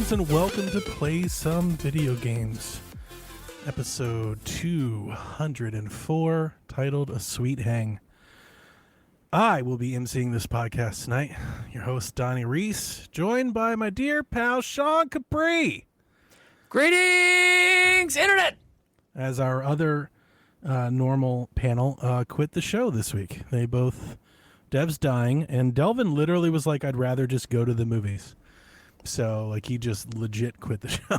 Greetings and welcome to Play Some Video Games, episode 204, titled A Sweet Hang. I will be emceeing this podcast tonight, your host Donnie Reese, joined by my dear pal Sean Capri. Greetings, Internet! As our other normal panel quit the show this week. Dev's dying, and Delvin literally was like, I'd rather just go to the movies. So, like, he just legit quit the show.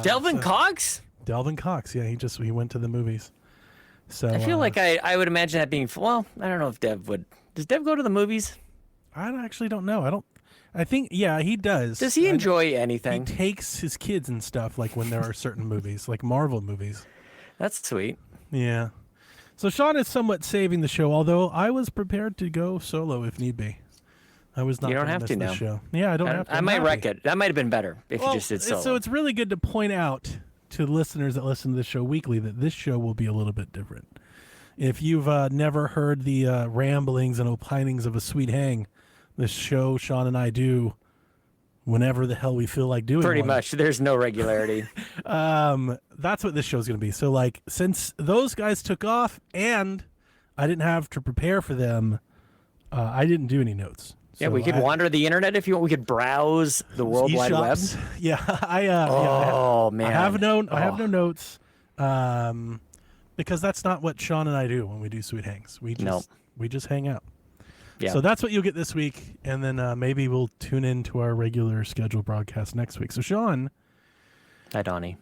Delvin Cox? Delvin Cox, yeah, he went to the movies. So I feel like I would imagine that being, well, I don't know if Dev would. Does Dev go to the movies? I actually don't know. I think, yeah, he does. Does he enjoy anything? He takes his kids and stuff, like when there are certain movies, like Marvel movies. That's sweet. Yeah. So Sean is somewhat saving the show, although I was prepared to go solo if need be. I was not. You don't have to now. now. Show. Yeah, I don't have to. I might wreck it. That might have been better if you just did solo. So it's really good to point out to listeners that listen to this show weekly that this show will be a little bit different. If you've never heard the ramblings and opinings of A Sweet Hang, this show Sean and I do whenever the hell we feel like doing Pretty one. much. There's no regularity. That's what this show's going to be. So, like, since those guys took off and I didn't have to prepare for them, I didn't do any notes. Yeah, we could wander the internet if you want. We could browse the World Wide Web. Yeah, man, I have no notes, because that's not what Sean and I do when we do Sweet Hangs. We just hang out. Yeah. So that's what you'll get this week, and then maybe we'll tune into our regular scheduled broadcast next week. So Sean, hi Donnie,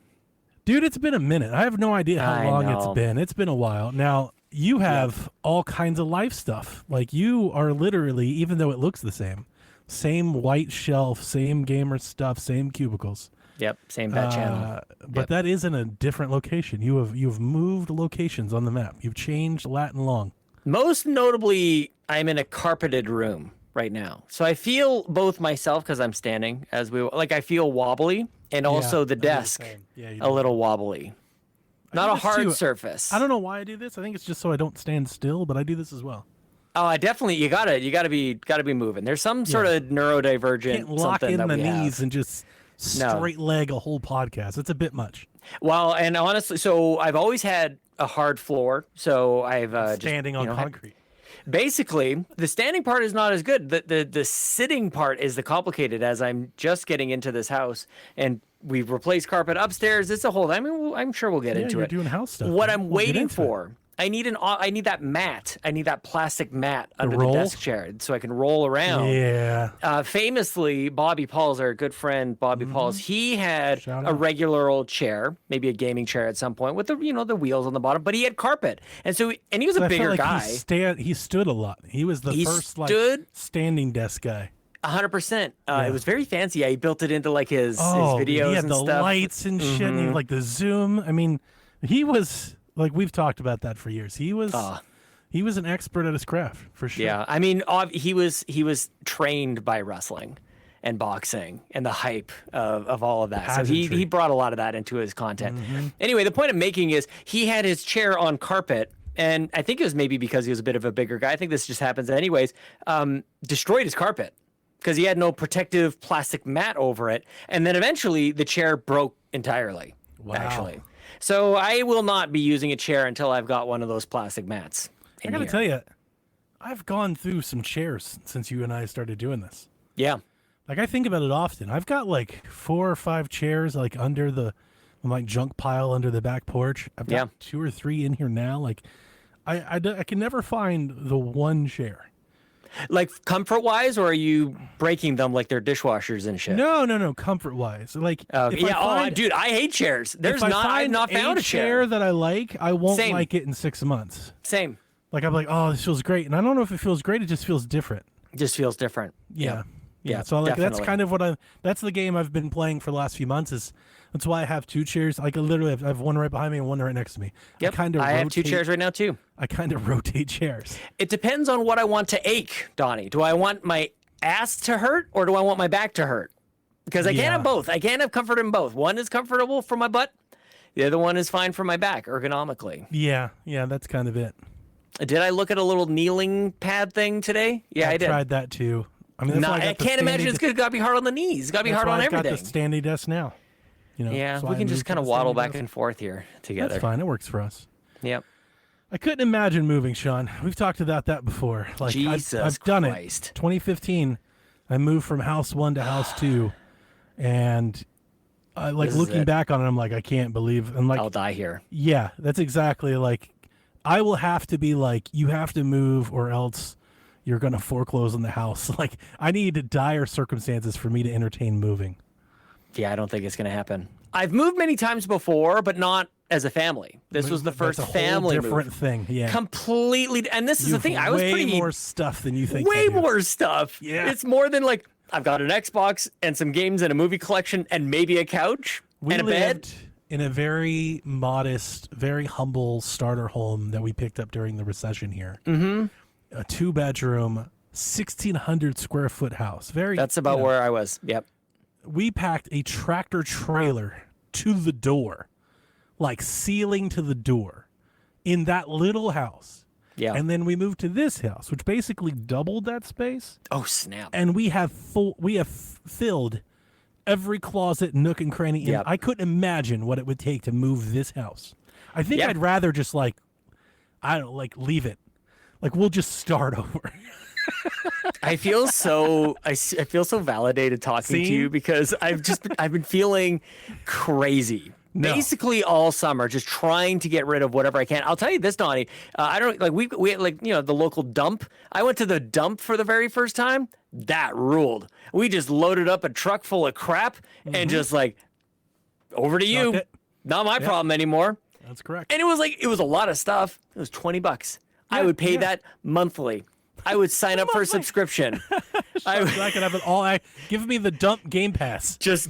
dude, it's been a minute. I have no idea how long it's been. It's been a while now. You have all kinds of life stuff. Like, you are literally, even though it looks the same white shelf, same gamer stuff, same cubicles. Yep, same bad channel. But that is in a different location. You've moved locations on the map. You've changed Latin long. Most notably, I'm in a carpeted room right now. So I feel both myself, because I'm standing, I feel wobbly, and also the desk a little wobbly. Not a hard surface. I don't know why I do this. I think it's just so I don't stand still, but I do this as well. Oh, I definitely you gotta be moving. There's some sort of neurodivergent. Can't lock in the knees and just straight leg a whole podcast. It's a bit much. Well, and honestly, so I've always had a hard floor. So I've standing on concrete. Basically, the standing part is not as good. The sitting part is the complicated, as I'm just getting into this house and we've replaced carpet upstairs. It's a whole. I mean, I'm sure we'll get into it. You're doing house stuff. What I'm waiting for. I need that mat. I need that plastic mat under the desk chair so I can roll around. Yeah. Famously, Bobby Pauls, our good friend Bobby Pauls, he had a regular old chair, maybe a gaming chair at some point with the the wheels on the bottom, but he had carpet, and he was a bigger guy. He stood a lot. He was the first standing desk guy. 100%. It was very fancy. Yeah, he built it into like his videos. He had and the stuff. lights and shit, and like the zoom. I mean, he was. Like, we've talked about that for years. He was an expert at his craft, for sure. Yeah, I mean, he was trained by wrestling and boxing and the hype of all of that. So he brought a lot of that into his content. Mm-hmm. Anyway, the point I'm making is he had his chair on carpet, and I think it was maybe because he was a bit of a bigger guy. I think this just happens anyways. Destroyed his carpet because he had no protective plastic mat over it, and then eventually the chair broke entirely. Wow. Actually. So I will not be using a chair until I've got one of those plastic mats. I got to tell you, I've gone through some chairs since you and I started doing this. Yeah. Like, I think about it often. I've got like 4 or 5 chairs like under the junk pile under the back porch. I've got 2 or 3 in here now. Like, I can never find the one chair. Like, comfort-wise, or are you breaking them like they're dishwashers and shit? No, comfort-wise. Like, dude, I hate chairs. I've not found a chair that I like. I won't like it in 6 months. Same. Like, I'm like, oh, this feels great, and I don't know if it feels great. It just feels different. It just feels different. Yeah. So like, that's kind of that's the game I've been playing for the last few months. That's why I have 2 chairs. Like, I literally have one right behind me and one right next to me. Yep. I have 2 chairs right now too. I kind of rotate chairs. It depends on what I want to ache, Donnie. Do I want my ass to hurt or do I want my back to hurt? Because I can't have both. I can't have comfort in both. One is comfortable for my butt. The other one is fine for my back ergonomically. Yeah, that's kind of it. Did I look at a little kneeling pad thing today? Yeah, I did. I tried that too. I mean, that's why I can't imagine it's got to be hard on the knees. It's got to be hard on everything. I've got the standing desk now. Yeah, we can just kind of waddle back and forth here together. That's fine. It works for us. Yep. I couldn't imagine moving, Sean. We've talked about that before. Like Jesus I've done Christ. it. 2015, I moved from house 1 to house 2, and looking back on it, I'm like, I can't believe. And like, I'll die here. Yeah, that's exactly like. I will have to be like, you have to move, or else you're going to foreclose on the house. Like, I need dire circumstances for me to entertain moving. Yeah, I don't think it's going to happen. I've moved many times before, but not as a family. This was the first family different move. thing. Yeah, completely. And this is the thing. I was way more stuff than you think. Way more stuff. Yeah, it's more than like I've got an Xbox and some games and a movie collection and maybe a couch and a bed. In a very modest, very humble starter home that we picked up during the recession here. Mm-hmm. A 2-bedroom, 1,600 square foot house. That's about where I was. Yep. We packed a tractor trailer to the door, like ceiling to the door, in that little house. Yeah. And then we moved to this house, which basically doubled that space. Oh, snap. And we have filled every closet, nook, and cranny. Yep. I couldn't imagine what it would take to move this house. I think I'd rather just leave it. Like, we'll just start over. I feel so validated talking to you because I've been feeling crazy. No. Basically all summer, just trying to get rid of whatever I can. I'll tell you this, Donnie. I don't like we had like the local dump. I went to the dump for the very first time. That ruled. We just loaded up a truck full of crap and just like over to you. Not my problem anymore. That's correct. And it was a lot of stuff. It was $20. I would pay that monthly. I would sign up for a subscription. I could have it all. Give me the dump Game Pass. Just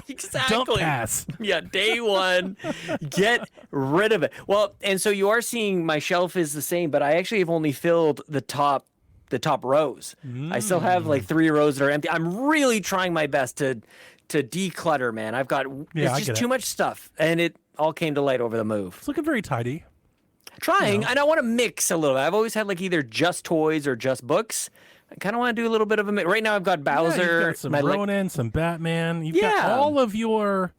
exactly. Dump pass. Yeah, day one. Get rid of it. Well, and so you are seeing my shelf is the same, but I actually have only filled the top rows. I still have like 3 rows that are empty. I'm really trying my best to declutter, man. I've got it's just too much stuff, and it all came to light over the move. It's looking very tidy. Trying, and I want to mix a little bit. I've always had like either just toys or just books. I kind of want to do a little bit of a mix. Right now I've got Bowser. You've got some Ronin, some Batman. You've got all of your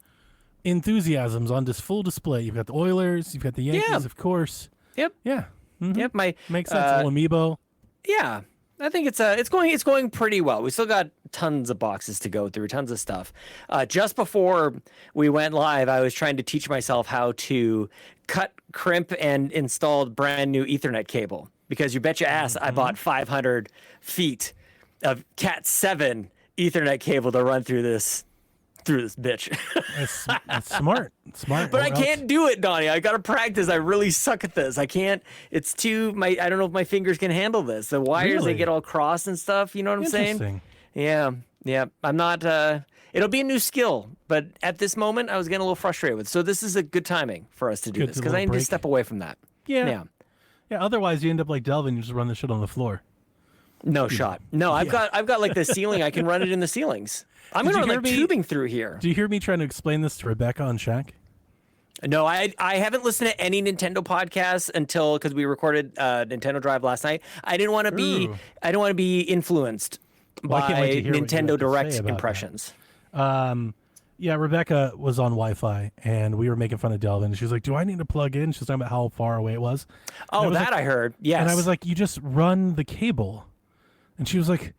enthusiasms on this full display. You've got the Oilers. You've got the Yankees, of course. Yep. Yeah. Mm-hmm. Yep. Makes sense. Little amiibo. Yeah. I think it's going pretty well. We still got tons of boxes to go through, tons of stuff. Just before we went live, I was trying to teach myself how to cut, crimp, and install brand new Ethernet cable. Because you bet your ass I bought 500 feet of Cat 7 Ethernet cable to run through this bitch. It's smart. But I can't do it, Donnie. I got to practice. I really suck at this. I can't. It's I don't know if my fingers can handle this. The wires, they get all crossed and stuff. You know what I'm saying? Yeah. I'm not, it'll be a new skill, but at this moment I was getting a little frustrated with it. So this is a good timing for us to do this because I need to step away from that. Yeah. Otherwise you end up like Delvin. You just run the shit on the floor. No shot. No, I've got like the ceiling. I can run it in the ceilings. I'm going to run like tubing through here. Do you hear me trying to explain this to Rebecca and Shaq? No, I haven't listened to any Nintendo podcasts because we recorded Nintendo Drive last night. I didn't want to be influenced by Nintendo Direct impressions. Yeah, Rebecca was on Wi-Fi and we were making fun of Delvin. She was like, "Do I need to plug in?" She was talking about how far away it was. Oh, that I heard. Yes. And I was like, "You just run the cable," and she was like,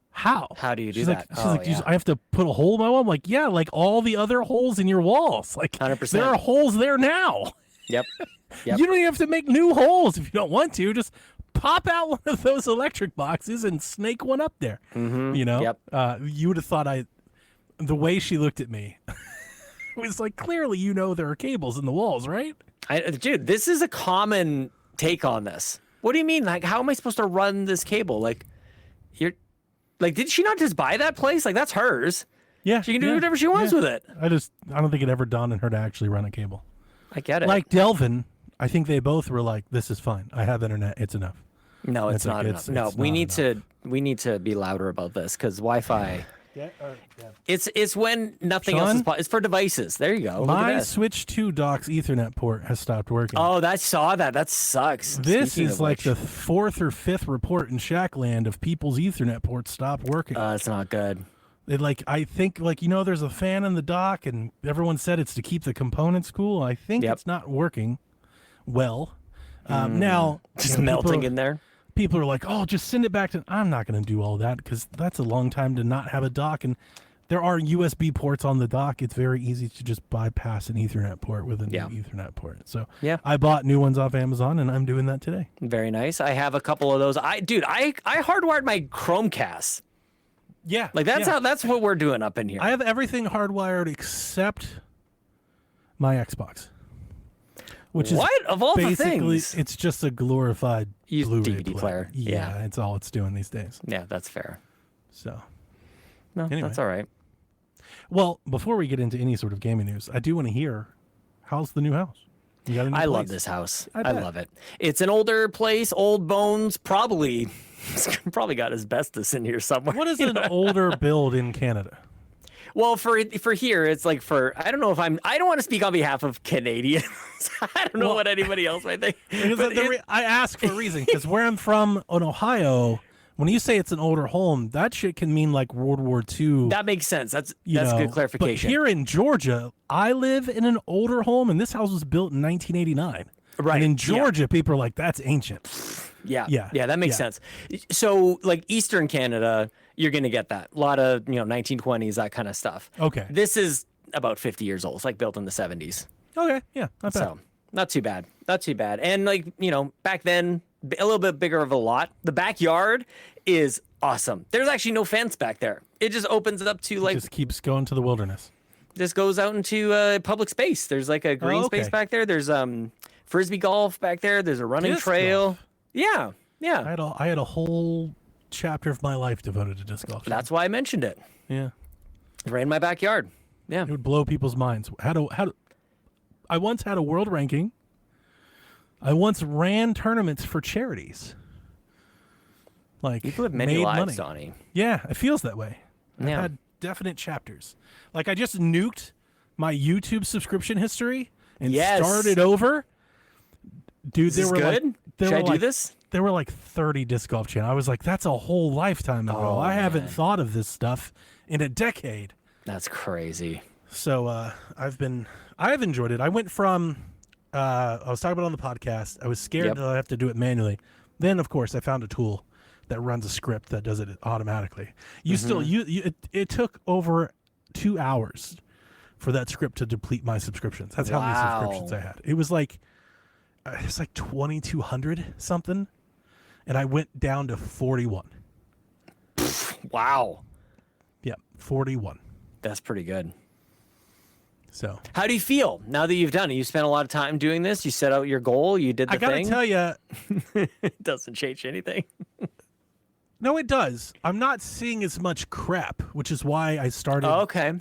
"How? How do you do that?" She's like, I have to put a hole in my wall. I'm like, "Yeah, like all the other holes in your walls. Like 100%. There are holes there now." Yep. You don't even have to make new holes if you don't want to. Just pop out one of those electric boxes and snake one up there. Mm-hmm. You know? Yep. You would have thought the way she looked at me was like, clearly there are cables in the walls, right? Dude, this is a common take on this. What do you mean? Like, how am I supposed to run this cable? Like, did she not just buy that place? Like, that's hers. Yeah. She can do whatever she wants with it. I don't think it ever dawned on her to actually run a cable. I get it. Like Delvin, I think they both were like, "This is fine. I have internet. It's enough." No, it's not enough. No, we need to be louder about this because Wi-Fi Yeah. It's when nothing Sean? else is. It's for devices. There you go. Look at My this. Switch 2 dock's Ethernet port has stopped working. Oh, I saw that. That sucks. This Speaking is of like which, the 4th or 5th report in Shackland of people's Ethernet ports stopped working. it's not good. I think there's a fan in the dock, and everyone said it's to keep the components cool. I think it's not working well. Now, Just melting in there. People are like, "Oh, just send it back to." I'm not going to do all that because that's a long time to not have a dock, and there are USB ports on the dock. It's very easy to just bypass an Ethernet port with a new Ethernet port. So I bought new ones off Amazon, and I'm doing that today. Very nice. I have a couple of those. I hardwired my Chromecast. Yeah, Like that's what we're doing up in here. I have everything hardwired except my Xbox, which what is of all the basically things? it's just a glorified Blu-ray DVD player. Yeah, it's all it's doing these days. Yeah, that's fair. So, No, anyway. that's all right. Well, before we get into any sort of gaming news, I do want to hear how's the new house. You got a new I love place? this house. I I bet. love it. It's an older place, old bones, probably got asbestos in here somewhere. What is an older build in Canada? Well, for here, it's like I don't know if I don't want to speak on behalf of Canadians. I don't know what anybody else might think. Because I ask for a reason. Because where I'm from in Ohio, when you say it's an older home, that shit can mean like World War II. That makes sense. That's know, good clarification. But here in Georgia, I live in an older home, and this house was built in 1989. Right. And in Georgia, people are like, "That's ancient." Yeah. Yeah. That makes sense. So, like Eastern Canada, you're going to get that. A lot of, 1920s, that kind of stuff. Okay. This is about 50 years old. It's like built in the 70s. Okay. Yeah. Not bad. So, not too bad. Not too bad. And back then, a little bit bigger of a lot. The backyard is awesome. There's actually no fence back there. It just opens it up to Just keeps going to the wilderness. just goes out into public space. There's like a green space back there. There's frisbee golf back there. There's a running Disc trail. golf. Yeah. I had a whole chapter of my life devoted to disc golf. That's why I mentioned it. Yeah. Right in my backyard. Yeah. It would blow people's minds. I once had a world ranking. I once ran tournaments for charities. Like, You live many made lives, money. Donnie. Yeah, it feels that way. I've Yeah. had definite chapters. Like, I just nuked my YouTube subscription history and started over. Dude, Is this good? Should I do this? There were like 30 disc golf channels. I was like, that's a whole lifetime ago. Oh, I haven't man. thought of this stuff in a decade. That's crazy. So I've enjoyed it. I went from I was talking about it on the podcast. I was scared that I have to do it manually. Then of course I found a tool that runs a script that does it automatically. It took over 2 hours for that script to deplete my subscriptions. That's how many subscriptions I had. It was like 2,200 something, and I went down to 41. Wow. Yeah, 41. That's pretty good. So How do you feel now that you've done it? You spent a lot of time doing this. You set out your goal. You did the I gotta thing. tell you, It doesn't change anything. no, it does. I'm not seeing as much crap, which is why I started. Oh, okay.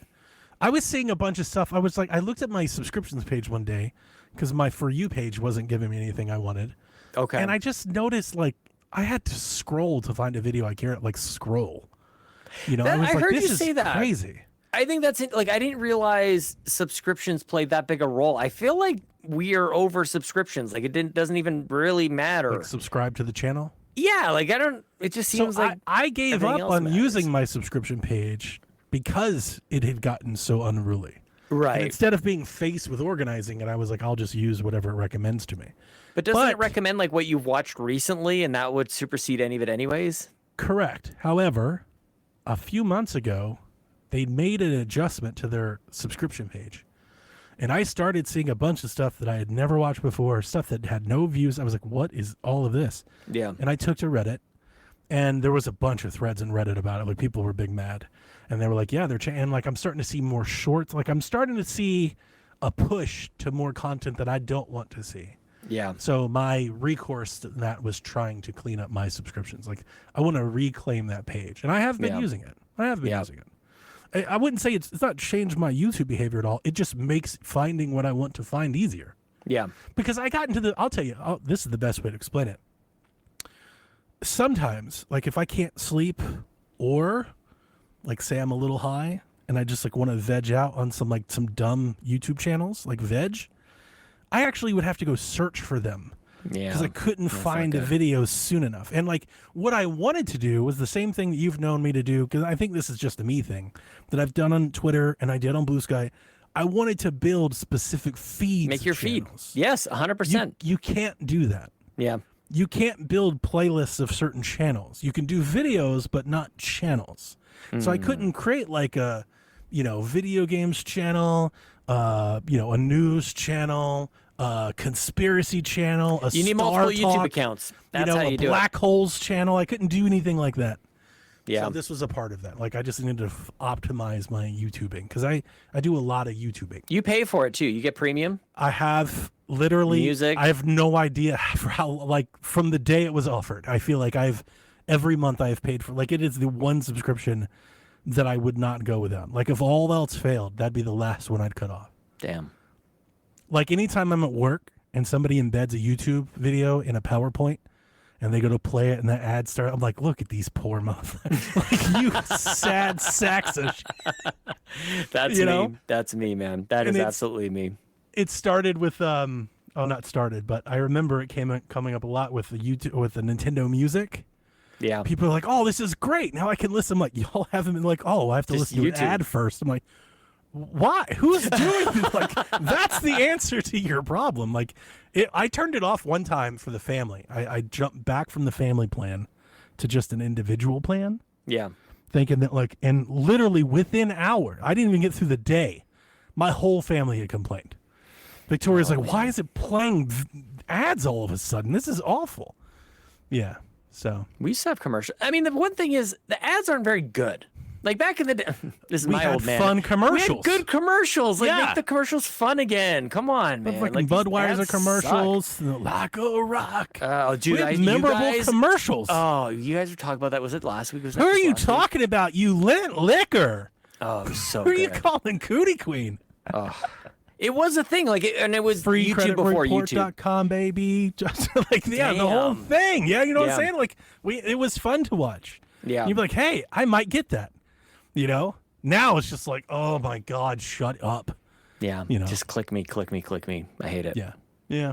I was seeing a bunch of stuff. I looked at my subscriptions page one day because my For You page wasn't giving me anything I wanted. Okay. And I just noticed, I had to scroll to find a video I cared. Scroll. I was I heard this you is say that. crazy. I think that's it. I didn't realize subscriptions played that big a role. I feel like we are over subscriptions. It doesn't even really matter. Subscribe to the channel. Yeah, it just seems So like I gave everything up else on matters. using my subscription page because it had gotten so unruly. right. And instead of being faced with organizing it, I was like, I'll just use whatever it recommends to me. But doesn't it recommend what you've watched recently, and that would supersede any of it anyways? Correct. However, a few months ago, they made an adjustment to their subscription page. And I started seeing a bunch of stuff that I had never watched before, stuff that had no views. I was like, what is all of this? Yeah. And I took to Reddit, and there was a bunch of threads in Reddit about it. People were big mad. And they were like, yeah, they're and I'm starting to see more shorts. I'm starting to see a push to more content that I don't want to see. Yeah. So my recourse to that was trying to clean up my subscriptions. I want to reclaim that page, and I have been using it. Using it. I wouldn't say it's not changed my YouTube behavior at all. It just makes finding what I want to find easier. Yeah. Because I got into I'll tell you, this is the best way to explain it. Sometimes, if I can't sleep or like say I'm a little high and I just like want to veg out on some dumb YouTube channels like veg, I actually would have to go search for them. Yeah. Because I couldn't find the videos soon enough. And like what I wanted to do was the same thing that you've known me to do, because I think this is just a me thing that I've done on Twitter and I did on Blue Sky. I wanted to build specific feeds. Make your channels. feed. Yes, 100%. You can't do that. Yeah. You can't build playlists of certain channels. You can do videos, but not channels. So I couldn't create like a, video games channel, a news channel, conspiracy channel, you need multiple YouTube accounts. That's how you do it. Black holes channel. I couldn't do anything like that. Yeah. So this was a part of that. Like I just needed to optimize my YouTubing because I do a lot of YouTubing. You pay for it too. You get premium. I have literally music. I have no idea for how, like, from the day it was offered. I feel like every month I've paid for, like, it is the one subscription that I would not go without. Like if all else failed, that'd be the last one I'd cut off. Damn. Like anytime I'm at work and somebody embeds a YouTube video in a PowerPoint and they go to play it and the ad starts, I'm like, look at these poor motherfuckers. Like, you sad sacks of shit. That's me. That's me, man. That is absolutely me. It started with not started, but I remember it coming up a lot with the Nintendo Music. Yeah. People are like, oh, this is great. Now I can listen. I'm like, y'all haven't been like, oh, I have to Just listen to YouTube. an ad first. I'm like, why? Who's doing like that's the answer to your problem. Like I turned it off one time for the family. I jumped back from the family plan to just an individual plan. Yeah. Thinking that like, and literally within hour, I didn't even get through the day. My whole family had complained. Victoria's like, why is it playing ads all of a sudden? This is awful. Yeah. So we used to have commercials. I mean, the one thing is the ads aren't very good. Like back in the day, this is my old man. Fun commercials. We had good commercials. Like make the commercials fun again. Come on, man. Like Budweiser commercials, like a rock. Oh, dude, memorable commercials. Oh, you guys were talking about that. Was it last week? Who are you talking about? You liquor. Oh, it was so Who good. are you calling Cootie Queen? Oh. It was a thing, and it was Free YouTube before YouTube. FreeCreditReport.com, baby. Just like the whole thing. Yeah, you know what I'm saying? Like it was fun to watch. Yeah. And you'd be like, hey, I might get that. Now it's just like, oh my God, shut up. Yeah. Just click me. I hate it. Yeah.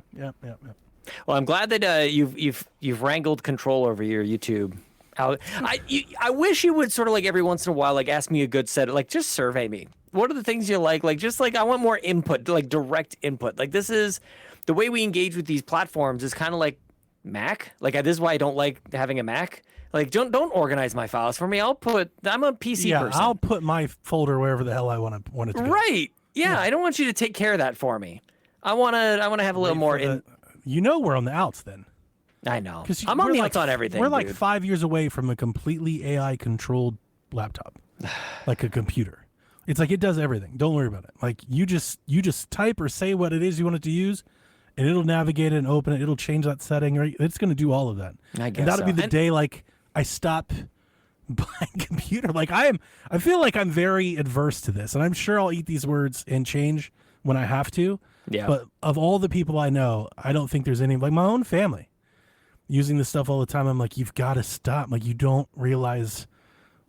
Well, I'm glad that you've wrangled control over your YouTube. I wish you would sort of like every once in a while, like ask me a good set, like just survey me. What are the things you like? Like, just like, I want more input, like direct input. Like this is the way we engage with these platforms is kind of like Mac. Like this is why I don't like having a Mac. Like don't organize my files for me. I'm a PC person. I'll put my folder wherever the hell I want it to go. Right. Yeah. I don't want you to take care of that for me. I want to have a little more we're on the outs then. I know. I'm on the outs on everything. We're like 5 years away from a completely AI controlled laptop. Like a computer. It's like it does everything. Don't worry about it. Like you just type or say what it is you want it to use, and it'll navigate it and open it. It'll change that setting. Right? It's going to do all of that. I guess and that'll be the day like I stop buying computer. Like I feel like I'm very adverse to this, and I'm sure I'll eat these words and change when I have to. Yeah. But of all the people I know, I don't think there's any, like my own family, using this stuff all the time. I'm like, you've got to stop. Like you don't realize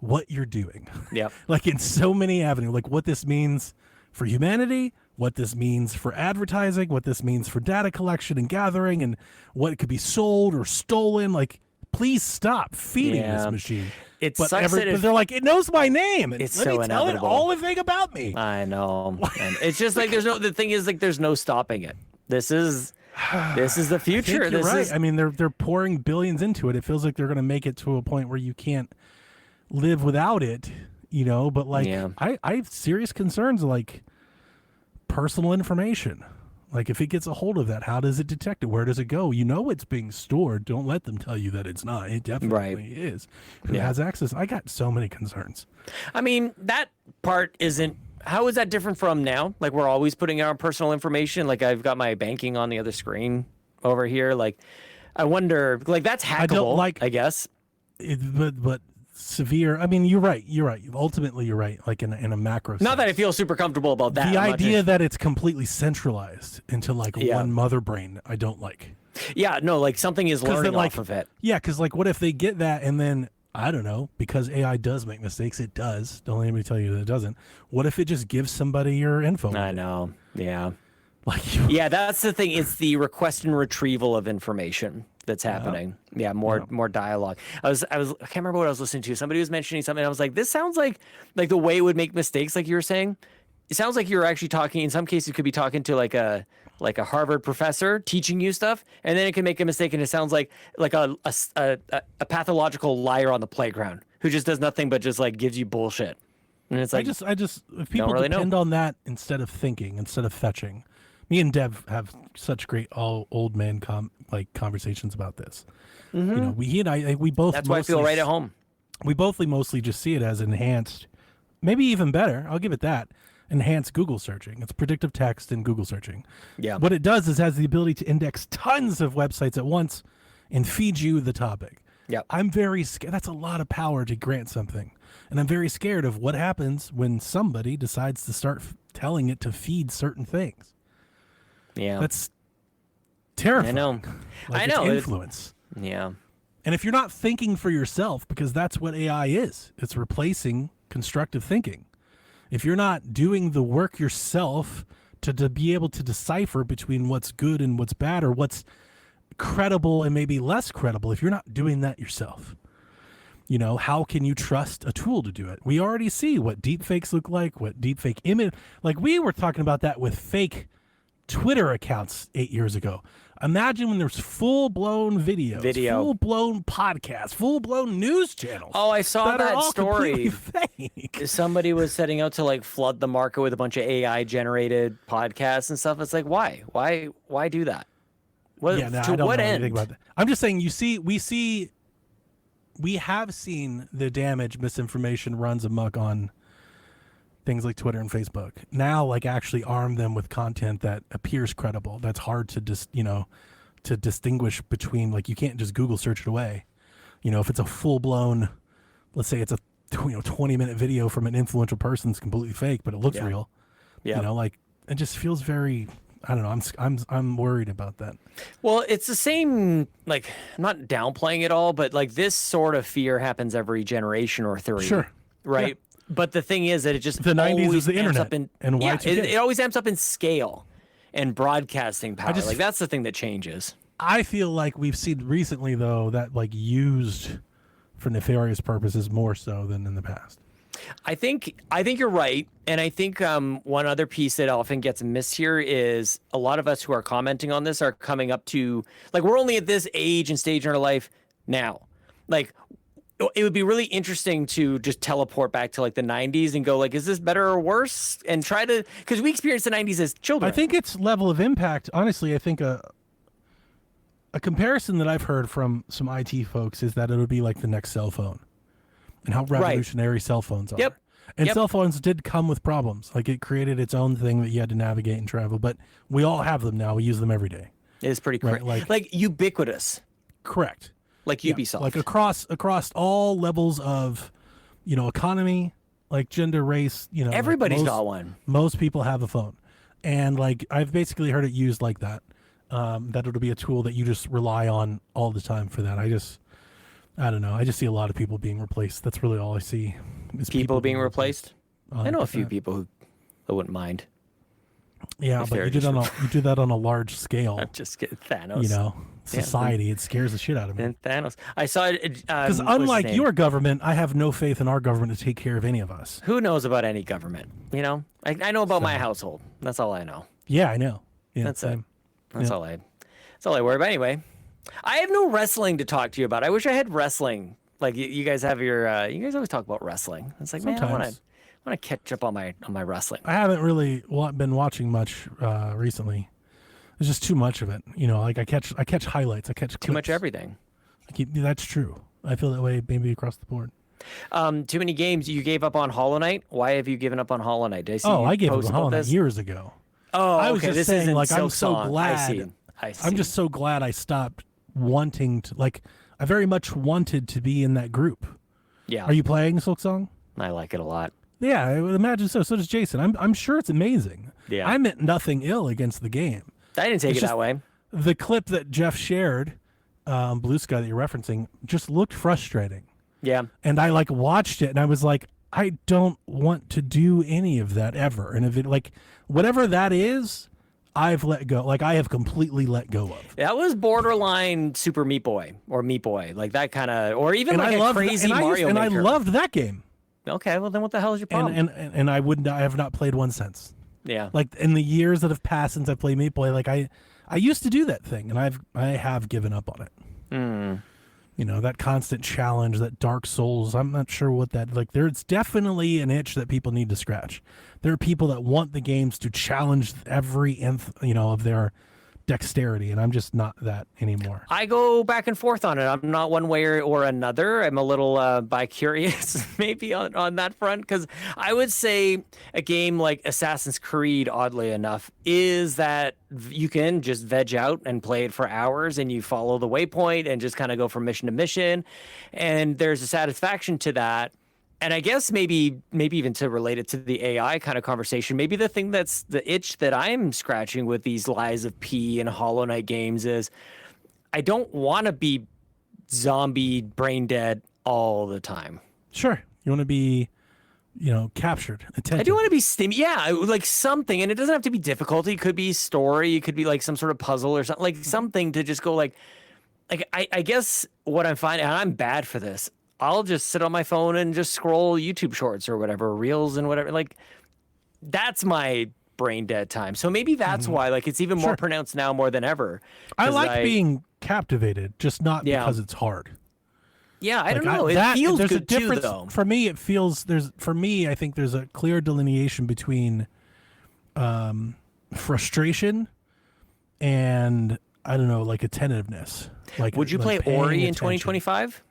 what you're doing. Yeah. Like in so many avenues, like what this means for humanity, what this means for advertising, what this means for data collection and gathering, and what could be sold or stolen. Like, please stop feeding this machine. It sucks that but they're like, it knows my name. And it's let so me tell it inevitable. all the thing about me. I know. And it's just like the thing is like there's no stopping it. This is the future. I think you're right. I mean, they're pouring billions into it. It feels like they're going to make it to a point where you can't live without it, but like I have serious concerns like personal information. Like if it gets a hold of that, how does it detect it? Where does it go? It's being stored. Don't let them tell you that it's not. It definitely is. Who has access? I got so many concerns. I mean, that part isn't. How is that different from now? Like we're always putting our personal information. Like I've got my banking on the other screen over here. Like I wonder. Like that's hackable. I guess. But severe. I mean, you're right. Ultimately, you're right. Like in a macro sense. Not that I feel super comfortable about that. The idea that it's completely centralized into like one mother brain, I don't like. Yeah, no, like something is learning off of it. Yeah, because like what if they get that and then I don't know, because AI does make mistakes. It does. Don't let anybody tell you that it doesn't. What if it just gives somebody your info? I know. Yeah. Like, yeah, that's the thing. It's the request and retrieval of information that's happening. Yeah, more dialogue. I can't remember what I was listening to. Somebody was mentioning something. I was like, this sounds like the way it would make mistakes, like you were saying. It sounds like you're actually talking. In some cases, you could be talking to like a Harvard professor teaching you stuff, and then it can make a mistake, and it sounds like a pathological liar on the playground who just does nothing but just like gives you bullshit. And it's like I just if people depend on that instead of thinking, instead of fetching. Me and Dev have such great old man conversations about this. Mm-hmm. You know, he and I we both. That's why I feel right at home. We both mostly just see it as enhanced, maybe even better. I'll give it that. Enhanced Google searching. It's predictive text in Google searching. Yeah. What it does is has the ability to index tons of websites at once and feed you the topic. Yeah. I'm very scared. That's a lot of power to grant something. And I'm very scared of what happens when somebody decides to start telling it to feed certain things. Yeah. That's terrifying. I know. Like, I know. It's influence. Yeah. And if you're not thinking for yourself, because that's what AI is, it's replacing constructive thinking. If you're not doing the work yourself to be able to decipher between what's good and what's bad, or what's credible and maybe less credible, if you're not doing that yourself, you know, how can you trust a tool to do it? We already see what deepfakes look like, what deepfake image, like we were talking about that with fake Twitter accounts 8 years ago. Imagine when there's full-blown video, full-blown podcasts, full-blown news channels. Oh, I saw that story. Fake. Somebody was setting out to like flood the market with a bunch of AI-generated podcasts and stuff. It's like, why? Why do that? What, yeah, no, to I don't what know end? anything about that. I'm just saying, we have seen the damage misinformation runs amok on things like Twitter and Facebook. Now, like, actually arm them with content that appears credible. That's hard to to distinguish between. Like, you can't just Google search it away. You know, if it's a full blown, let's say it's a 20-minute video from an influential person, it's completely fake, but it looks real. Yeah, you know, like, it just feels very. I don't know. I'm worried about that. Well, it's the same. Like, I'm not downplaying it all, but like this sort of fear happens every generation or three. Sure. Right. Yeah. But the thing is that it just the 90s is the amps internet up in, and yeah, Y2K. it always amps up in scale and broadcasting power. Like that's the thing that changes. I feel like we've seen recently though that like used for nefarious purposes more so than in the past. I think you're right, and I think one other piece that often gets missed here is a lot of us who are commenting on this are coming up to like we're only at this age and stage in our life now. Like, it would be really interesting to just teleport back to like the 90s and go like, is this better or worse? And try to, because we experienced the 90s as children. I think its level of impact, honestly, I think a comparison that I've heard from some IT folks is that it would be like the next cell phone and how revolutionary cell phones are. Yep. And cell phones did come with problems. Like, it created its own thing that you had to navigate and travel, but we all have them now. We use them every day. It is pretty correct. Like ubiquitous. Correct. Like Ubisoft. Like across all levels of, economy, like gender, race, everybody's got one. Most people have a phone. And like, I've basically heard it used like that. That it'll be a tool that you just rely on all the time for that. I don't know. I just see a lot of people being replaced. That's really all I see. Is people being replaced? I know a few people who wouldn't mind. Yeah, but you do that on a large scale. I'm just kidding. Thanos. Society, it scares the shit out of me. And Thanos. I saw it. Because unlike your government, I have no faith in our government to take care of any of us. Who knows about any government? I know about my household. That's all I know. Yeah, I know. Yeah, that's it. That's all I worry about. Anyway, I have no wrestling to talk to you about. I wish I had wrestling. Like you guys have your. You guys always talk about wrestling. It's like, sometimes. Man, I want to catch up on my wrestling. I haven't really been watching much recently. There's just too much of it. Like I catch highlights. I catch clips. Too much everything. That's true. I feel that way maybe across the board. Too many games. You gave up on Hollow Knight. Why have you given up on Hollow Knight? I gave up on Hollow Knight years ago. Oh, I was just saying, like, I'm so glad. I see. I'm just so glad I stopped wanting to. Like, I very much wanted to be in that group. Yeah. Are you playing Silksong? I like it a lot. Yeah, I would imagine so. So does Jason. I'm sure it's amazing. Yeah. I meant nothing ill against the game. I didn't take it that way. The clip that Jeff shared, Blue Sky that you're referencing, just looked frustrating. Yeah. And I like watched it and I was like, I don't want to do any of that ever. And if it like whatever that is, I've let go. Like I have completely let go of. That was borderline Super Meat Boy or Meat Boy, like that kind of, or even And like a crazy Mario Maker. I loved that game. Okay, well then what the hell is your problem? And I have not played one since. Yeah. Like in the years that have passed since I played Meat Boy, like I used to do that thing, and I have given up on it. You know, that constant challenge, that Dark Souls. I'm not sure what that like. There's definitely an itch that people need to scratch. There are people that want the games to challenge every nth, of their dexterity, and I'm just not that anymore. I go back and forth on it. I'm not one way or another. I'm a little bi-curious maybe on that front, because I would say a game like Assassin's Creed, oddly enough, is that you can just veg out and play it for hours and you follow the waypoint and just kind of go from mission to mission, and there's a satisfaction to that. And I guess maybe even to relate it to the AI kind of conversation, maybe the thing that's the itch that I'm scratching with these Lies of P and Hollow Knight games is I don't want to be zombie brain dead all the time. Sure. You want to be, captured, attention. I do want to be yeah, like something, and it doesn't have to be difficulty. It could be story. It could be like some sort of puzzle or something, like something to just go like I guess what I'm finding, and I'm bad for this, I'll just sit on my phone and just scroll YouTube shorts or whatever, reels and whatever. Like that's my brain dead time. So maybe that's why like it's even more pronounced now more than ever. I like being captivated, just not because it's hard. Yeah, I don't know. It feels there's good a difference, too, though. For me, I think there's a clear delineation between frustration and I don't know, like attentiveness. Like, would you play Ori in 2025?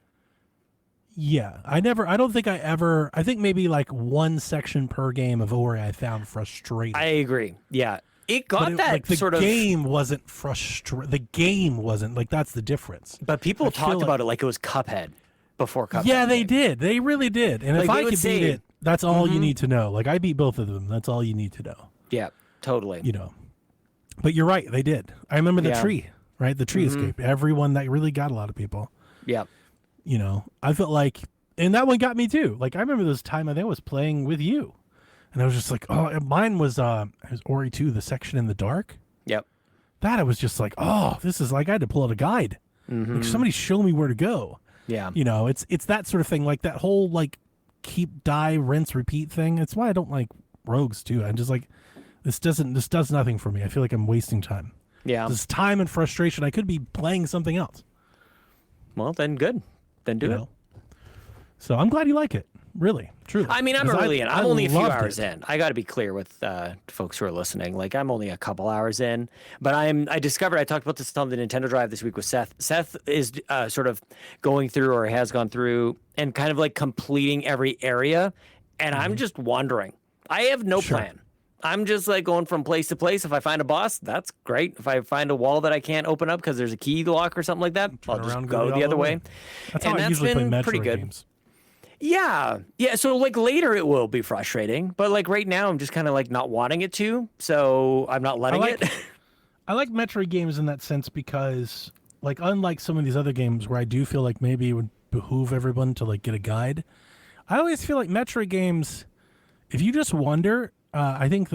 Yeah, I think maybe like one section per game of Ori I found frustrating. I agree. Yeah. It got the game wasn't frustrating. The game wasn't like, that's the difference. But people talked about it like it was Cuphead before Cuphead. Yeah, they did. They really did. And if I could beat it, that's all you need to know. Like I beat both of them. That's all you need to know. Yeah, totally. But you're right. They did. I remember the tree, right? The tree escape. Everyone, that really got a lot of people. Yeah. I felt like, and that one got me too. Like I remember this time I think I was playing with you, and I was just like, oh, mine was it was Ori 2, the section in the dark. Yep. That I was just like, oh, this is like I had to pull out a guide. Like somebody show me where to go. Yeah. It's that sort of thing. Like that whole like keep, die, rinse, repeat thing. It's why I don't like rogues too. I'm just like, this does nothing for me. I feel like I'm wasting time. Yeah. This time and frustration. I could be playing something else. Well, then good. Then do it. So I'm glad you like it. Really, truly. I mean, I'm only a few hours in. I got to be clear with folks who are listening. Like, I'm only a couple hours in, but I talked about this on the Nintendo Drive this week with Seth. Seth is sort of going through, or has gone through, and kind of like completing every area, and I'm just wandering. I have no plan. I'm just like going from place to place. If I find a boss, that's great. If I find a wall that I can't open up because there's a key lock or something like that, I'll just go the other way. That's how I usually play Metroid pretty good. games. Yeah. So like later it will be frustrating, but like right now I'm just kind of like not wanting it to, so I'm not letting it. I like Metroid games in that sense because, like, unlike some of these other games where I do feel like maybe it would behoove everyone to like get a guide, I always feel like Metroid games, if you just wander. I think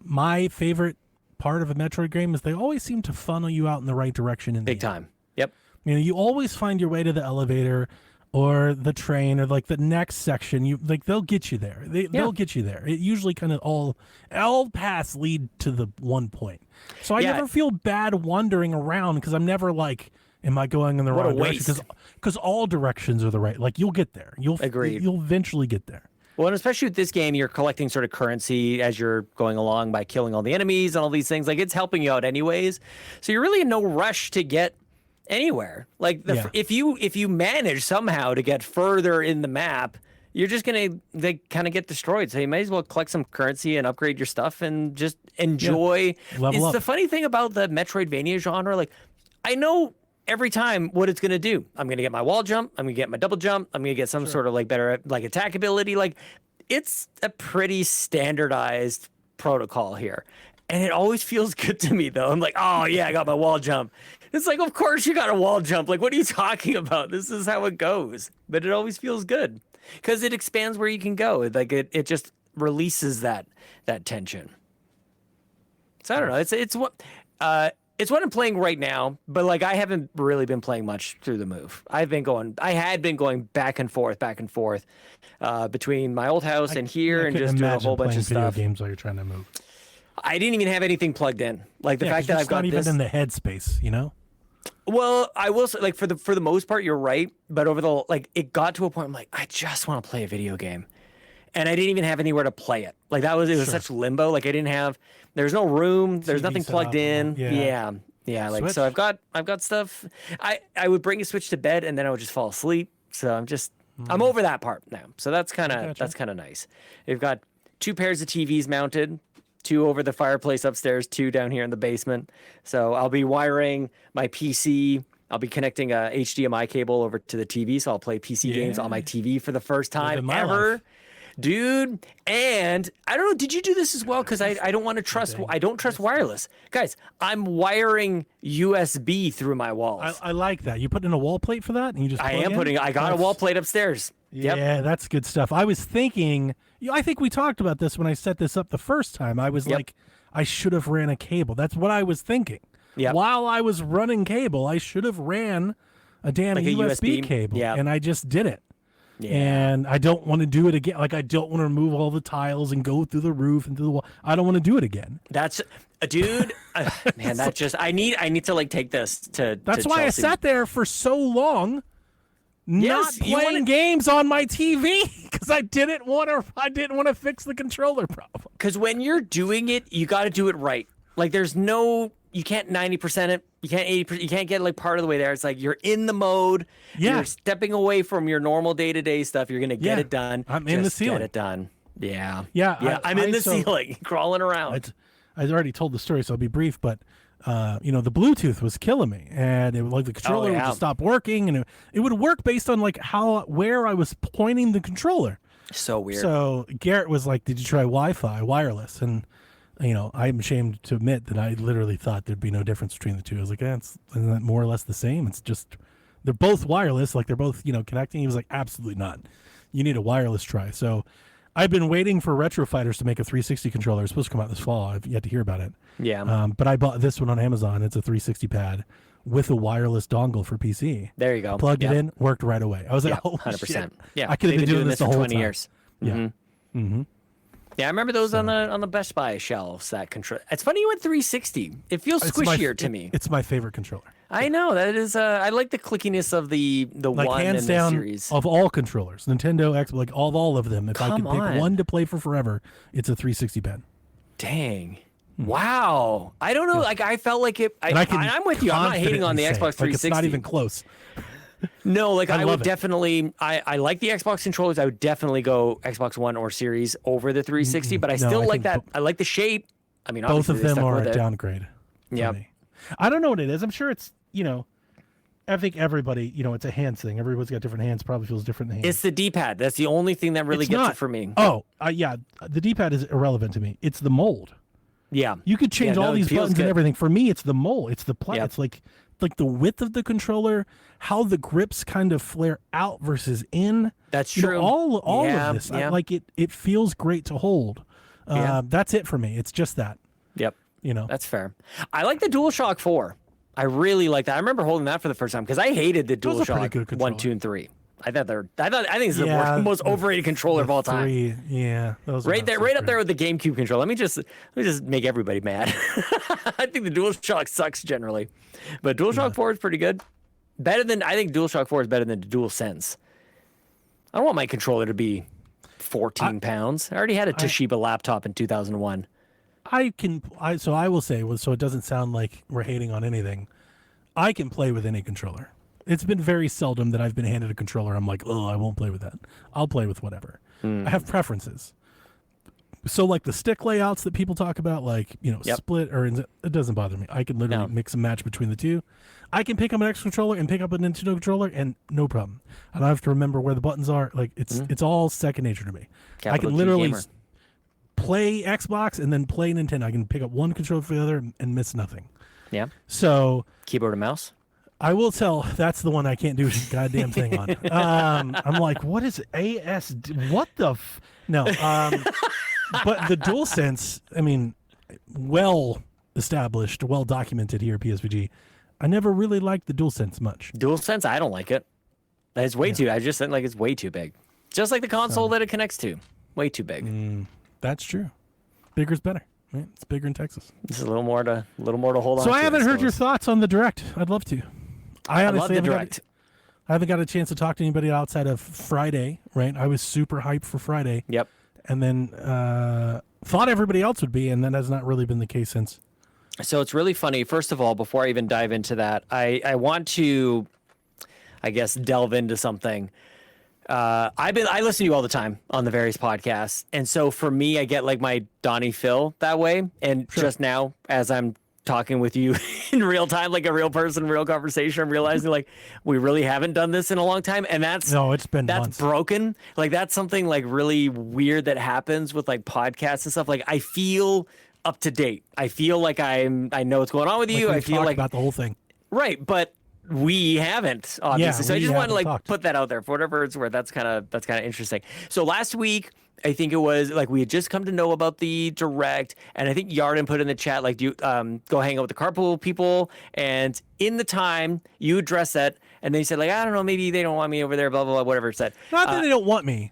my favorite part of a Metroid game is they always seem to funnel you out in the right direction. Big time. Yep. You always find your way to the elevator or the train or like the next section. They'll get you there. They'll get you there. It usually kind of all paths lead to the one point. So I never feel bad wandering around because I'm never like, am I going in the wrong direction? Because all directions are the right. Like you'll get there. You'll eventually get there. Well, and especially with this game, you're collecting sort of currency as you're going along by killing all the enemies and all these things. Like, it's helping you out anyways. So you're really in no rush to get anywhere. Like, if you manage somehow to get further in the map, you're just going to kind of get destroyed. So you may as well collect some currency and upgrade your stuff and just enjoy. Level up. The funny thing about the Metroidvania genre. Like, I know every time what it's going to do. I'm going to get my wall jump. I'm going to get my double jump. I'm going to get some sort of like better like attack ability. Like, it's a pretty standardized protocol here. And it always feels good to me, though. I'm like, oh, yeah, I got my wall jump. It's like, of course you got a wall jump. Like, what are you talking about? This is how it goes. But it always feels good because it expands where you can go. Like, it just releases that tension. So I don't know. It's what I'm playing right now, but like I haven't really been playing much through the move. I had been going back and forth between my old house and here, and just doing a whole bunch of stuff. Video games while you're trying to move. I didn't even have anything plugged in. Like the fact that I've got this, not even in the headspace, you know. Well, I will say, like for the most part, you're right. But it got to a point I'm like, I just want to play a video game, and I didn't even have anywhere to play it. Like it was such limbo. Like I didn't have. There's no room. There's nothing plugged in. Yeah. Like Switch. So I've got stuff. I would bring a Switch to bed and then I would just fall asleep. So I'm over that part now. So that's kind of nice. We've got 2 pairs of TVs mounted, 2 over the fireplace upstairs, 2 down here in the basement. So I'll be wiring my PC. I'll be connecting a HDMI cable over to the TV. So I'll play PC games on my TV for the first time ever. Life. Dude, and I don't know, did you do this as well? Because I don't want to trust, I don't trust wireless. Guys, I'm wiring USB through my walls. I like that. You put in a wall plate for that? And you just I got a wall plate upstairs. Yeah, that's good stuff. I was thinking, I think we talked about this when I set this up the first time. I was like, I should have ran a cable. That's what I was thinking. While I was running cable, I should have ran a damn USB cable, and I just did it. Yeah. And I don't want to do it again. Like, I don't want to remove all the tiles and go through the roof and through the wall. I don't want to do it again. That's, dude, man, that just, I need to like take this to That's why Chelsea. I sat there for so long not playing games on my TV because I didn't want to fix the controller problem. Because when you're doing it, you got to do it right. Like, you can't 90% it. You can't 80%. You can't get like part of the way there. It's like you're in the mode. Yeah. You're stepping away from your normal day-to-day stuff. You're gonna get it done. I'm in the ceiling. Get it done. Yeah. I'm in the ceiling, crawling around. I already told the story, so I'll be brief. But the Bluetooth was killing me, and it like the controller would just stop working, and it would work based on like where I was pointing the controller. So weird. So Garrett was like, "Did you try Wi-Fi wireless?" And I'm ashamed to admit that I literally thought there'd be no difference between the two. I was like, isn't that more or less the same? It's just, they're both wireless, like they're both, connecting. He was like, absolutely not. You need a wireless try. So I've been waiting for Retro Fighters to make a 360 controller. It's supposed to come out this fall. I've yet to hear about it. Yeah. But I bought this one on Amazon. It's a 360 pad with a wireless dongle for PC. There you go. Plugged it in, worked right away. I was like, 100%. Shit. Yeah. I could have been doing this the whole 20 time. years. Yeah. Mm-hmm. Mm-hmm. Yeah, I remember those on the Best Buy shelves. That control. It's funny you went 360. It feels squishier to me. It's my favorite controller. I know that is. I like the clickiness of the like one hands in down the series of all controllers, Nintendo, Xbox, like all of them. If I could pick one to play for forever, it's a 360 pad. Dang. Wow. I don't know. Like I felt like it. I'm with you. I'm not hating on the Xbox 360. Like it's not even close. No, like I would definitely. I like the Xbox controllers. I would definitely go Xbox One or Series over the 360. But I still like that. I like the shape. I mean, both of them are a downgrade. Yeah. I don't know what it is. I'm sure it's I think everybody it's a hands thing. Everybody's got different hands. Probably feels different in the hands. It's the D-pad. That's the only thing that really gets it for me. Oh, yeah. The D-pad is irrelevant to me. It's the mold. Yeah. You could change all these buttons and everything. For me, it's the mold. It's the It's like the width of the controller, how the grips kind of flare out versus in. That's true. All of this. I like it. It feels great to hold. That's it for me. It's just that. Yep. That's fair. I like the DualShock 4. I really like that. I remember holding that for the first time because I hated the DualShock 1, 2, and 3. I think it's the most overrated controller of all time. Those right up there with the GameCube controller. Let me just make everybody mad. I think the DualShock sucks generally, but DualShock 4 is pretty good. I think DualShock 4 is better than the DualSense. I don't want my controller to be 14 pounds. I already had a Toshiba laptop in 2001. So I will say, so it doesn't sound like we're hating on anything. I can play with any controller. It's been very seldom that I've been handed a controller. I'm like, I won't play with that. I'll play with whatever. I have preferences. So like the stick layouts that people talk about, like, split it doesn't bother me. I can literally mix and match between the two. I can pick up an X controller and pick up a Nintendo controller and no problem. I don't have to remember where the buttons are. Like it's all second nature to me. Capital I can literally play Xbox and then play Nintendo. I can pick up one controller for the other and miss nothing. Yeah. So keyboard and mouse. I will tell that's the one I can't do a goddamn thing on. I'm like, what is ASD? What the? No. But the DualSense, I mean, well established, well documented here at PSVG. I never really liked the DualSense much. DualSense, I don't like it. It's way too. I just think like it's way too big. Just like the console that it connects to, way too big. That's true. Bigger's better. Right? It's bigger in Texas. This is a little more to hold on. So I haven't heard your thoughts on the Direct. I'd love to. I love the Direct. I haven't got a chance to talk to anybody outside of Friday. Right? I was super hyped for Friday. Yep. And then thought everybody else would be, and that has not really been the case since. So it's really funny. First of all, before I even dive into that, I want to, I guess, delve into something. I listen to you all the time on the various podcasts, and so for me, I get like my Donnie fill that way. And just now, as I'm talking with you in real time, like a real person, real conversation, I'm realizing like we really haven't done this in a long time, and that's months. Broken. Like that's something like really weird that happens with like podcasts and stuff. Like I feel up to date. I feel like I know what's going on with you. I feel like about the whole thing, right? But we haven't, obviously. So I just wanted to like put that out there for whatever it's worth. That's kind of interesting. So last week, I think it was like we had just come to know about the Direct, and I think Yarden put in the chat like, do you go hang out with the carpool people? And in the time you addressed that, and they said like, I don't know, maybe they don't want me over there, blah blah blah, whatever it said. Not that they don't want me.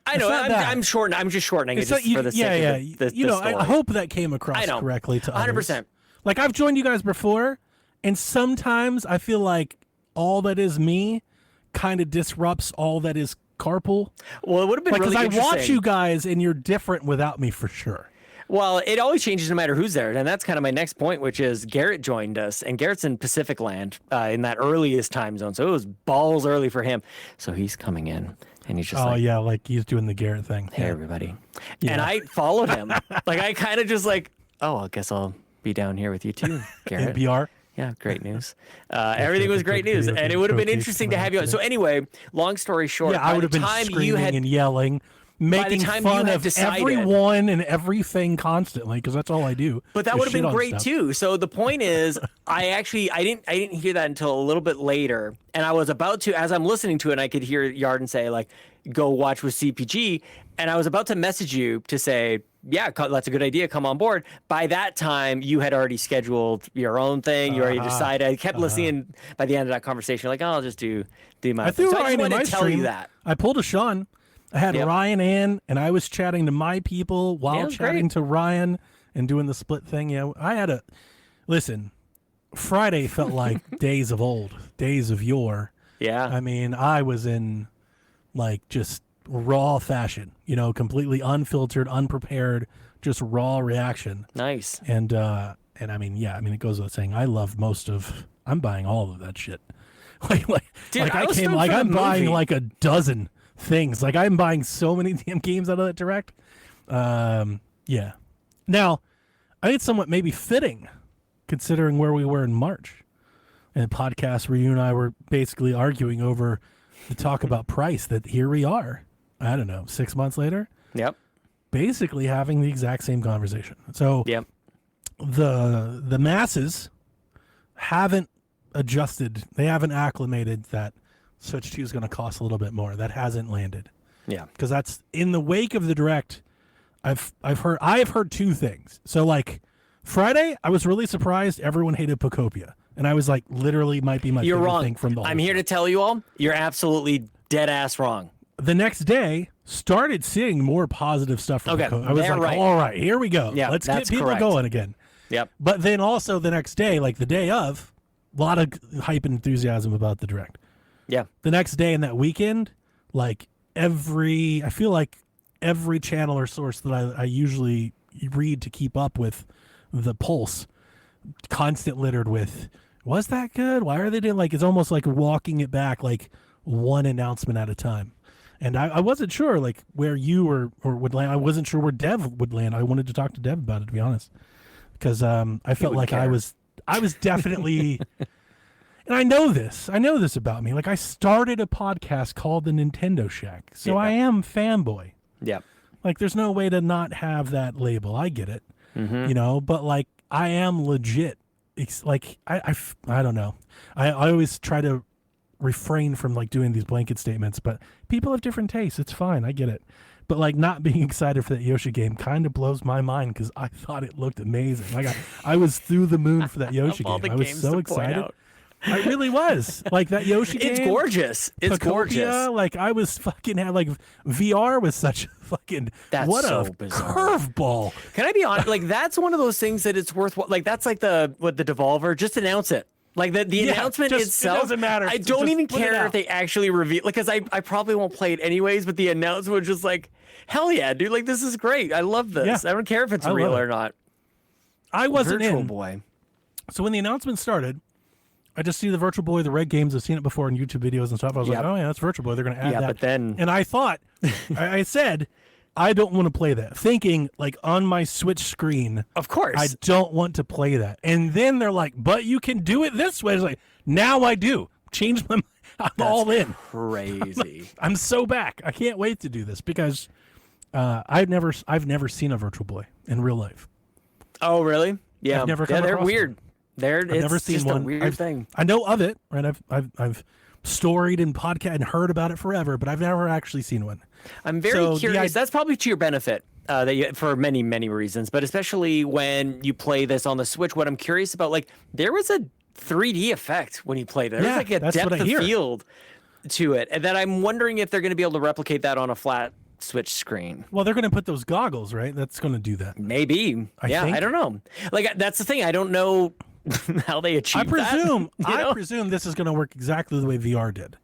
I know. I'm just shortening it just for the sake of the story. I hope that came across correctly to others. 100%. Like I've joined you guys before, and sometimes I feel like all that is me kind of disrupts all that is carpool. Well, it would have been really interesting. Because I watch you guys, and you're different without me for sure. Well, it always changes no matter who's there, and that's kind of my next point, which is Garrett joined us, and Garrett's in Pacific Land in that earliest time zone, so it was balls early for him. So he's coming in. And he's just like he's doing the Garrett thing. Hey, everybody. Yeah. And I followed him. Like, I kind of just like, I guess I'll be down here with you too, Garrett. NPR? Yeah, great news. Everything was great news. And it would have been interesting to have you on. So anyway, long story short, I would have been screaming and yelling, making fun of everyone and everything constantly, because that's all I do. But that would have been great too. So the point is, I didn't hear that until a little bit later, and I was about to, as I'm listening to it, and I could hear Yarden say like, "Go watch with CPG," and I was about to message you to say, "Yeah, that's a good idea. Come on board." By that time, you had already scheduled your own thing. You already decided. I kept listening. By the end of that conversation, like, I'll just do my. I threw thing. So Ryan I just wanted to tell you that. I pulled a Sean. I had Ryan in, and I was chatting to my people while chatting to Ryan and doing the split thing. Yeah, I had listen, Friday felt like days of old, days of yore. Yeah. I mean, I was in like just raw fashion, completely unfiltered, unprepared, just raw reaction. Nice. And I mean, it goes without saying, I'm buying all of that shit. Dude, I'm buying like a dozen things. Like I'm buying so many damn games out of that Direct. Yeah. Now, I think it's somewhat maybe fitting considering where we were in March in a podcast where you and I were basically arguing over the talk about price, that here we are, I don't know, 6 months later. Yep. Basically having the exact same conversation. So the masses haven't adjusted. They haven't acclimated that Switch 2 is going to cost a little bit more. That hasn't landed. Yeah. Because that's in the wake of the Direct. I've heard two things. So like Friday, I was really surprised everyone hated Pocopia. And I was like, literally might be my favorite thing from the whole I'm here to tell you all, you're absolutely dead ass wrong. The next day, started seeing more positive stuff from Pocopia. I was like, all right, here we go. Yeah, let's get people going again. Yep. But then also the next day, like the day of, a lot of hype and enthusiasm about the Direct. Yeah. The next day and that weekend, like I feel like every channel or source that I usually read to keep up with the pulse, constant littered with, was that good? Why are they doing, like, it's almost like walking it back, like one announcement at a time. And I wasn't sure like where you or would land. I wasn't sure where Dev would land. I wanted to talk to Dev about it, to be honest, because I felt like I was definitely, and I know this about me. Like I started a podcast called the Nintendo Shack, so I am fanboy. Yeah. Like, there's no way to not have that label. I get it, you know, but like, I am legit. It's like, I don't know. I always try to refrain from like doing these blanket statements, but people have different tastes. It's fine. I get it. But like, not being excited for that Yoshi game kind of blows my mind because I thought it looked amazing. Like, I was through the moon for that Yoshi game. I was so excited. I really was. Like, that Yoshi game. It's gorgeous. It's Pocopia, gorgeous. Like, I was fucking had like VR was such a fucking what so a bizarre. curveball. Can I be honest? Like, that's one of those things that it's worth. Like, that's like the Devolver. Just announce it. Like the announcement itself. It doesn't matter. I don't even care if they actually reveal. Like, because I probably won't play it anyways. But the announcement was just like, hell yeah, dude! Like, this is great. I love this. Yeah. I don't care if it's real or not. I wasn't Virtual in. Boy. So when the announcement started, I just see the Virtual Boy, the red games. I've seen it before in YouTube videos and stuff. I was like, oh yeah, that's Virtual Boy. They're going to add that. But then, and I thought, I said, I don't want to play that. Thinking like on my Switch screen, of course, I don't want to play that. And then they're like, but you can do it this way. It's like, now I do. Change my mind. I'm all in. Crazy. I'm so back. I can't wait to do this because I've never seen a Virtual Boy in real life. Oh really? Yeah. I've never come they're across weird. One. I've never seen just one. A weird thing. I know of it, right? I've storied and podcast and heard about it forever, but I've never actually seen one. I'm very curious. That's probably to your benefit, for many, many reasons, but especially when you play this on the Switch. What I'm curious about, like, there was a 3D effect when you played it. There was like a depth of field to it, and that I'm wondering if they're going to be able to replicate that on a flat Switch screen. Well, they're going to put those goggles, right? That's going to do that. Maybe. I think. I don't know. Like, that's the thing. I don't know how they achieve that. I presume this is going to work exactly the way VR did.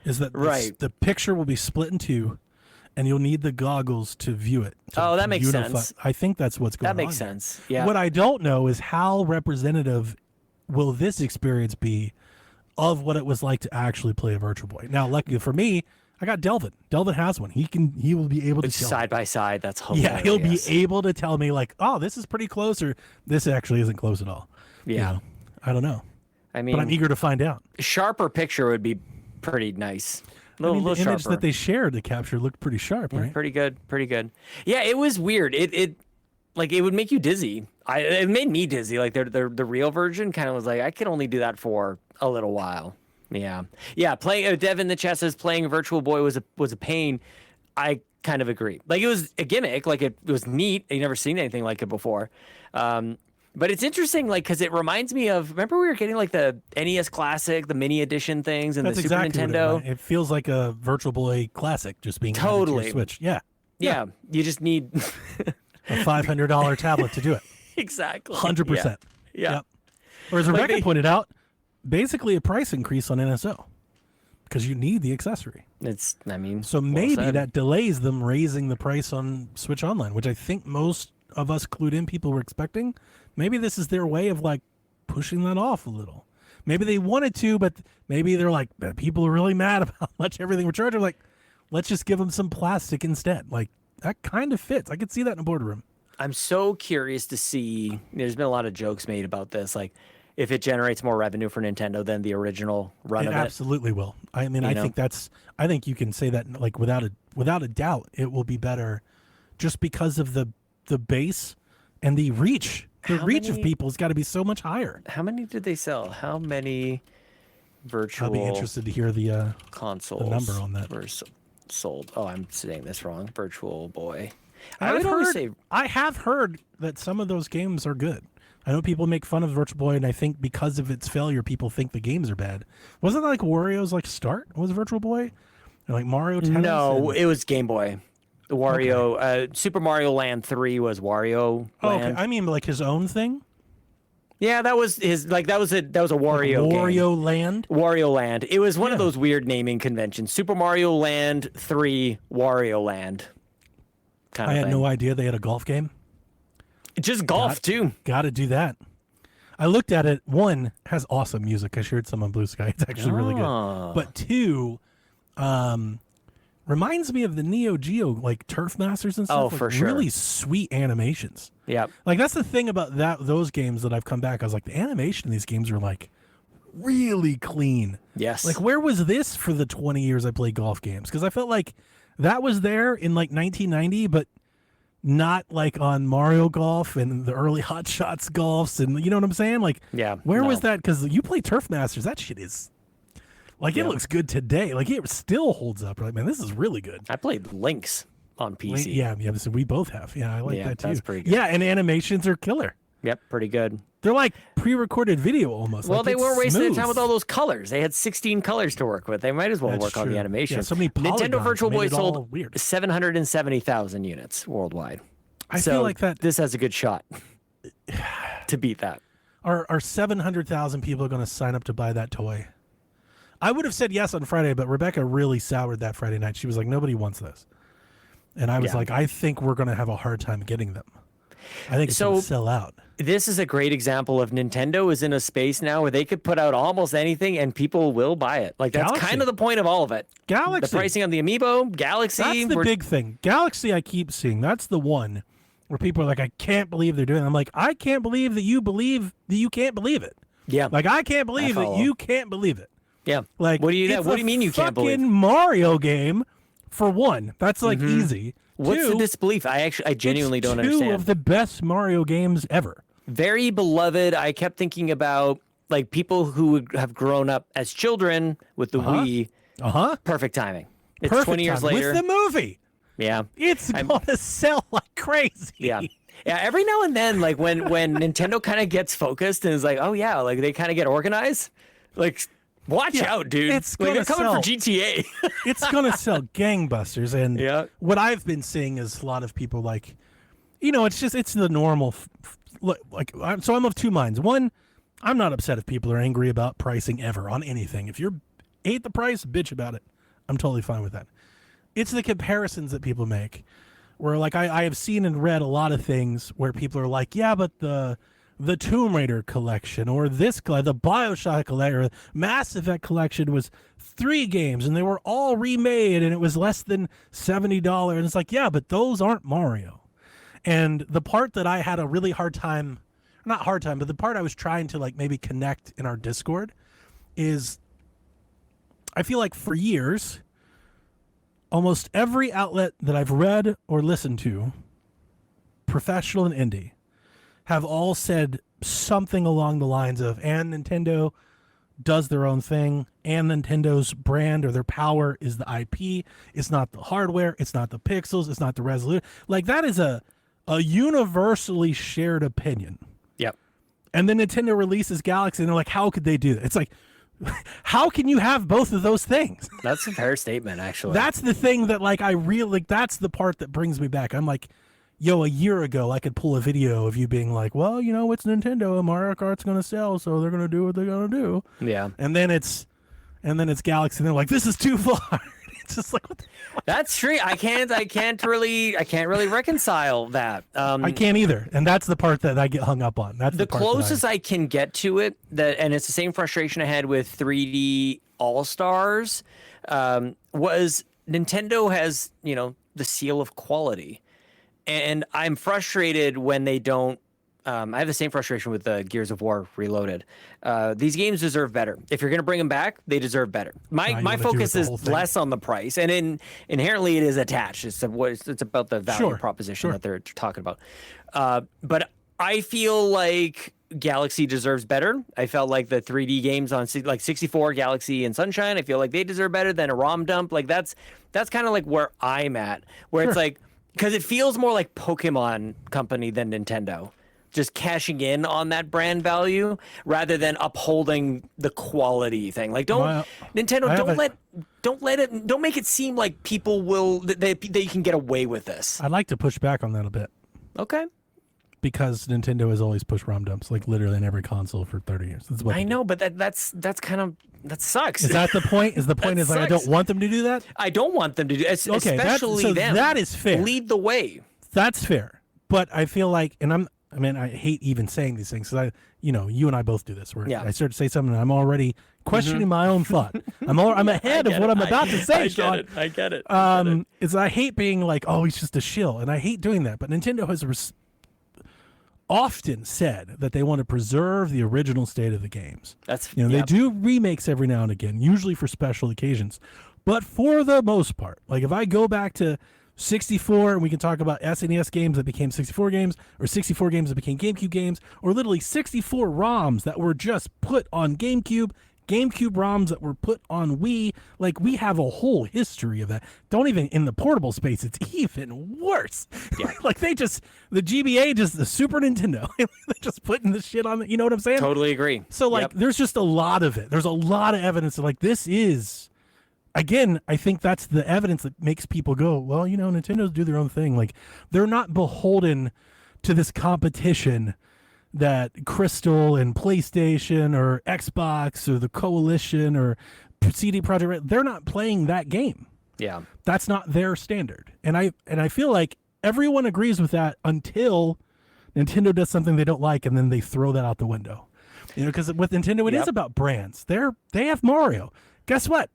Is that the picture will be split in two, and you'll need the goggles to view it. That makes sense. I think that's what's going on. That makes sense. Yeah. What I don't know is how representative will this experience be of what it was like to actually play a Virtual Boy. Now, luckily for me, I got Delvin. Delvin has one. He will be able to tell side by side. That's hilarious. Yeah, he'll be able to tell me like, oh, this is pretty close, or this actually isn't close at all. Yeah. You know, I don't know. I mean, but I'm eager to find out. Sharper picture would be pretty nice. The image sharper. that they shared to capture looked pretty sharp, right? Pretty good. Yeah, it was weird. It would make you dizzy. It made me dizzy. Like the real version kind of was like, I could only do that for a little while. Yeah. Playing Dev in the chat says playing Virtual Boy was a pain. I kind of agree. Like, it was a gimmick. Like, it was neat. I've never seen anything like it before. But it's interesting, like, because it reminds me of, remember we were getting like the NES Classic, the mini edition things, and the Super Nintendo. It feels like a Virtual Boy Classic just being added to your Switch. Yeah. You just need a $500 tablet to do it. Exactly. 100%. Yeah. Or as Rebecca pointed out, basically a price increase on NSO because you need the accessory. So maybe that delays them raising the price on Switch Online, which I think most of us clued in people were expecting. Maybe this is their way of like pushing that off a little. Maybe they wanted to, but maybe they're like, people are really mad about how much everything we're charging. Like, let's just give them some plastic instead. Like, that kind of fits. I could see that in a boardroom. I'm so curious to see. There's been a lot of jokes made about this, like if it generates more revenue for Nintendo than the original run of it. It absolutely will. I mean, I think you can say that like without a doubt, it will be better, just because of the base and the reach. The reach of people has got to be so much higher. How many did they sell? How many virtual? I'll be interested to hear the consoles the number on that. Were sold. Oh, I'm saying this wrong. Virtual Boy. I have heard that some of those games are good. I know people make fun of Virtual Boy, and I think because of its failure, people think the games are bad. Wasn't that like Wario's like start? Was Virtual Boy? Or like Mario Tennis? No, it was Game Boy. Wario, Super Mario Land 3 was Wario Land. Okay. I mean, like his own thing. Yeah, that was his. Like that was a Wario game. Wario Land. Wario Land. It was one of those weird naming conventions. Super Mario Land 3, Wario Land. I had no idea they had a golf game. Just golf too. Got to do that. I looked at it. One, has awesome music. I shared some on Blue Sky. It's actually really good. But two, reminds me of the Neo Geo like Turf Masters and stuff. Oh, like, for sure. Really sweet animations. Yeah. Like that's the thing about those games that I've come back. I was like, the animation in these games are like really clean. Yes. Like where was this for the 20 years I played golf games? Because I felt like that was there in like 1990, but not like on Mario Golf and the early Hot Shots golfs, and you know what I'm saying? Like, where was that? Because you play Turf Masters, that shit is like it looks good today. Like it still holds up. Like, man, this is really good. I played Lynx on PC. Yeah. So we both have. Yeah, I like that too. That's pretty good. Yeah, and animations are killer. Yep, pretty good. They're like pre-recorded video almost. Well, like, they weren't wasting their smooth. time with all those colors. They had 16 colors to work with. They might as well work on the animation. Yeah, so many Nintendo Virtual Boy sold weird. 770,000 units worldwide. I feel like that. This has a good shot to beat that. Are 700,000 people going to sign up to buy that toy? I would have said yes on Friday, but Rebecca really soured that Friday night. She was like, nobody wants this. And I was like, I think we're going to have a hard time getting them. I think it's going to sell out. This is a great example of Nintendo is in a space now where they could put out almost anything and people will buy it. Like that's kind of the point of all of it. Galaxy. The pricing on the Amiibo, Galaxy. That's the big thing. Galaxy I keep seeing. That's the one where people are like, I can't believe they're doing it. I'm like, I can't believe that you believe that you can't believe it. Yeah. Like I can't believe that you can't believe it. Yeah. Like what do you mean you can't believe? Fucking Mario game for one. That's like easy. What's the disbelief? I genuinely don't understand. Two of the best Mario games ever. Very beloved. I kept thinking about like people who would have grown up as children with the Wii. Perfect timing. It's Perfect 20 years time. later. With the movie. Yeah. It's gonna sell like crazy. Yeah. Yeah, every now and then, like when Nintendo kind of gets focused and is like, oh yeah, like they kind of get organized. Like, watch out, dude. It's like, gonna they're coming for GTA. It's gonna sell gangbusters. And what I've been seeing is a lot of people like, it's the normal. So I'm of two minds. One, I'm not upset if people are angry about pricing ever on anything. If you hate the price, bitch about it. I'm totally fine with that. It's the comparisons that people make. Where like I have seen and read a lot of things where people are like, yeah, but the Tomb Raider collection or the BioShock collection or Mass Effect collection was 3 games and they were all remade and it was less than $70. And it's like, yeah, but those aren't Mario. And the part that I had a really hard time, not hard time, but the part I was trying to like maybe connect in our Discord is I feel like for years, almost every outlet that I've read or listened to, professional and indie, have all said something along the lines of, and Nintendo does their own thing, and Nintendo's brand or their power is the IP. It's not the hardware. It's not the pixels. It's not the resolution. Like that is a universally shared opinion. Yep. And then Nintendo releases Galaxy, and they're like, how could they do that? It's like, how can you have both of those things? That's a fair statement, actually. That's the thing that like I really like. That's the part that brings me back. I'm like, yo, a year ago I could pull a video of you being like, well, it's Nintendo and Mario Kart's gonna sell, so they're gonna do what they're gonna do. Yeah. And then it's Galaxy, and they're like, this is too far. It's just like, what the fuck? That's true. I can't really reconcile that. I can't either, and that's the part that I get hung up on. That's the part closest I can get to it. And it's the same frustration I had with 3D All Stars. Was Nintendo has the seal of quality, and I'm frustrated when they don't. I have the same frustration with the Gears of War Reloaded. These games deserve better. If you're going to bring them back, they deserve better. My focus is less on the price, and inherently it is attached. It's about the value proposition that they're talking about. But I feel like Galaxy deserves better. I felt like the 3D games on like 64, Galaxy and Sunshine, I feel like they deserve better than a ROM dump. Like that's kind of like where I'm at, where it's like, because it feels more like Pokemon Company than Nintendo. Just cashing in on that brand value rather than upholding the quality thing. Like, don't make it seem like people will they can get away with this. I'd like to push back on that a bit. Okay. Because Nintendo has always pushed ROM dumps, like literally in every console for 30 years. That's what I know, but that's kind of that sucks. Is that the point? Is the point is like I don't want them to do that? I don't want them to do especially them. That is fair. Lead the way. That's fair. But I feel like, I hate even saying these things because you and I both do this. Where I start to say something and I'm already questioning my own thought. I'm ahead of what I'm about to say, Sean. I get it. I hate being like, oh, he's just a shill, and I hate doing that. But Nintendo has often said that they want to preserve the original state of the games. They do remakes every now and again, usually for special occasions. But for the most part, like if I go back to 64, and we can talk about SNES games that became 64 games, or 64 games that became GameCube games, or literally 64 ROMs that were just put on GameCube ROMs that were put on Wii. Like, we have a whole history of that. Don't even in the portable space, it's even worse. Yeah. Like, the GBA, just the Super Nintendo, they're just putting this shit on it. You know what I'm saying? Totally agree. So, like, there's just a lot of it. There's a lot of evidence of, like, this is, again, I think that's the evidence that makes people go, well, Nintendo's do their own thing. Like, they're not beholden to this competition that Crystal and PlayStation or Xbox or the Coalition or CD Projekt Red, they're not playing that game. Yeah. That's not their standard. And I feel like everyone agrees with that until Nintendo does something they don't like, and then they throw that out the window. Because with Nintendo, it is about brands. They have Mario. Guess what?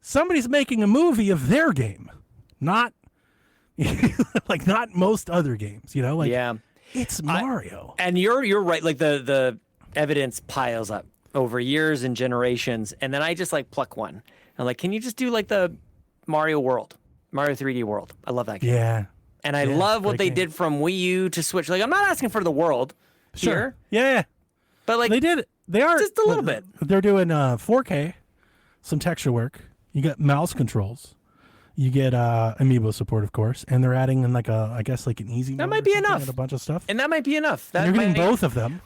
Somebody's making a movie of their game, not like not most other games. Yeah. It's Mario. And you're right. Like the evidence piles up over years and generations. And then I just like pluck one. I'm like, can you just do like the Mario 3D World? I love that game. Yeah. And I love what they did from Wii U to Switch. Like, I'm not asking for the world here. Yeah. But like, they did. They are just a little bit. They're doing 4K, some texture work. You got mouse controls. You get amiibo support, of course, and they're adding in like an easy. That might be enough. A bunch of stuff, and that might be enough. You're getting both of them.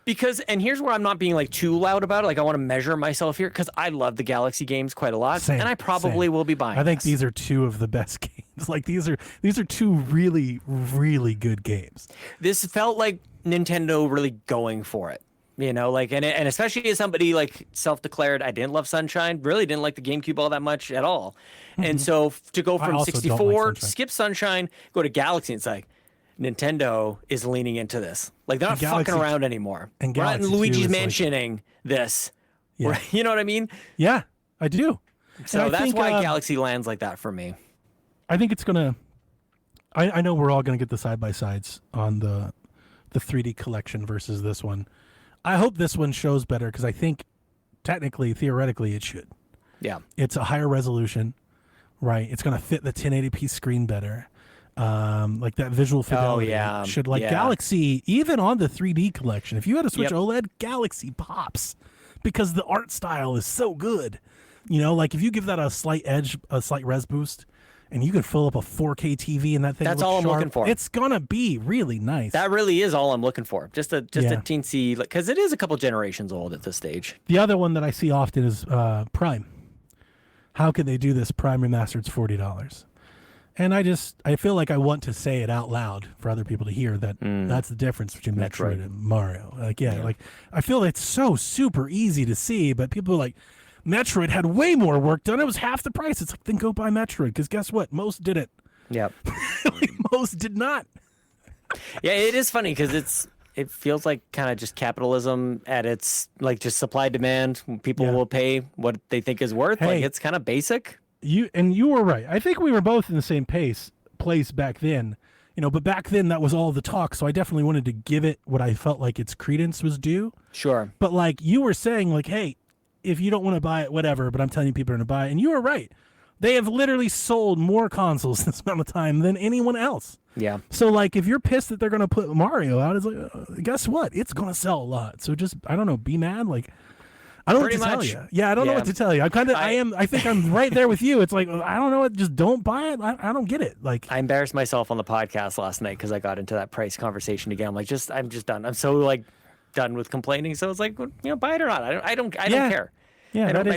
Because, and here's where I'm not being like too loud about it. Like, I want to measure myself here because I love the Galaxy games quite a lot, and I probably will be buying. I think these are two of the best games. Like these are two really, really good games. This felt like Nintendo really going for it. Like, and especially as somebody like self-declared, I didn't love Sunshine, really didn't like the GameCube all that much at all. And so to go from 64, skip Sunshine, go to Galaxy, it's like Nintendo is leaning into this. Like, they're not fucking around anymore. And we're not in Luigi's Mansioning this. Yeah. You know what I mean? Yeah, I do. So that's why Galaxy lands like that for me. I think it's going to, I know we're all going to get the side-by-sides on the 3D collection versus this one. I hope this one shows better because I think theoretically, it should. Yeah. It's a higher resolution, right? It's going to fit the 1080p screen better. Like that visual fidelity should Galaxy, even on the 3D collection. If you had a Switch OLED, Galaxy pops because the art style is so good. Like if you give that a slight res boost, and you can fill up a 4K TV in that thing. That's all I'm looking for. It's gonna be really nice. That really is all I'm looking for. Just a teensy, because it is a couple generations old at this stage. The other one that I see often is Prime. How can they do this? Prime Remastered's $40. And I feel like I want to say it out loud for other people to hear that that's the difference between Metroid and Mario. Like I feel it's so super easy to see, but people are like, Metroid had way more work done. It was half the price. It's like, then go buy Metroid, because guess what? Most didn't. Yep. Most did not. Yeah, it is funny because it feels like kind of just capitalism at its like just supply demand. People will pay what they think is worth. Like, it's kind of basic. You were right. I think we were both in the same place back then. But back then that was all the talk. So I definitely wanted to give it what I felt like its credence was due. Sure. But like you were saying, like, hey, if you don't want to buy it, whatever, but I'm telling you people are going to buy it. And you were right. They have literally sold more consoles this amount of time than anyone else. Yeah. So, like, if you're pissed that they're going to put Mario out, it's like, guess what? It's going to sell a lot. So just, I don't know, be mad. Like, I don't know what to tell you. Yeah, I don't know what to tell you. I think I'm right there with you. It's like, I don't know. Just don't buy it. I don't get it. Like, I embarrassed myself on the podcast last night because I got into that price conversation again. I'm like, I'm just done. I'm so, like, done with complaining. So it's like, buy it or not. I don't care. Yeah, I don't know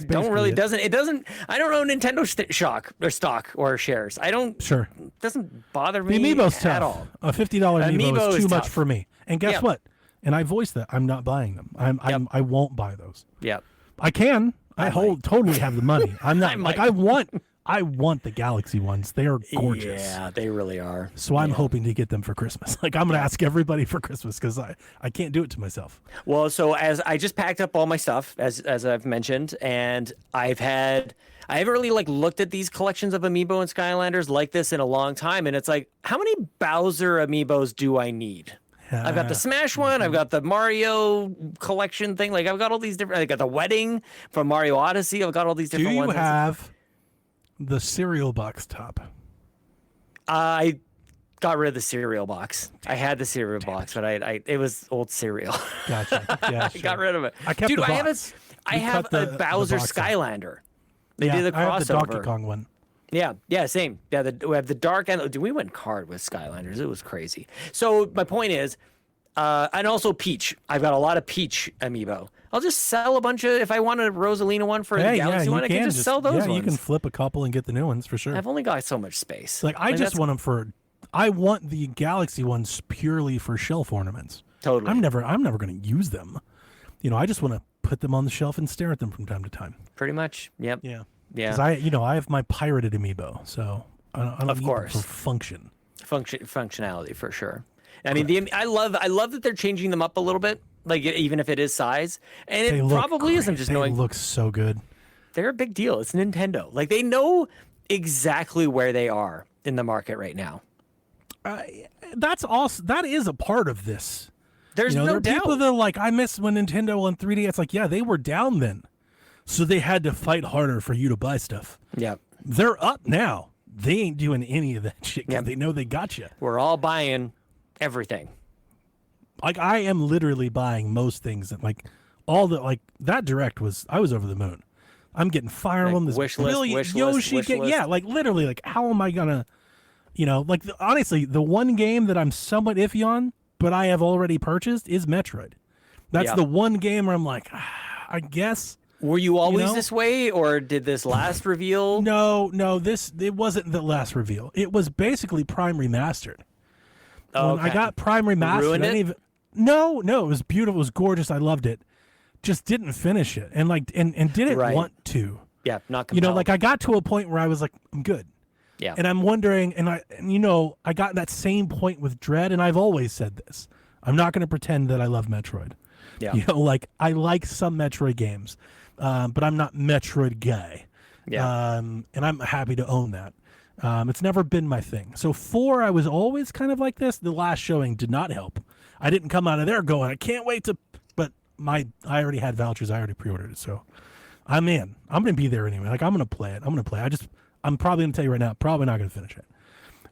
Nintendo stock or shares. It doesn't bother me the Amiibo's at tough. all. A $50 Amiibo is too much for me. And guess Yep. what? And I voiced that. I'm not buying them. I won't buy those. Yeah. I can. Totally have the money. I'm not like I want the Galaxy ones. They are gorgeous. Yeah, they really are. So I'm hoping to get them for Christmas. Like, I'm going to ask everybody for Christmas because I can't do it to myself. Well, so as I just packed up all my stuff, as I've mentioned, and I haven't really like looked at these collections of Amiibo and Skylanders like this in a long time. And it's like, how many Bowser Amiibos do I need? I've got the Smash one. I've got the Mario collection thing. Like, I've got all these different. I got the wedding from Mario Odyssey. I've got all these different ones. Do you have the cereal box top? I got rid of the cereal box. I had the cereal box, but it was old cereal. Gotcha. Yeah, I got rid of it. I kept Dude, the box. I have a Bowser Skylander. They did the crossover. I have the Donkey Kong one. Yeah, same. Yeah, we have the dark and dude, we went card with Skylanders. It was crazy. So my point is, and also Peach. I've got a lot of Peach amiibo. I'll just sell a bunch of, if I want a Rosalina one for the Galaxy one, I can just sell those ones. Yeah, you can flip a couple and get the new ones for sure. I've only got so much space. Like I just want them for, I want the Galaxy ones purely for shelf ornaments. Totally. I'm never going to use them. You know, I just want to put them on the shelf and stare at them from time to time. Pretty much. Yep. Yeah. Yeah. Because I have my pirated amiibo, so I don't of need course. them for Functionality for sure. I mean, I love that they're changing them up a little bit, like even if it is size, and it probably isn't just knowing. They look so good. They're a big deal. It's Nintendo. Like they know exactly where they are in the market right now. That's also that is a part of this. There's no there are doubt. people that are like, I miss when Nintendo on 3D. It's like, yeah, they were down then, so they had to fight harder for you to buy stuff. Yep. They're up now. They ain't doing any of that shit because they know they got you. We're all buying everything. Like I am literally buying most things that like all the like that direct was. I was over the moon. I'm getting Fire Emblem, this wish brilliant list, Yoshi wish game. list. Yeah, like literally, like how am I gonna, like honestly, the one game that I'm somewhat iffy on, but I have already purchased is Metroid. That's the one game where I'm like, I guess. Were you always this way, or did this last reveal? No, it wasn't the last reveal. It was basically Prime Remastered. Oh, when I got Prime Remastered, ruined it? No, it was beautiful. It was gorgeous. I loved it. Just didn't finish it, and didn't want to. Yeah, not compelled. Like I got to a point where I was like, I'm good. Yeah. And I'm wondering, I got that same point with Dread, and I've always said this. I'm not going to pretend that I love Metroid. Yeah. Like I like some Metroid games, but I'm not Metroid guy. Yeah. And I'm happy to own that. It's never been my thing. So 4, I was always kind of like this. The last showing did not help. I didn't come out of there going, I can't wait to. But I already had vouchers. I already pre-ordered it, so I'm in. I'm going to be there anyway. Like I'm going to play it. I'm probably going to tell you right now, probably not going to finish it.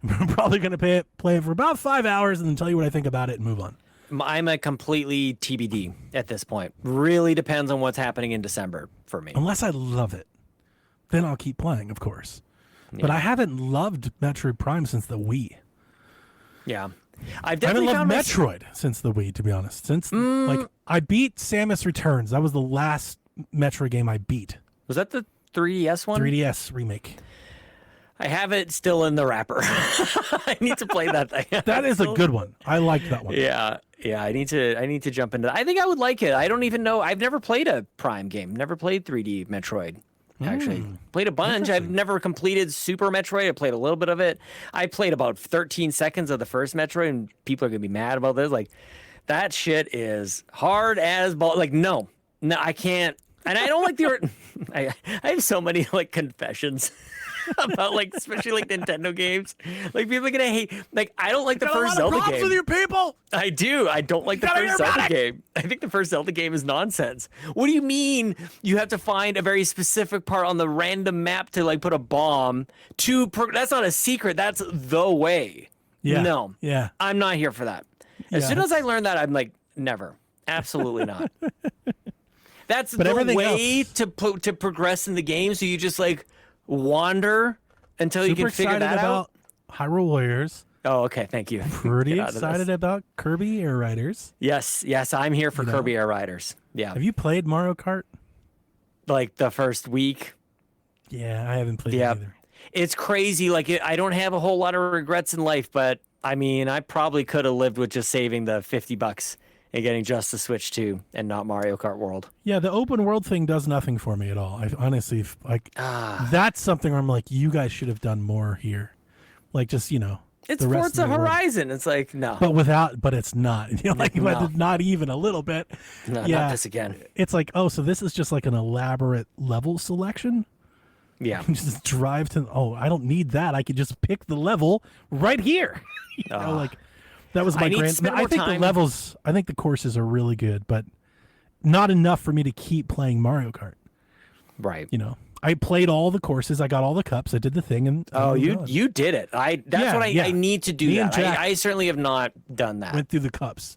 I'm probably going to play it for about 5 hours and then tell you what I think about it and move on. I'm a completely TBD at this point. Really depends on what's happening in December for me. Unless I love it, then I'll keep playing, of course. Yeah. But I haven't loved Metroid Prime since the Wii. Yeah. I haven't loved Metroid since the Wii, to be honest. Like I beat Samus Returns. That was the last Metroid game I beat. Was that the 3DS one? 3DS remake. I have it still in the wrapper. I need to play that thing. That is a good one. I liked that one. Yeah. I need to jump into that. I think I would like it. I don't even know. I've never played a Prime game. Never played 3D Metroid. Actually, played a bunch. I've never completed Super Metroid. I played a little bit of it. I played about 13 seconds of the first Metroid, and people are gonna be mad about this. Like, that shit is hard as ball. Like, no, I can't. And I don't like the. I have so many like confessions about like, especially like Nintendo games. Like people are gonna hate. Like I don't like the first Zelda game. With your people. I do. I don't like the first Zelda game. I think the first Zelda game is nonsense. What do you mean you have to find a very specific part on the random map to like put a bomb to? That's not a secret. That's the way. Yeah. No. Yeah. I'm not here for that. As soon as I learned that, I'm like, never. Absolutely not. That's the way to progress in the game. So you just like wander until you can figure that out. Hyrule Warriors. Oh, okay. Thank you. Pretty excited about Kirby Air Riders. Yes, I'm here for Kirby Air Riders. Yeah. Have you played Mario Kart? Like the first week? Yeah, I haven't played it either. It's crazy. Like I don't have a whole lot of regrets in life, but I mean, I probably could have lived with just saving the $50 and getting just the Switch 2 and not Mario Kart World. Yeah, the open world thing does nothing for me at all. I honestly that's something where I'm like, you guys should have done more here. Like just, it's Forza Horizon. It's like, no. But it's not. Not even a little bit. No, not this again. It's like, oh, so this is just like an elaborate level selection? Yeah. You just drive to, I don't need that. I could just pick the level right here. That was my I think the courses are really good, but not enough for me to keep playing Mario Kart. Right. I played all the courses. I got all the cups. I did the thing, and you did it. That's what I need to do. Me that. and Jack I certainly have not done that. went through the cups,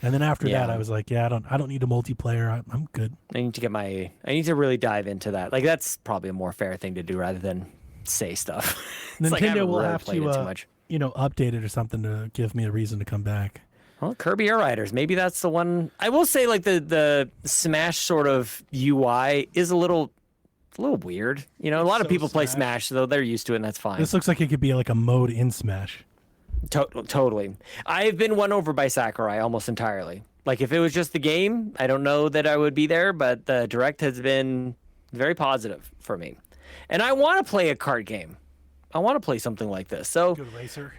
and then after that, I was like, I don't need a multiplayer. I'm good. I need to really dive into that. Like that's probably a more fair thing to do rather than say stuff. Nintendo will have to update it or something to give me a reason to come back. Well, Kirby Air Riders, maybe that's the one. I will say, like the Smash sort of UI is a little weird. You know, a lot of people play Smash, so they're used to it, and that's fine. This looks like it could be like a mode in Smash. Totally. I've been won over by Sakurai almost entirely. Like if it was just the game, I don't know that I would be there, but the Direct has been very positive for me. And I want to play a kart game. I want to play something like this. So Good racer.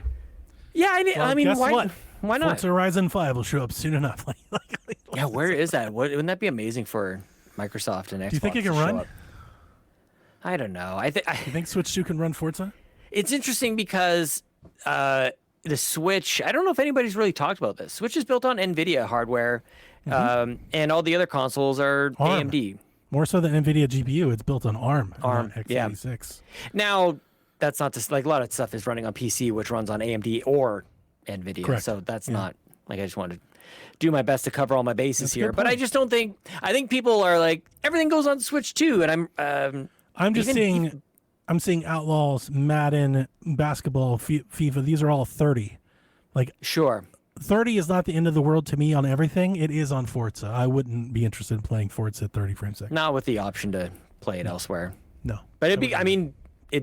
Yeah, I mean, why not? Forza Horizon 5 will show up soon enough. Yeah, where is that? Wouldn't that be amazing for Microsoft and Xbox? Do you think it can run? I don't know. You think Switch 2 can run Forza? It's interesting because the Switch, I don't know if anybody's really talked about this. Switch is built on NVIDIA hardware, and all the other consoles are ARM. AMD. More so than NVIDIA GPU, it's built on ARM. ARM, x86. Now, that's not just like a lot of stuff is running on PC, which runs on AMD or NVIDIA. Correct. So that's not like I just wanted to do my best to cover all my bases here. But point. I just don't think I think people are like everything goes on Switch too, and I'm just seeing Outlaws, Madden, basketball, FIFA. These are all 30. Like sure. 30 is not the end of the world to me on everything. It is on Forza. I wouldn't be interested in playing Forza at 30 frames a second. Not with the option to play it elsewhere. No. But it'd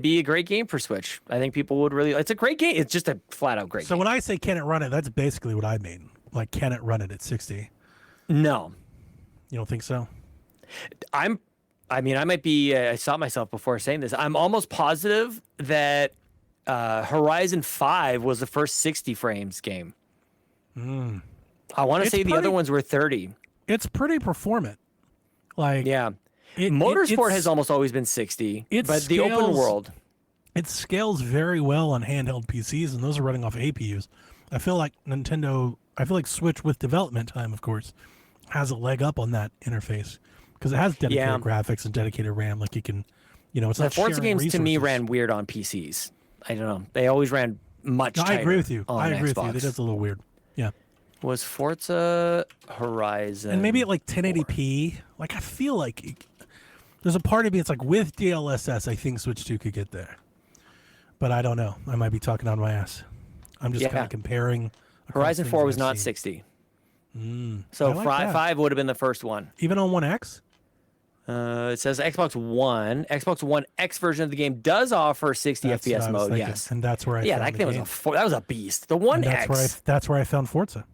be a great game for Switch. I think people would really. It's a great game. It's just a flat out great game. So when I say can it run it, that's basically what I mean. Like, can it run it at 60? No. You don't think so? I might be. I stopped myself before saying this. I'm almost positive that Horizon 5 was the first 60 frames game. I want to say the other ones were 30. It's pretty performant. Like Motorsport has almost always been 60, but the open world. It scales very well on handheld PCs, and those are running off APUs. I feel like Switch with development time, of course, has a leg up on that interface because it has dedicated graphics and dedicated RAM. Like you can, it's not Forza games resources. To me ran weird on PCs. I don't know. They always ran much tighter. I agree with you. I agree Xbox. with you. It is a little weird. Yeah. Was Forza Horizon and maybe at like 1080p? Like I feel like there's a part of me. It's like with DLSS, I think Switch 2 could get there, but I don't know. I might be talking on my ass. I'm just kind of comparing. Horizon 4 was not 60. So like 5 would have been the first one. Even on 1X? It says Xbox One. Xbox One X version of the game does offer 60 FPS mode. Thinking. Yes, and that's where I found that thing that was a beast. The One X. That's where I found Forza.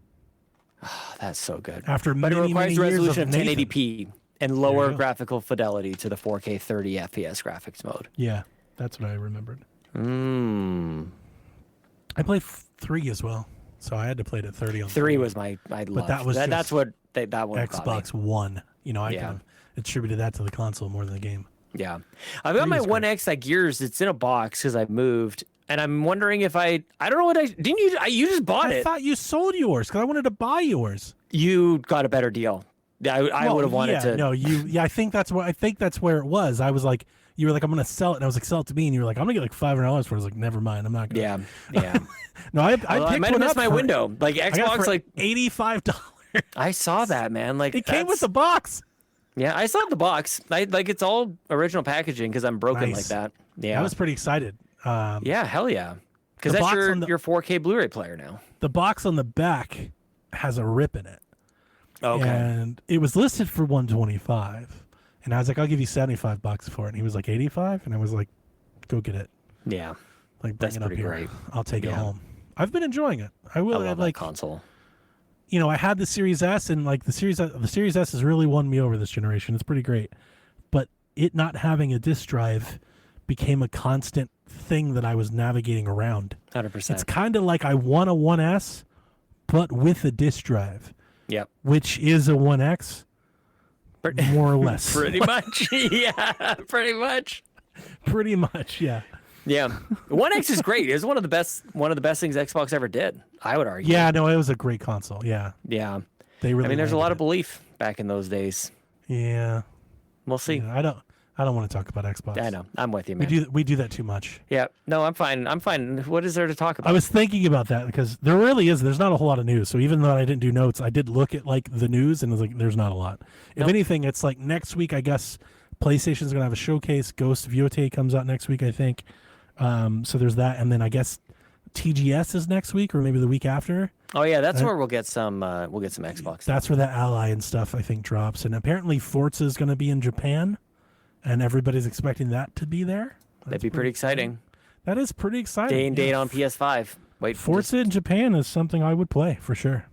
Oh, that's so good. But it requires many resolution of of 1080p and lower graphical fidelity to the 4K 30 FPS graphics mode. Yeah, that's what I remembered. I played 3 as well, so I had to play it at 30 on 3 was my love. But that was that's what that one Xbox One. I kind of attributed that to the console more than the game. Yeah, I've got my One X like Gears. It's in a box because I moved, and I'm wondering if I don't know what didn't you? You just bought it. I thought you sold yours because I wanted to buy yours. You got a better deal. I would have wanted to. No, I think that's where it was. I was like, you were like, I'm gonna sell it, and I was like, sell it to me, and you were like, I'm gonna get like $500 for it. I was like, never mind, I'm not gonna. Yeah. No, I picked I might have missed my window. Like Xbox, like $85. I saw that, man. Like it came with the box. Yeah, I saw the box. It's all original packaging because I'm broken like that. Yeah, I was pretty excited. Yeah, hell yeah. Because that's your 4K Blu-ray player now. The box on the back has a rip in it. Okay. And it was listed for $125, and I was like, I'll give you $75 for it. And he was like, $85, and I was like, go get it. Yeah, like that's bring it up here. great. I'll take it home. I've been enjoying it. I love that console. I had the Series S, and like the Series S has really won me over this generation. It's pretty great, but it not having a disk drive became a constant thing that I was navigating around. 100%. It's kind of like I want a 1S, but with a disk drive. Yep. Which is a 1X, more or less. Pretty much. Yeah, pretty much. Pretty much, yeah. Yeah. 1X is great. It's one of the best things Xbox ever did, I would argue. Yeah, no, it was a great console. Yeah. Yeah. They really there's a lot of belief back in those days. Yeah. We'll see. Yeah, I don't want to talk about Xbox. I know. I'm with you, man. We do that too much. Yeah. No, I'm fine. I'm fine. What is there to talk about? I was thinking about that because there really is. There's not a whole lot of news. So even though I didn't do notes, I did look at like the news and it was like, there's not a lot. If anything, it's like next week, I guess PlayStation's going to have a showcase. Ghost of Yotei comes out next week, I think. So there's that. And then I guess TGS is next week or maybe the week after. Oh yeah, that's where we'll get some Xbox. That's where that Ally and stuff I think drops. And apparently Forza is going to be in Japan. And everybody's expecting that to be there. That'd be pretty exciting. That is pretty exciting. Day and date on PS5. Wait, Forza in Japan is something I would play for sure.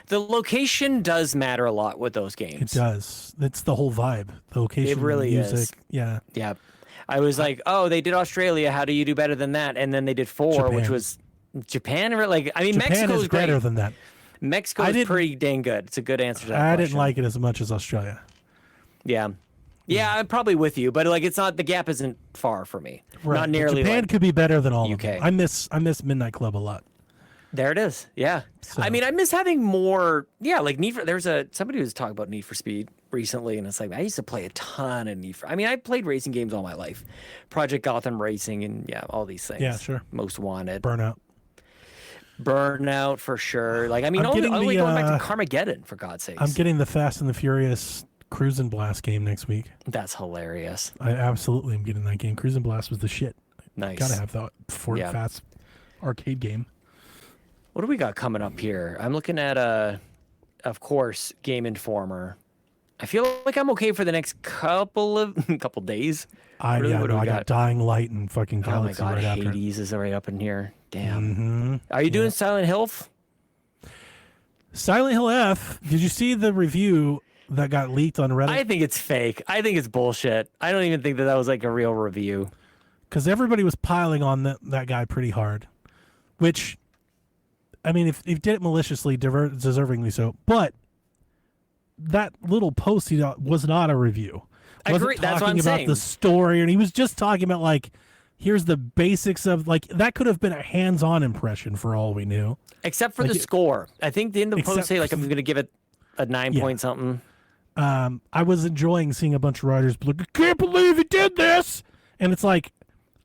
The location does matter a lot with those games. It does. It's the whole vibe. The location, it really music. Is. Yeah. Yeah. I was like, oh, they did Australia. How do you do better than that? And then they did 4, Japan. Which was Japan. Like, I mean, Japan Mexico's is great. better than that. Mexico's pretty dang good. It's a good answer to that question. Didn't like it as much as Australia. Yeah. Yeah, I'm probably with you, but like it's not, the gap isn't far for me. Right. Not nearly. Japan could be better than all UK. of them. I miss Midnight Club a lot. There it is. Yeah. So. I mean, I miss having more. Yeah, like somebody was talking about Need for Speed recently, and it's like I used to play a ton of Need for. I mean, I played racing games all my life, Project Gotham Racing, and all these things. Yeah, sure. Most Wanted, Burnout for sure. Like I mean, only going back to Carmageddon for God's sakes. I'm getting the Fast and the Furious Cruise and Blast game next week. That's hilarious. I absolutely am getting that game. Cruise and Blast was the shit. Nice. Gotta have that Ford Fast arcade game. What do we got coming up here? I'm looking at of course, Game Informer. I feel like I'm okay for the next couple days. I got Dying Light and fucking Galaxy. Oh my God, right after. Hades is right up in here. Damn. Mm-hmm. Are you doing Silent Hill? Silent Hill F. Did you see the review that got leaked on Reddit? I think it's fake. I think it's bullshit. I don't even think that was like a real review. Because everybody was piling on that guy pretty hard, which, I mean, if did it maliciously, deservingly so. But that little post he was not a review. I agree. That's what I'm about saying. The story, and he was just talking about like, here's the basics of like that could have been a hands-on impression for all we knew. Except for the score. I think the end of the post say like I'm going to give it a 9 point something. I was enjoying seeing a bunch of writers be like, I can't believe he did this, and it's like,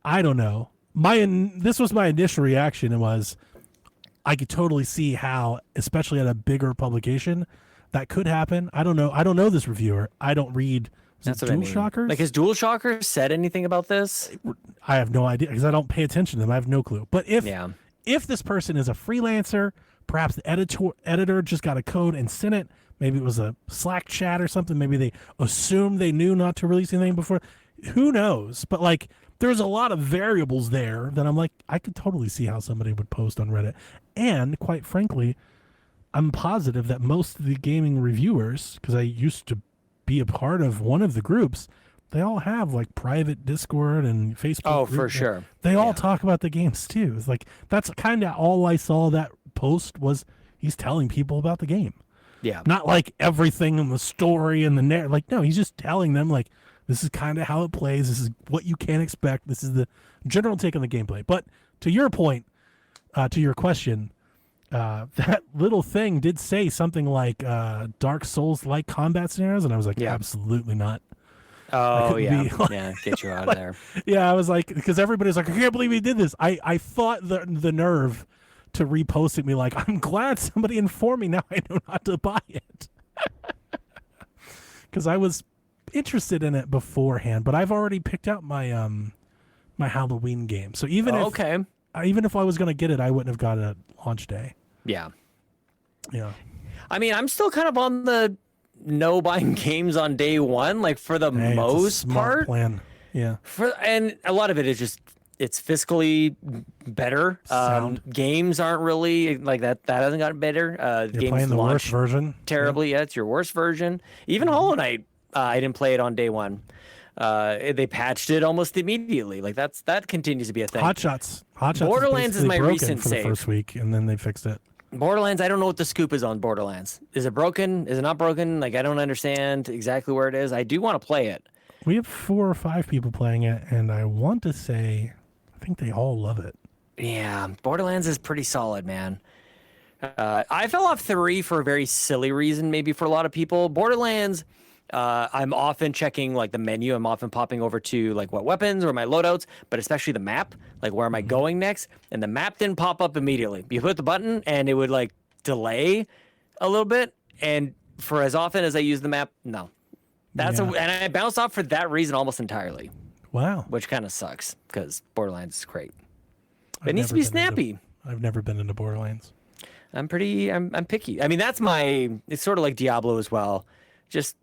I don't know. This was my initial reaction. It was, I could totally see how, especially at a bigger publication, that could happen. I don't know. I don't know this reviewer. I don't read. That's what I mean. DualShockers? Like, has DualShockers said anything about this? I have no idea because I don't pay attention to them. I have no clue. But if this person is a freelancer, perhaps the editor just got a code and sent it. Maybe it was a Slack chat or something. Maybe they assumed they knew not to release anything before. Who knows? But like, there's a lot of variables there that I'm like, I could totally see how somebody would post on Reddit. And quite frankly, I'm positive that most of the gaming reviewers, because I used to be a part of one of the groups, they all have like private Discord and Facebook. Oh, for sure. They all talk about the games too. It's like, that's kind of all I saw that post was he's telling people about the game. Yeah. Not like everything in the story and the narrative. Like, no, he's just telling them like, this is kind of how it plays. This is what you can expect. This is the general take on the gameplay. But to your point, to your question, that little thing did say something like Dark Souls-like combat scenarios, and I was like, absolutely not. Oh, yeah. Get you out of there. Yeah, I was like, because everybody's like, I can't believe he did this. I fought the nerve to repost it, me like, I'm glad somebody informed me. Now I know not to buy it. Because I was interested in it beforehand, but I've already picked out my my Halloween game. So even if I was going to get it, I wouldn't have got it at launch day. Yeah. Yeah. I mean, I'm still kind of on the no buying games on day one, like for the most part. Plan. Yeah. And a lot of it is just, it's fiscally better. Games aren't really like that. That hasn't gotten better. You're games playing the worst version. Terribly. Yeah, it's your worst version. Even Hollow Knight, I didn't play it on day one. They patched it almost immediately. Like that continues to be a thing. Hotshots. Borderlands is my recent for save. The first week, and then they fixed it. Borderlands, I don't know what the scoop is on Borderlands. Is it broken? Is it not broken? Like, I don't understand exactly where it is. I do want to play it. We have 4 or 5 people playing it, and I want to say, I think they all love it. Yeah, Borderlands is pretty solid, man. I fell off 3 for a very silly reason, maybe for a lot of people. Borderlands, I'm often checking like the menu. I'm often popping over to like what weapons or my loadouts, but especially the map, like where am I going next? And the map didn't pop up immediately. You hit the button and it would like delay a little bit. And for as often as I use the map, no. And I bounced off for that reason almost entirely. Wow. Which kind of sucks because Borderlands is great. It needs to be snappy. I've never been into Borderlands. I'm picky. I mean, it's sort of like Diablo as well. Just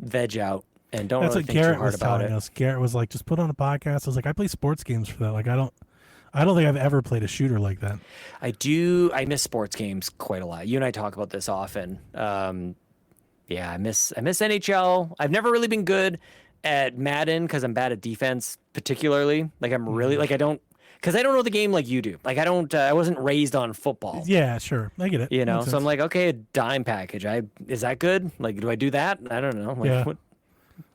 veg out and don't really think too hard about it. Us. Garrett was like, just put on a podcast. I was like, I play sports games for that. Like, I don't think I've ever played a shooter like that. I miss sports games quite a lot. You and I talk about this often. Yeah, I miss NHL. I've never really been good at Madden because I'm bad at defense, particularly. Like I'm really like I don't know the game like you do. Like I wasn't raised on football. Yeah, sure, I get it. You know, so I'm like, okay, a dime package. Is that good? Like, do I do that? I don't know. Like, yeah.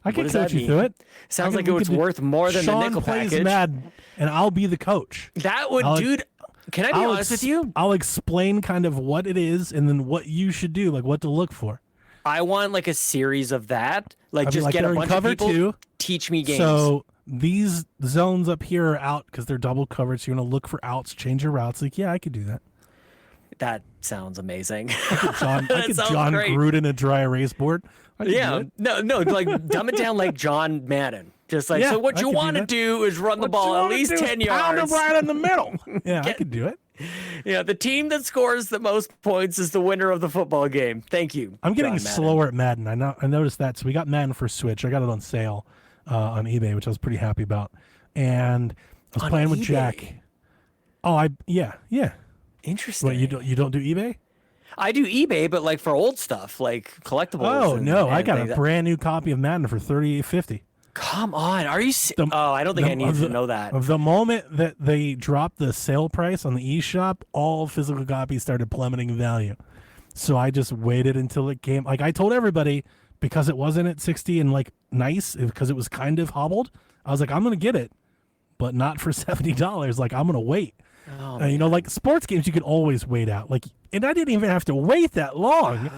I can coach you through it. Sounds like it's worth more than the nickel package. Sean plays Madden, and I'll be the coach. That would, dude. Can I be honest with you? I'll explain kind of what it is and then what you should do, like what to look for. I want like a series of that. Like just get a bunch of people teach me games. So these zones up here are out because they're double covered. So you're gonna look for outs, change your routes. Like, yeah, I could do that. That sounds amazing. I could John Gruden a dry erase board. Yeah, no, like dumb it down like John Madden. Just like, so what you want to do is run the ball at least 10 yards. Pound it right in the middle. Yeah, I could do it. Yeah, the team that scores the most points is the winner of the football game. Thank you. I'm getting slower at Madden. I noticed that. So we got Madden for Switch. I got it on sale on eBay, which I was pretty happy about. And I was playing with Jack. Oh, yeah. Interesting. What, you don't do eBay? I do eBay, but like for old stuff, like collectibles. Oh no, I got a brand new copy of Madden for $38.50. Come on, are you? I don't think I need to know that. The moment that they dropped the sale price on the eShop, all physical copies started plummeting in value. So I just waited until it came. Like I told everybody, because it wasn't at 60 and like nice, because it was kind of hobbled. I was like, I'm gonna get it, but not for $70. Like I'm gonna wait. You know, like sports games, you can always wait out. Like, and I didn't even have to wait that long.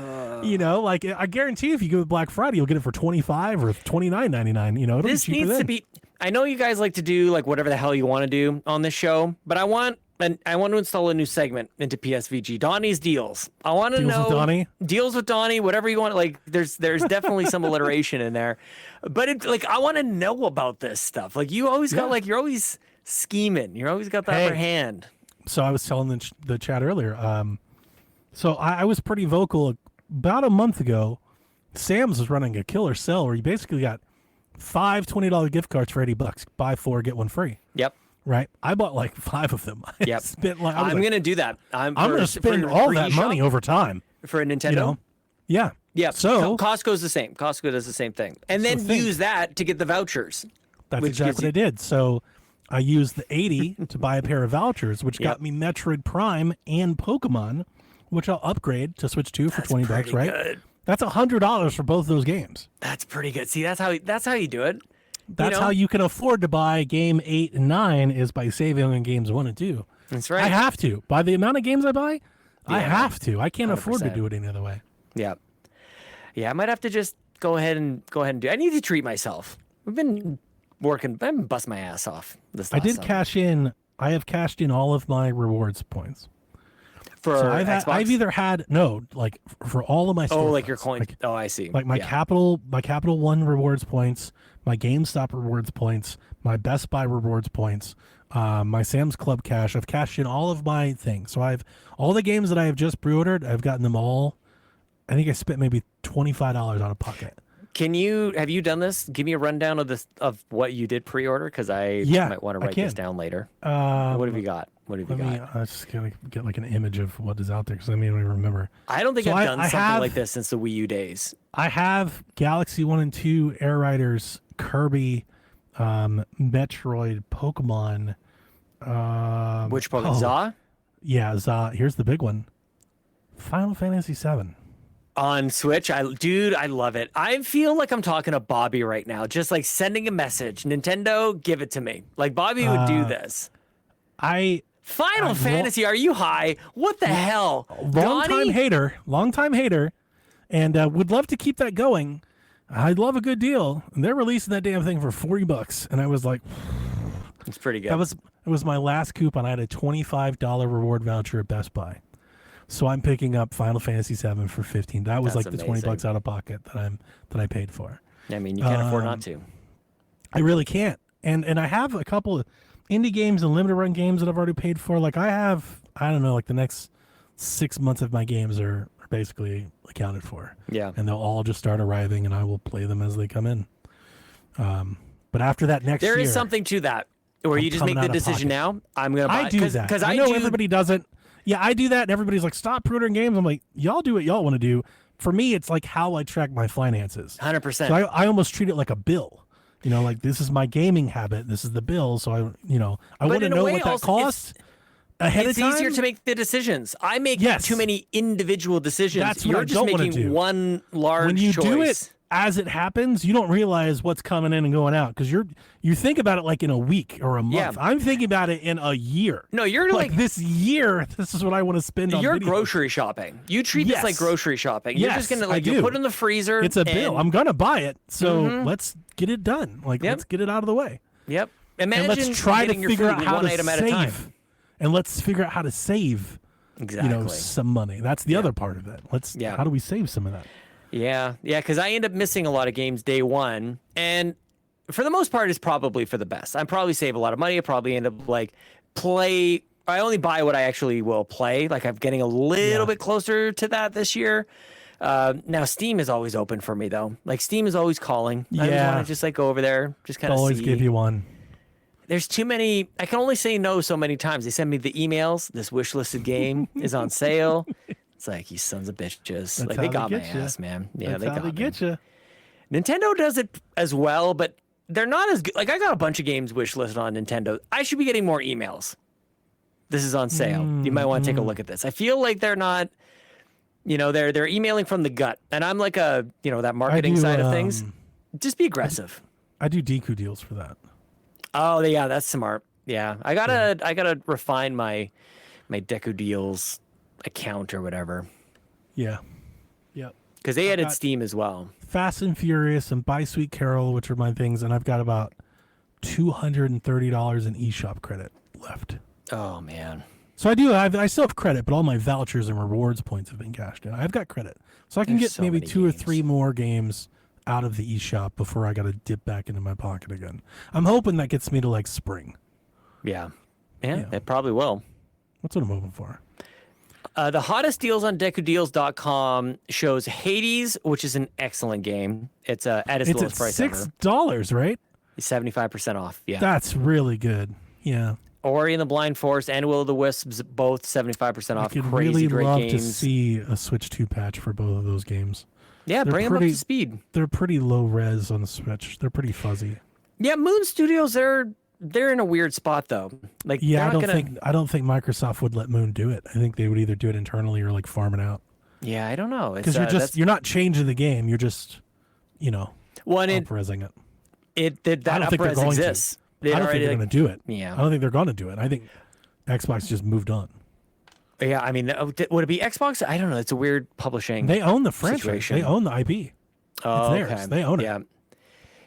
You know, like I guarantee if you go with Black Friday, you'll get it for $25 or $29.99. You know, it'll this be cheaper needs to be. I know you guys like to do like whatever the hell you want to do on this show, but I want to install a new segment into PSVG. Donnie's deals. I want to know deals with Donnie. Whatever you want. Like, there's definitely some alliteration in there, but I want to know about this stuff. Like, you always got like you're always scheming. You're always got the upper hand. So I was telling the chat earlier. So I was pretty vocal about a month ago. Sam's was running a killer sale where you basically got 5 $20 gift cards for $80. Buy 4, get 1 free. Yep. Right. I bought like 5 of them. Yep. I'm gonna do that. I'm gonna spend all that money over time for a Nintendo. You know? Yeah. Yeah. So Costco's the same. Costco does the same thing, and then use that to get the vouchers. That's exactly what I did. So I used the 80 to buy a pair of vouchers, which got me Metroid Prime and Pokemon, which I'll upgrade to Switch 2 for $20, right? Good. That's $100 for both those games. That's pretty good. See, that's how you do it. That's how you can afford to buy game 8 and 9 is by saving on games 1 and 2. That's right. I have to. By the amount of games I buy, I have to. I can't 100%. Afford to do it any other way. Yeah. Yeah, I might have to just go ahead and do it. I need to treat myself. I've been bust my ass off this last summer. Cash in. I have cashed in all of my rewards points. I've either had for all of my store like your coins. I see. Like my Capital One rewards points, my GameStop rewards points, my Best Buy rewards points, my Sam's Club cash. I've cashed in all of my things. So I've all the games that I have just pre-ordered. I've gotten them all. I think I spent maybe $25 out of pocket. Have you done this? Give me a rundown of what you did pre-order, because I might want to write this down later. What have you got? I just gotta get like an image of what is out there, because I don't even remember. I don't think I've done something like this since the Wii U days. I have Galaxy 1 and 2, Air Riders, Kirby, Metroid, Pokemon. Which Pokemon? Za? Yeah, Za. Here's the big one. Final Fantasy VII. On Switch, I love it. I feel like I'm talking to Bobby right now, just like sending a message. Nintendo, give it to me. Like Bobby would do this. Final Fantasy, are you high? What the hell? Long time hater, and would love to keep that going. I love a good deal. And they're releasing that damn thing for $40, and I was like, it's pretty good. It was my last coupon. I had a $25 reward voucher at Best Buy, so I'm picking up Final Fantasy VII for $15. That was That's like the amazing. $20 out of pocket that I paid for. I mean, you can't afford not to. I really can't. And I have a couple of indie games and limited run games that I've already paid for. Like I don't know, like the next 6 months of my games are basically accounted for. Yeah. And they'll all just start arriving, and I will play them as they come in. But after that next year, there is something to that where you just make the decision now. I'm going to buy I do that. Because I know everybody doesn't. Yeah, I do that, and everybody's like, stop pre-ordering games. I'm like, y'all do what y'all want to do. For me, it's like how I track my finances. 100%. So I almost treat it like a bill. You know, like this is my gaming habit. This is the bill. So I want to know what that costs ahead of time. It's easier to make the decisions. I make too many individual decisions. That's You're what I just don't want to making do. one large when you choice. do it as it happens, you don't realize what's coming in and going out because you think about it like in a week or a month. Yeah. I'm thinking about it in a year. No, you're like this year. This is what I want to spend on. You're video. grocery shopping. You treat this like grocery shopping. You're just gonna you put it in the freezer. It's a bill. I'm gonna buy it, so let's get it done. Let's get it out of the way. Yep. Imagine and let's try to figure out how to save. And let's figure out how to save. Exactly. Some money. That's the other part of it. How do we save some of that? Yeah, because I end up missing a lot of games day one, and for the most part, it's probably for the best. I probably save a lot of money. I probably end up I only buy what I actually will play. Like I'm getting a little bit closer to that this year. Now Steam is always open for me though. Like Steam is always calling. I just want to go over there, just kind of always give you one. There's too many. I can only say no so many times. They send me the emails. This wish listed game is on sale. It's like, you sons of bitches. Like, they got my ass, man. Yeah, That's how they get you. Nintendo does it as well, but they're not as good. Like, I got a bunch of games wish listed on Nintendo. I should be getting more emails. This is on sale. You might want to take a look at this. I feel like they're not, they're emailing from the gut. And I'm like that marketing side of things. Just be aggressive. I do Deku deals for that. Oh, yeah, that's smart. Yeah, I gotta refine my Deku deals account or whatever. Yeah. Because they added Steam as well. Fast and Furious and Buy Sweet Carol, which are my things, and I've got about $230 in eShop credit left. Oh man. So I still have credit, but all my vouchers and rewards points have been cashed in. I've got credit. So I can get maybe 2 or 3 more games out of the eShop before I got to dip back into my pocket again. I'm hoping that gets me to spring. Yeah, it probably will. That's what I'm hoping for. The hottest deals on DekuDeals.com shows Hades, which is an excellent game. It's at its lowest price ever. It's $6, right? 75% off. Yeah, that's really good. Yeah. Ori and the Blind Forest and Will of the Wisps, both 75% off. I could Crazy really great love games. to see a Switch 2 patch for both of those games. Yeah, bring them up to speed. They're pretty low res on the Switch. They're pretty fuzzy. Yeah, Moon Studios, they're in a weird spot though. Like, yeah, I don't think Microsoft would let Moon do it. I think they would either do it internally or farm it out. Yeah, I don't know. Because you're not changing the game. You're just, up-resing it. That up-res exists. I don't think they're going to do it. Yeah. I don't think they're going to do it. I think Xbox just moved on. Yeah, I mean, would it be Xbox? I don't know. It's a weird publishing. They own the franchise. Situation. They own the IP. Oh, it's theirs. okay. They own it. Yeah.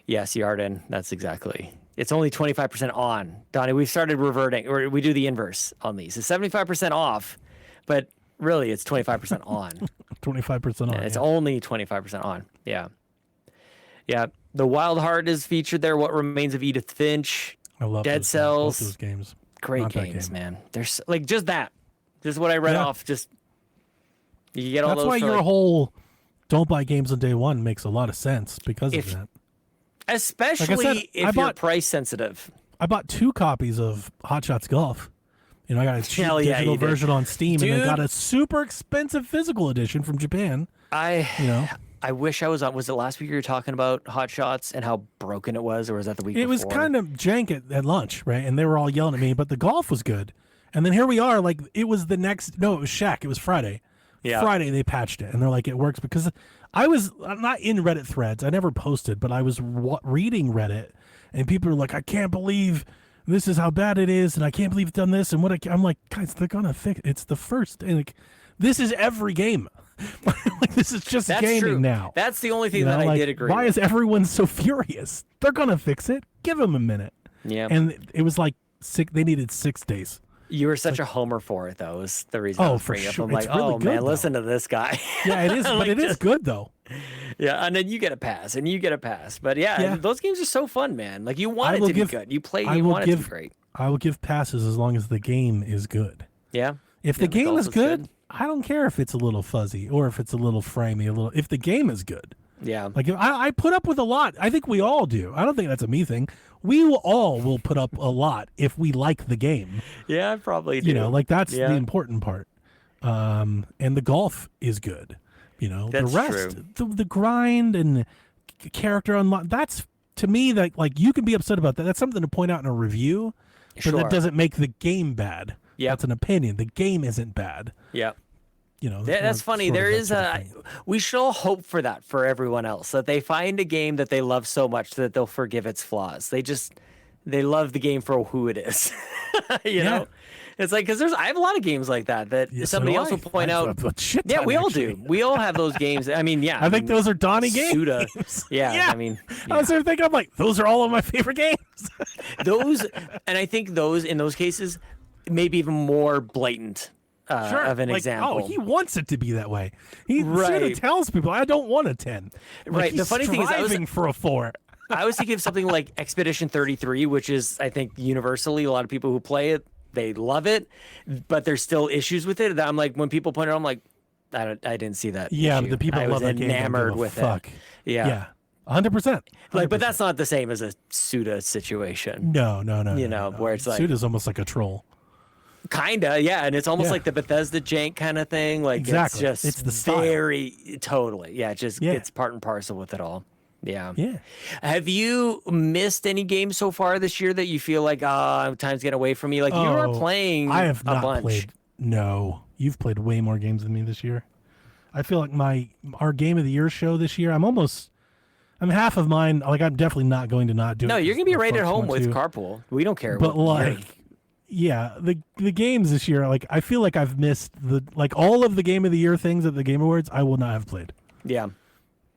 Yes, Yarden. That's exactly. It's only 25% on. Donnie, we've started reverting, or we do the inverse on these. It's 75% off, but really it's 25% on. 25% on. It's only 25% on. Yeah. Yeah. The Wild Heart is featured there. What Remains of Edith Finch. I love Dead Cells. Both those games. Great games, man. There's just that. Just what I read off. Just you get all That's those. why your whole don't buy games on day one makes a lot of sense because of that. Especially if you're price sensitive. I bought 2 copies of Hot Shots Golf. I got a cheap digital version on Steam, and I got a super expensive physical edition from Japan. I wish I was on. Was it last week you were talking about Hot Shots and how broken it was, or was that the week before? It was kind of jank at lunch, right? And they were all yelling at me, but the golf was good. And then here we are, it was it was Shaq. It was Friday. Yeah. Friday they patched it, and they're like, it works because I'm not in Reddit threads. I never posted, but I was reading Reddit, and people are like, I can't believe this is how bad it is, and I can't believe it's done this, and I'm like, guys, they're gonna fix it. It's the first, and this is every game. Like, this is just That's gaming true. now. That's the only thing that I did agree Why with. is everyone so furious? They're gonna fix it. Give them a minute. Yeah. And it was like they needed 6 days. You were such a homer for it, though, is the reason I was for bringing sure. up. I'm like, It's really good, man, though. listen to this guy. Yeah, it is, but it is good though. Yeah, and then you get a pass, and you get a pass. But yeah, those games are so fun, man. Like, you want it to be good. You play, you want it to be great. I will give passes as long as the game is good. Yeah. If the game is good, I don't care if it's a little fuzzy or if it's a little framey. If the game is good. Yeah. Like, I put up with a lot. I think we all do. I don't think that's a me thing. We all will put up a lot if we like the game. Yeah, I probably do. That's the important part. And the golf is good. That's the rest, the grind and character unlock. That's, to me, that like you can be upset about that. That's something to point out in a review, but that doesn't make the game bad. Yeah, that's an opinion. The game isn't bad. Yeah. That's funny. There is we should all hope for that for everyone else, that they find a game that they love so much that they'll forgive its flaws. They love the game for who it is. you know, it's like, because I have a lot of games like that somebody else will point out. Yeah, we all do. We all have those games. I mean, yeah. I think those are Donnie games. Yeah, I mean, I was thinking, I'm like, those are all of my favorite games. And I think in those cases, maybe even more blatant. Of an example. Oh, he wants it to be that way. He sort of tells people, I don't want a 10. Right. He's the funny thing is, I was for a 4. I was thinking of something like Expedition 33, which is, I think, universally, a lot of people who play it, they love it, but there's still issues with it. That I'm like, when people point it out, I'm like, I didn't see that. Yeah, issue. the people I love was that game. Enamored with it. Yeah. 100%. Like, but that's not the same as a Suda situation. No. Where it's like Suda's almost like a troll. Kinda, yeah, and it's almost like the Bethesda jank kind of thing. Like, exactly. It's the style. Totally, yeah. It just gets part and parcel with it all. Yeah. Yeah. Have you missed any games so far this year that you feel like time's getting away from me? Like, you are playing. I have not a bunch. played. No, you've played way more games than me this year. I feel like our game of the year show this year. I'm half of mine. Like, I'm definitely not going to not do it. No, you're gonna be right at home with Carpool. We don't care. But yeah, the games this year, like, I feel like I've missed all of the game of the year things at the Game Awards. I will not have played. Yeah.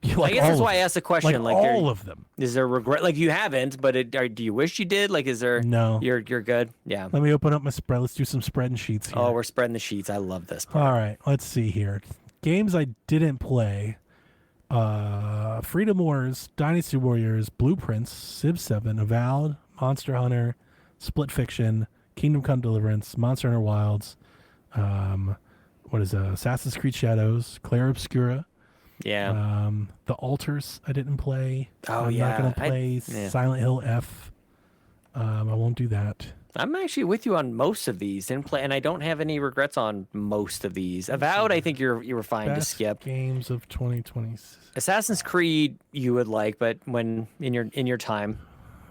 I guess that's why I asked the question. Like, all of them. Is there regret? Like, you haven't, but do you wish you did? Like, is there? No. You're good. Yeah. Let me open up my spread. Let's do some spreading sheets here. Oh, we're spreading the sheets. I love this part. All right. Let's see here. Games I didn't play. Freedom Wars, Dynasty Warriors, Blueprints, Civ 7, Avowed, Monster Hunter, Split Fiction, Kingdom Come Deliverance, Monster Hunter Wilds, Assassin's Creed Shadows, Clair Obscura. Yeah. The Altars I didn't play. Oh, I'm not going to play Silent Hill F. I won't do that. I'm actually with you on most of these. Didn't play, and I don't have any regrets on most of these. Avowed, I think you were fine to skip. Games of 2020. Assassin's Creed you would like, but when in your time.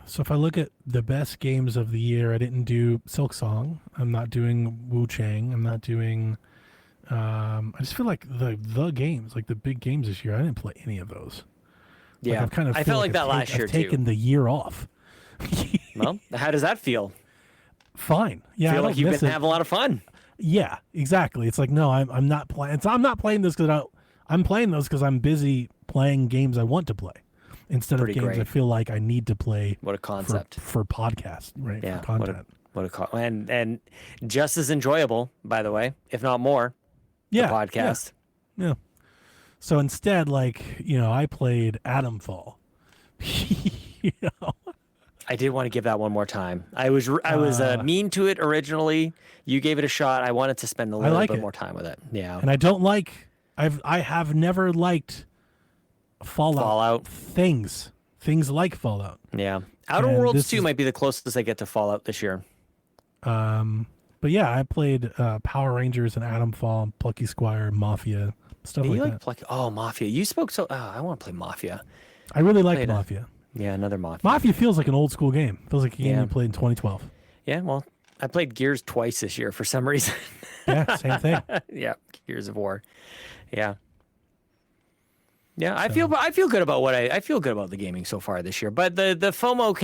So if I look at the best games of the year, I didn't do Silk Song. I'm not doing Wu Chang. I'm not doing. I just feel like the games, like the big games this year, I didn't play any of those. Yeah, I felt like that last year I've taken the year off. Well, how does that feel? Fine. Yeah, I feel like you've been having a lot of fun. Yeah, exactly. It's like, no, I'm not playing. I'm not playing this because I'm playing those because I'm busy playing games I want to play instead of games I feel like I need to play. What a concept for podcast, right? Yeah, for content. And just as enjoyable, by the way, if not more. Yeah, the podcast. Yeah. So instead, I played Atom Fall. I did want to give that one more time. I was mean to it originally. You gave it a shot. I wanted to spend a little bit more time with it. Yeah. And I don't like. I have never liked Fallout things like Fallout. Yeah. Outer Worlds 2 might be the closest I get to Fallout this year. But yeah, I played Power Rangers and Atom Fall, Plucky Squire, Mafia, stuff like that. Mafia. You spoke so. I want to play Mafia. I really liked Mafia. Yeah, another Mafia. Mafia feels like an old school game. Feels like a game you played in 2012. Yeah, well, I played Gears twice this year for some reason. Yeah, same thing. Yeah, Gears of War. Yeah. Yeah, I feel good about I feel good about the gaming so far this year. But the FOMO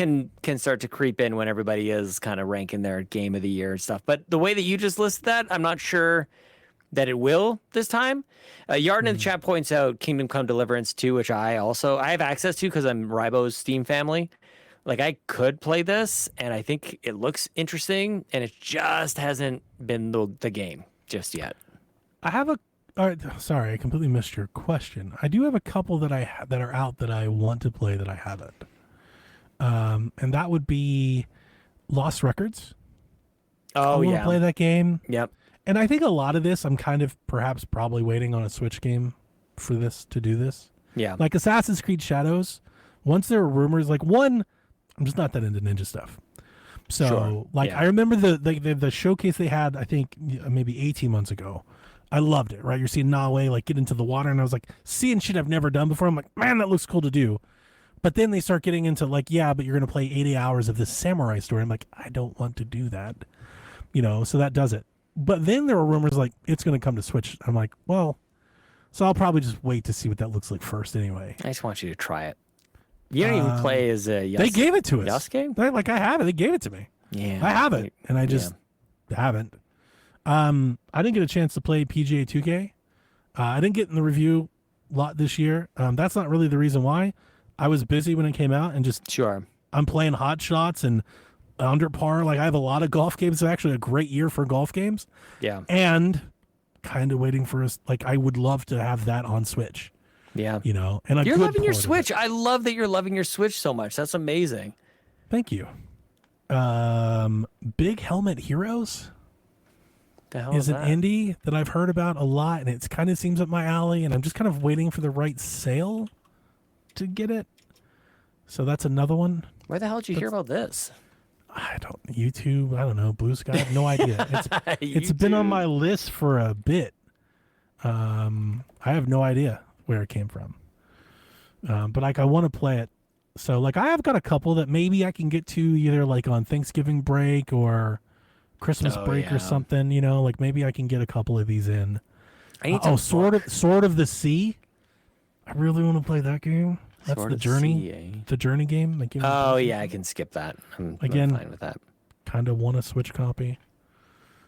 can start to creep in when everybody is kind of ranking their game of the year and stuff. But the way that you just listed that, I'm not sure that it will this time. Yarden in the chat points out Kingdom Come Deliverance 2, which I have access to because I'm Rybo's Steam family. Like, I could play this, and I think it looks interesting, and it just hasn't been the game just yet. I have sorry, I completely missed your question. I do have a couple that are out that I want to play that I haven't. And that would be Lost Records. Oh, I want to play that game. Yep. And I think a lot of this, I'm kind of perhaps probably waiting on a Switch game for this to do this. Yeah. Like Assassin's Creed Shadows, once there were rumors, like one, I'm just not that into ninja stuff. So Sure. I remember the showcase they had, I think maybe 18 months ago. I loved it, right? You're seeing Nawe like get into the water, and I was like seeing shit I've never done before. I'm like, man, that looks cool to do. But then they start getting into like, yeah, but you're going to play 80 hours of this samurai story. I'm like, I don't want to do that. So that does it. But then there were rumors like it's going to come to Switch. I'm like, well, so I'll probably just wait to see what that looks like first anyway. I just want you to try it. You don't even play as a They gave it to us. Yasuke? I have it. They gave it to me. Yeah. I have it. And I just haven't. I didn't get a chance to play PGA 2K. I didn't get in the review lot this year. That's not really the reason why. I was busy when it came out and just Sure. I'm playing Hot Shots and Under Par. Like I have a lot of golf games. It's actually a great year for golf games. Yeah. And kind of waiting for us. Like I would love to have that on Switch. Yeah. And you're loving your Switch. I love that you're loving your Switch so much. That's amazing. Thank you. Big Helmet Heroes. The hell is an that? indie that I've heard about a lot, and it kind of seems up my alley, and I'm just kind of waiting for the right sale to get it. So that's another one. Where the hell did you hear about this? YouTube, I don't know, Blue Sky, I have no idea. It's been on my list for a bit. I have no idea where it came from. But I want to play it. So I have got a couple that maybe I can get to either on Thanksgiving break or Christmas break or something, maybe I can get a couple of these in. I need Sword of the Sea. I really want to play that game. That's Sword the of Journey. Sea, The Journey game. I can skip that. I'm fine with that. Kind of want a Switch copy.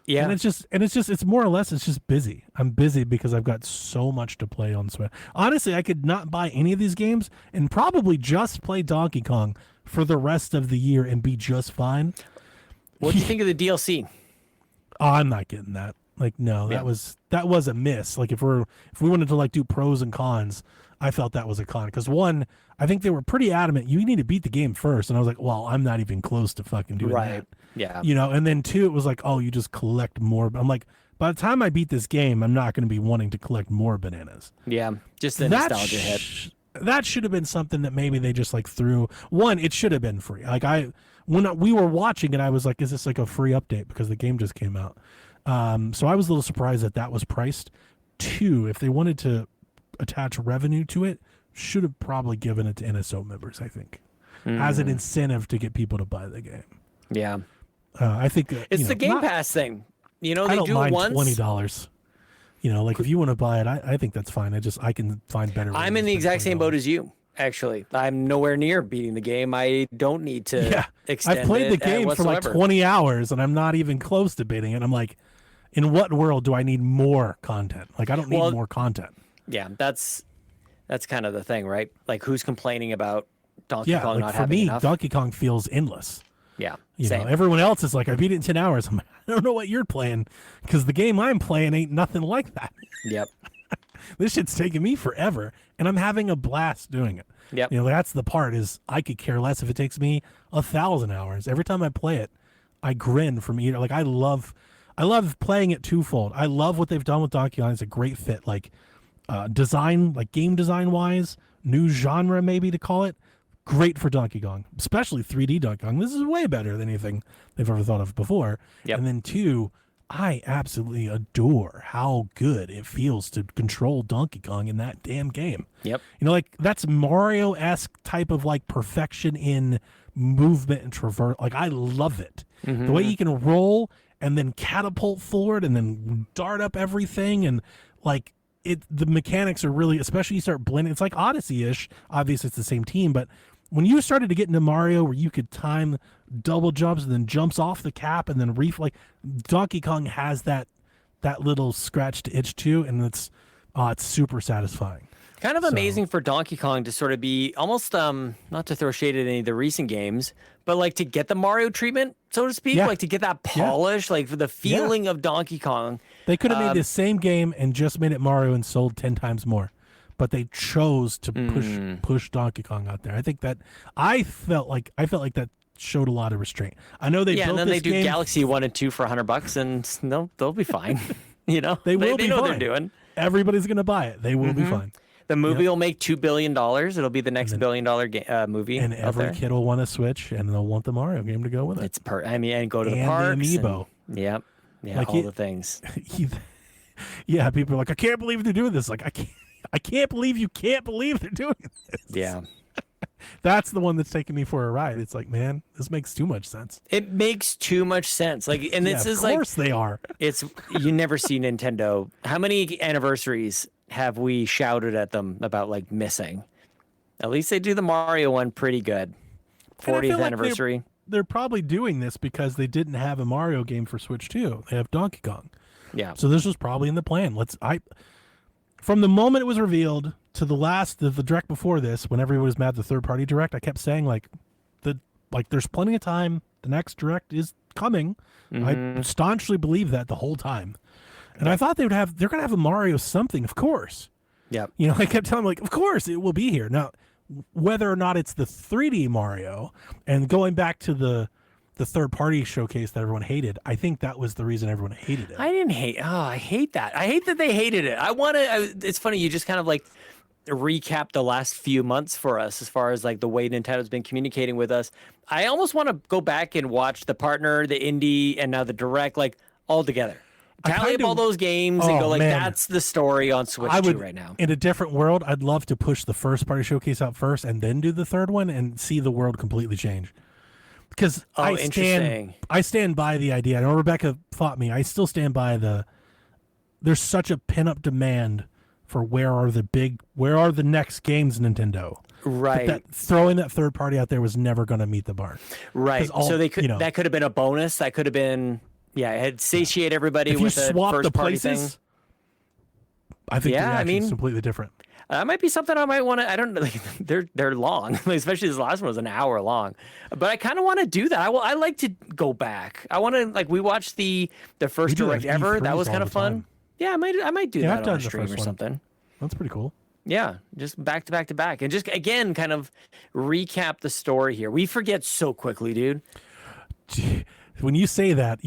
Yeah. And it's more or less it's just busy. I'm busy because I've got so much to play on Switch. Honestly, I could not buy any of these games and probably just play Donkey Kong for the rest of the year and be just fine. What do you think of the DLC? Oh, I'm not getting that. No, that was a miss. If we wanted to do pros and cons, I felt that was a con because one, I think they were pretty adamant. You need to beat the game first, and I was like, well, I'm not even close to fucking doing that. Yeah. And then two, it was like, oh, you just collect more. I'm like, by the time I beat this game, I'm not going to be wanting to collect more bananas. Yeah, just the nostalgia hit. That should have been something that maybe they just threw. One, it should have been free. When we were watching it, I was like, is this a free update because the game just came out? So I was a little surprised that was priced. Two, if they wanted to attach revenue to it, should have probably given it to NSO members, I think, as an incentive to get people to buy the game. Yeah. I think it's the Game Pass thing. They I don't do mind it once. $20. If you want to buy it, I think that's fine. I can find better. I'm in the exact same boat as you. Actually, I'm nowhere near beating the game. I don't need to extend it. I've played the game for 20 hours, and I'm not even close to beating it. I'm like, in what world do I need more content? I don't need more content. Yeah, that's kind of the thing, right? Who's complaining about Donkey Kong not having enough? For me, Donkey Kong feels endless. Yeah, same. Everyone else is like, I beat it in 10 hours. I'm like, I don't know what you're playing because the game I'm playing ain't nothing like that. Yep. This shit's taking me forever, and I'm having a blast doing it. Yep. That's the part is I could care less if it takes me 1,000 hours. Every time I play it, I grin from either. I love playing it twofold. I love what they've done with Donkey Kong. It's a great fit. Design, game design wise, new genre maybe to call it. Great for Donkey Kong, especially 3D Donkey Kong. This is way better than anything they've ever thought of before. Yep. And then two, I absolutely adore how good it feels to control Donkey Kong in that damn game. Yep. That's Mario-esque type of perfection in movement and traverse. I love it. Mm-hmm. The way you can roll and then catapult forward and then dart up everything and the mechanics are really, especially you start blending. It's like Odyssey-ish. Obviously, it's the same team, but when you started to get into Mario where you could time double jumps and then jumps off the cap and then Donkey Kong has that that little scratch to itch to, and it's super satisfying. Kind of amazing for Donkey Kong to sort of be almost, not to throw shade at any of the recent games, but like to get the Mario treatment, so to speak, like to get that polish, like for the feeling of Donkey Kong. They could have made the same game and just made it Mario and sold 10 times more, but they chose to push Donkey Kong out there. I felt like that showed a lot of restraint. I know they built and then this they do game. Galaxy 1 and 2 for $100, and they'll be fine. You know, they will they be know fine. what they're doing. Everybody's gonna buy it. They will be fine. The movie will make $2 billion. It'll be the next $1 billion movie. And every kid will want a Switch, and they'll want the Mario game to go with it. It's and go to the and parks. The amiibo. Yeah, like all the things. Yeah, people are like, I can't believe they're doing this. Like, I can't believe you can't believe they're doing this. Yeah. That's the one that's taking me for a ride. It's like, man, this makes too much sense. It makes too much sense. Like, and this is like, of course they are. It's you never see Nintendo. How many anniversaries have we shouted at them about like missing? At least they do the Mario one pretty good. 40th anniversary. They're probably doing this because they didn't have a Mario game for Switch 2. They have Donkey Kong. Yeah. So this was probably in the plan. From the moment it was revealed to the direct before this, when everyone was mad at the third-party direct, I kept saying there's plenty of time. The next direct is coming. I staunchly believe that the whole time. And I thought they're going to have a Mario something, of course. Yep. You know, I kept telling them, like, of course it will be here. Now, whether or not it's the 3D Mario, and going back to the third-party showcase that everyone hated, I think that was the reason everyone hated it. I didn't hate. Oh, I hate that. I hate that they hated it. It's funny. You just kind of like recap the last few months for us as far as like the way Nintendo's been communicating with us. I almost want to go back and watch the partner, the indie, and now the direct, like all together. Tally up all those games and go like, that's the story on Switch 2 right now. In a different world, I'd love to push the first party showcase out first and then do the third one and see the world completely change. Because I stand by the idea. I know Rebecca fought me. I still stand by there's such a pin-up demand for where are the next games, Nintendo. Right. But throwing that third party out there was never going to meet the bar. Right. So they could that could have been a bonus. That could have been it satiate everybody if with you a swap first the party places, thing. I think the reaction is completely different. That might be something I might want to. I don't know. Like, they're long, especially this last one was an hour long. But I kind of want to do that. I like to go back. I want to we watched the first direct ever. That was kind of fun. Yeah, I might do that on a stream or something. That's pretty cool. Yeah, just back to back to back, and just again kind of recap the story here. We forget so quickly, dude. When you say that,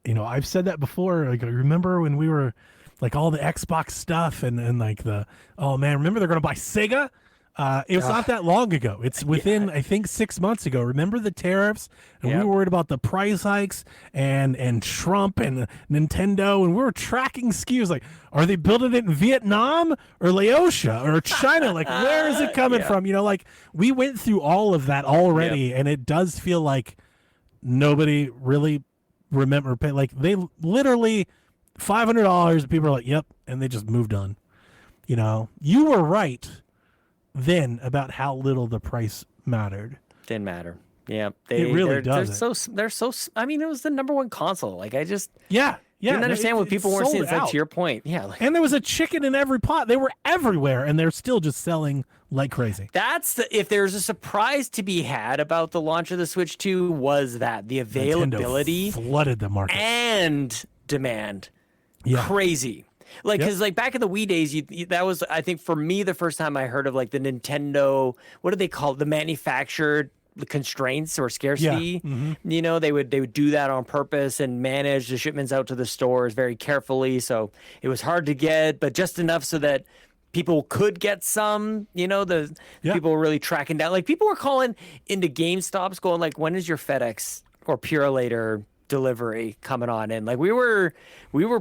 I've said that before. Like, I remember when we were like all the Xbox stuff and like remember they're going to buy Sega? It was not that long ago. It's within, I think, 6 months ago. Remember the tariffs? And we were worried about the price hikes and Trump and Nintendo. And we were tracking SKUs. Like, are they building it in Vietnam or Laos or China? Like, where is it coming from? We went through all of that already. And it does feel like nobody really remember. Like, they literally $500. People are like, yep. And they just moved on. You were right then about how little the price mattered. Didn't matter. Yeah, it really doesn't. They're so. I mean, it was the number one console. Like, I just didn't understand what people weren't seeing. It's like, to your point, and there was a chicken in every pot. They were everywhere, and they're still just selling like crazy. If there's a surprise to be had about the launch of the Switch 2, was that the availability Nintendo flooded the market and demand, crazy. Like, because like back in the Wii days, that was, I think, for me, the first time I heard of like the Nintendo, what do they call it? The manufactured constraints or scarcity. Yeah. Mm-hmm. They would do that on purpose and manage the shipments out to the stores very carefully. So it was hard to get, but just enough so that people could get some. People were really tracking down. Like, people were calling into GameStops, going like, "When is your FedEx or Purolator delivery coming on?" And like we were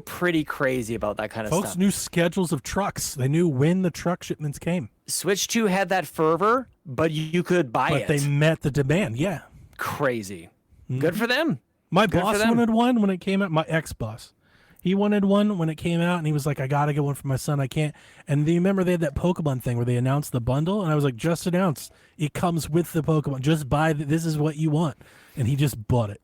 pretty crazy about that kind of stuff. Folks knew schedules of trucks. They knew when the truck shipments came. Switch 2 had that fervor, but you could buy it. But they met the demand. Yeah. Crazy. Good for them. My boss wanted one when it came out. My ex-boss. He wanted one when it came out, and he was like, I got to get one for my son. I can't. And do you remember they had that Pokemon thing where they announced the bundle? And I was like, just announce. It comes with the Pokemon. Just buy this is what you want. And he just bought it.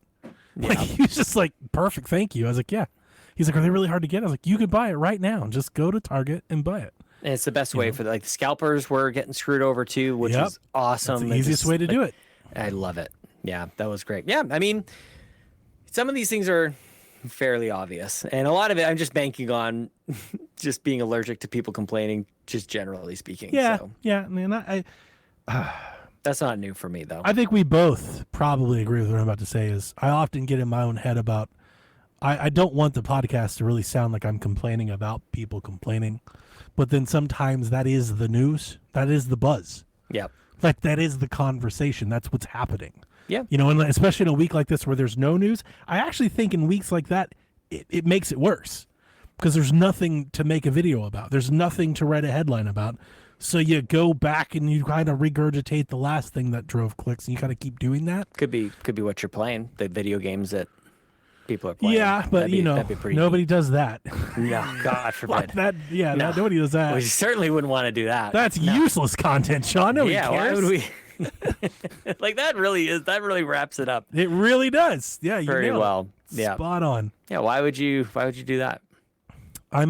Yeah. Like, he was just like, perfect, thank you. I was like, yeah. He's He's like, are they really hard to get? I was like, you could buy it right now. Just go to Target and buy it. And it's the best way for the scalpers were getting screwed over too, which is awesome. That's the easiest way to do it. I love it. Yeah, that was great. Yeah, I mean, some of these things are fairly obvious, and a lot of it I'm just banking on just being allergic to people complaining, just generally speaking. Yeah, so. yeah. I mean, That's not new for me, though. I think we both probably agree with what I'm about to say. Is I often get in my own head about I don't want the podcast to really sound like I'm complaining about people complaining, but then sometimes that is the news, that is the buzz. Yep. Like that is the conversation. That's what's happening. Yeah. You know, and especially in a week like this where there's no news, I actually think in weeks like that, it makes it worse because there's nothing to make a video about. There's nothing to write a headline about. So you go back and you kind of regurgitate the last thing that drove clicks, and you kind of keep doing that. Could be what you're playing, the video games that people are playing. Yeah, but nobody does that. No, God forbid. Nobody does that. We certainly wouldn't want to do that. That's useless content, Sean. Nobody cares. Why would we? Like that really wraps it up. It really does. Yeah, you very well. Yeah, spot on. Yeah, why would you do that? I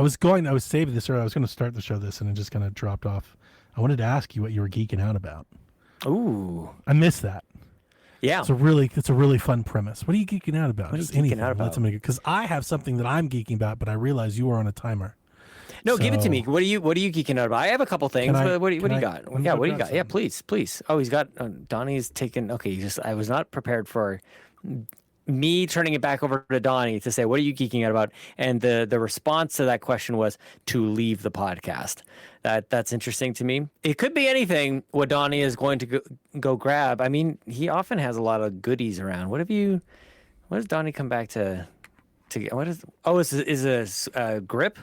was saving this earlier. I was going to start the show this, and it just kind of dropped off. I wanted to ask you what you were geeking out about. Ooh, I missed that. Yeah, it's a really fun premise. What are you geeking out about? What are you geeking out about? Because I have something that I'm geeking about, but I realize you are on a timer. No, give it to me. What are you geeking out about? I have a couple things. What do you got? Yeah, what do you got? Yeah, please. Oh, he's got Donnie's taken. Okay, I was not prepared for me turning it back over to Donnie to say, what are you geeking out about? And the response to that question was to leave the podcast. That's interesting to me. It could be anything what Donnie is going to go grab. I mean, he often has a lot of goodies around. What does Donnie come back to get? Is a grip?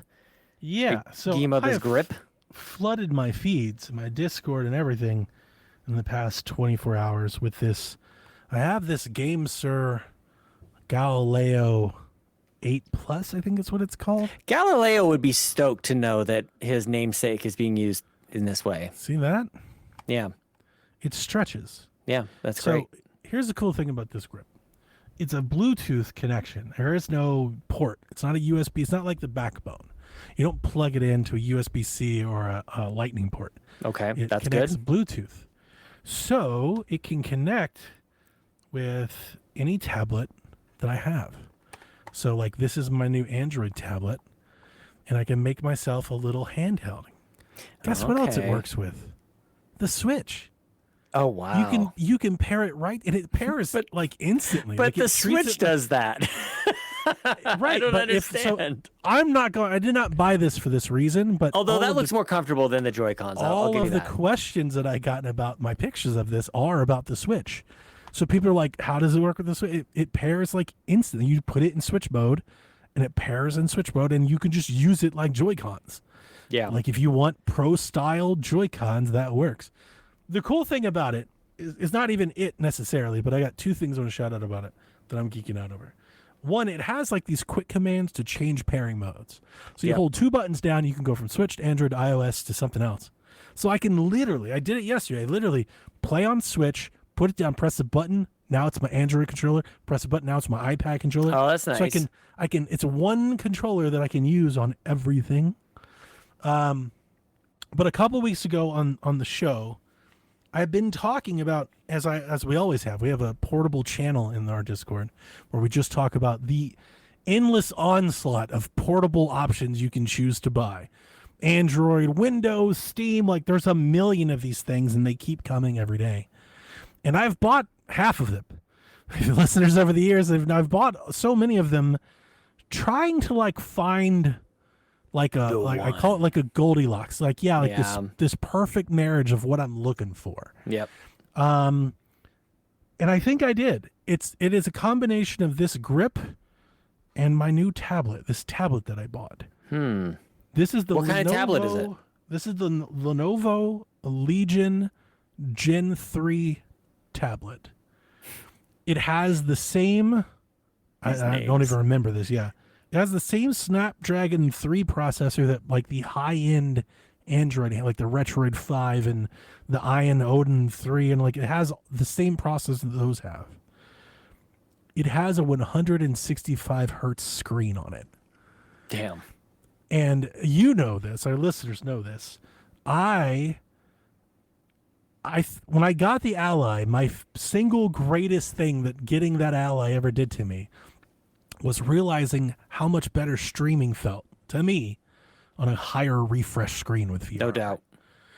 Yeah. So game of his grip flooded my feeds, my Discord and everything in the past 24 hours with this. I have this Game Sir Galileo 8 Plus, I think is what it's called. Galileo would be stoked to know that his namesake is being used in this way. See that? Yeah. It stretches. Yeah, that's great. So here's the cool thing about this grip. It's a Bluetooth connection. There is no port. It's not a USB. It's not like the Backbone. You don't plug it into a USB-C or a Lightning port. Okay, that's good. It connects Bluetooth. So it can connect with any tablet that I have. So like this is my new Android tablet, and I can make myself a little handheld. Guess what else it works with? The Switch. Oh wow! You can pair it right, and it pairs like instantly. But like the Switch does that. Right, I don't understand. I'm not going. I did not buy this for this reason, but although that looks more comfortable than the Joy-Cons, all of the questions that I gotten about my pictures of this are about the Switch. So people are like, "How does it work with the Switch?" It pairs like instantly. You put it in Switch mode, and it pairs in Switch mode, and you can just use it like Joy-Cons. Yeah, like if you want pro style Joy-Cons, that works. The cool thing about it is not even it necessarily, but I got two things I want to shout out about it that I'm geeking out over. One, it has like these quick commands to change pairing modes. So you hold two buttons down, you can go from Switch to Android to iOS to something else. So I can literally, I did it yesterday, I literally play on Switch, put it down, press the button, now it's my Android controller, press the button, now it's my iPad controller. Oh, that's nice. So I can it's one controller that I can use on everything. But a couple of weeks ago on the show, I've been talking about, as we always have, we have a portable channel in our Discord where we just talk about the endless onslaught of portable options you can choose to buy. Android, Windows, Steam, like there's a million of these things and they keep coming every day. And I've bought half of them. Listeners over the years, I've bought so many of them trying to like find like I call it like a Goldilocks, this perfect marriage of what I'm looking for. Yep. And I think I did. It is a combination of this grip and my new tablet, this tablet that I bought. This is the what kind of tablet is it? This is the Lenovo Legion Gen 3 tablet. It has the same I don't even remember this, yeah. It has the same Snapdragon 3 processor that like the high-end Android, like the Retroid 5 and the Ion Odin 3, and like it has the same processor that those have. it has a 165 hertz screen on it. Damn. And you know this, our listeners know this. When I got the Ally, my single greatest thing that getting that Ally ever did to me was realizing how much better streaming felt to me on a higher refresh screen with VR. No doubt.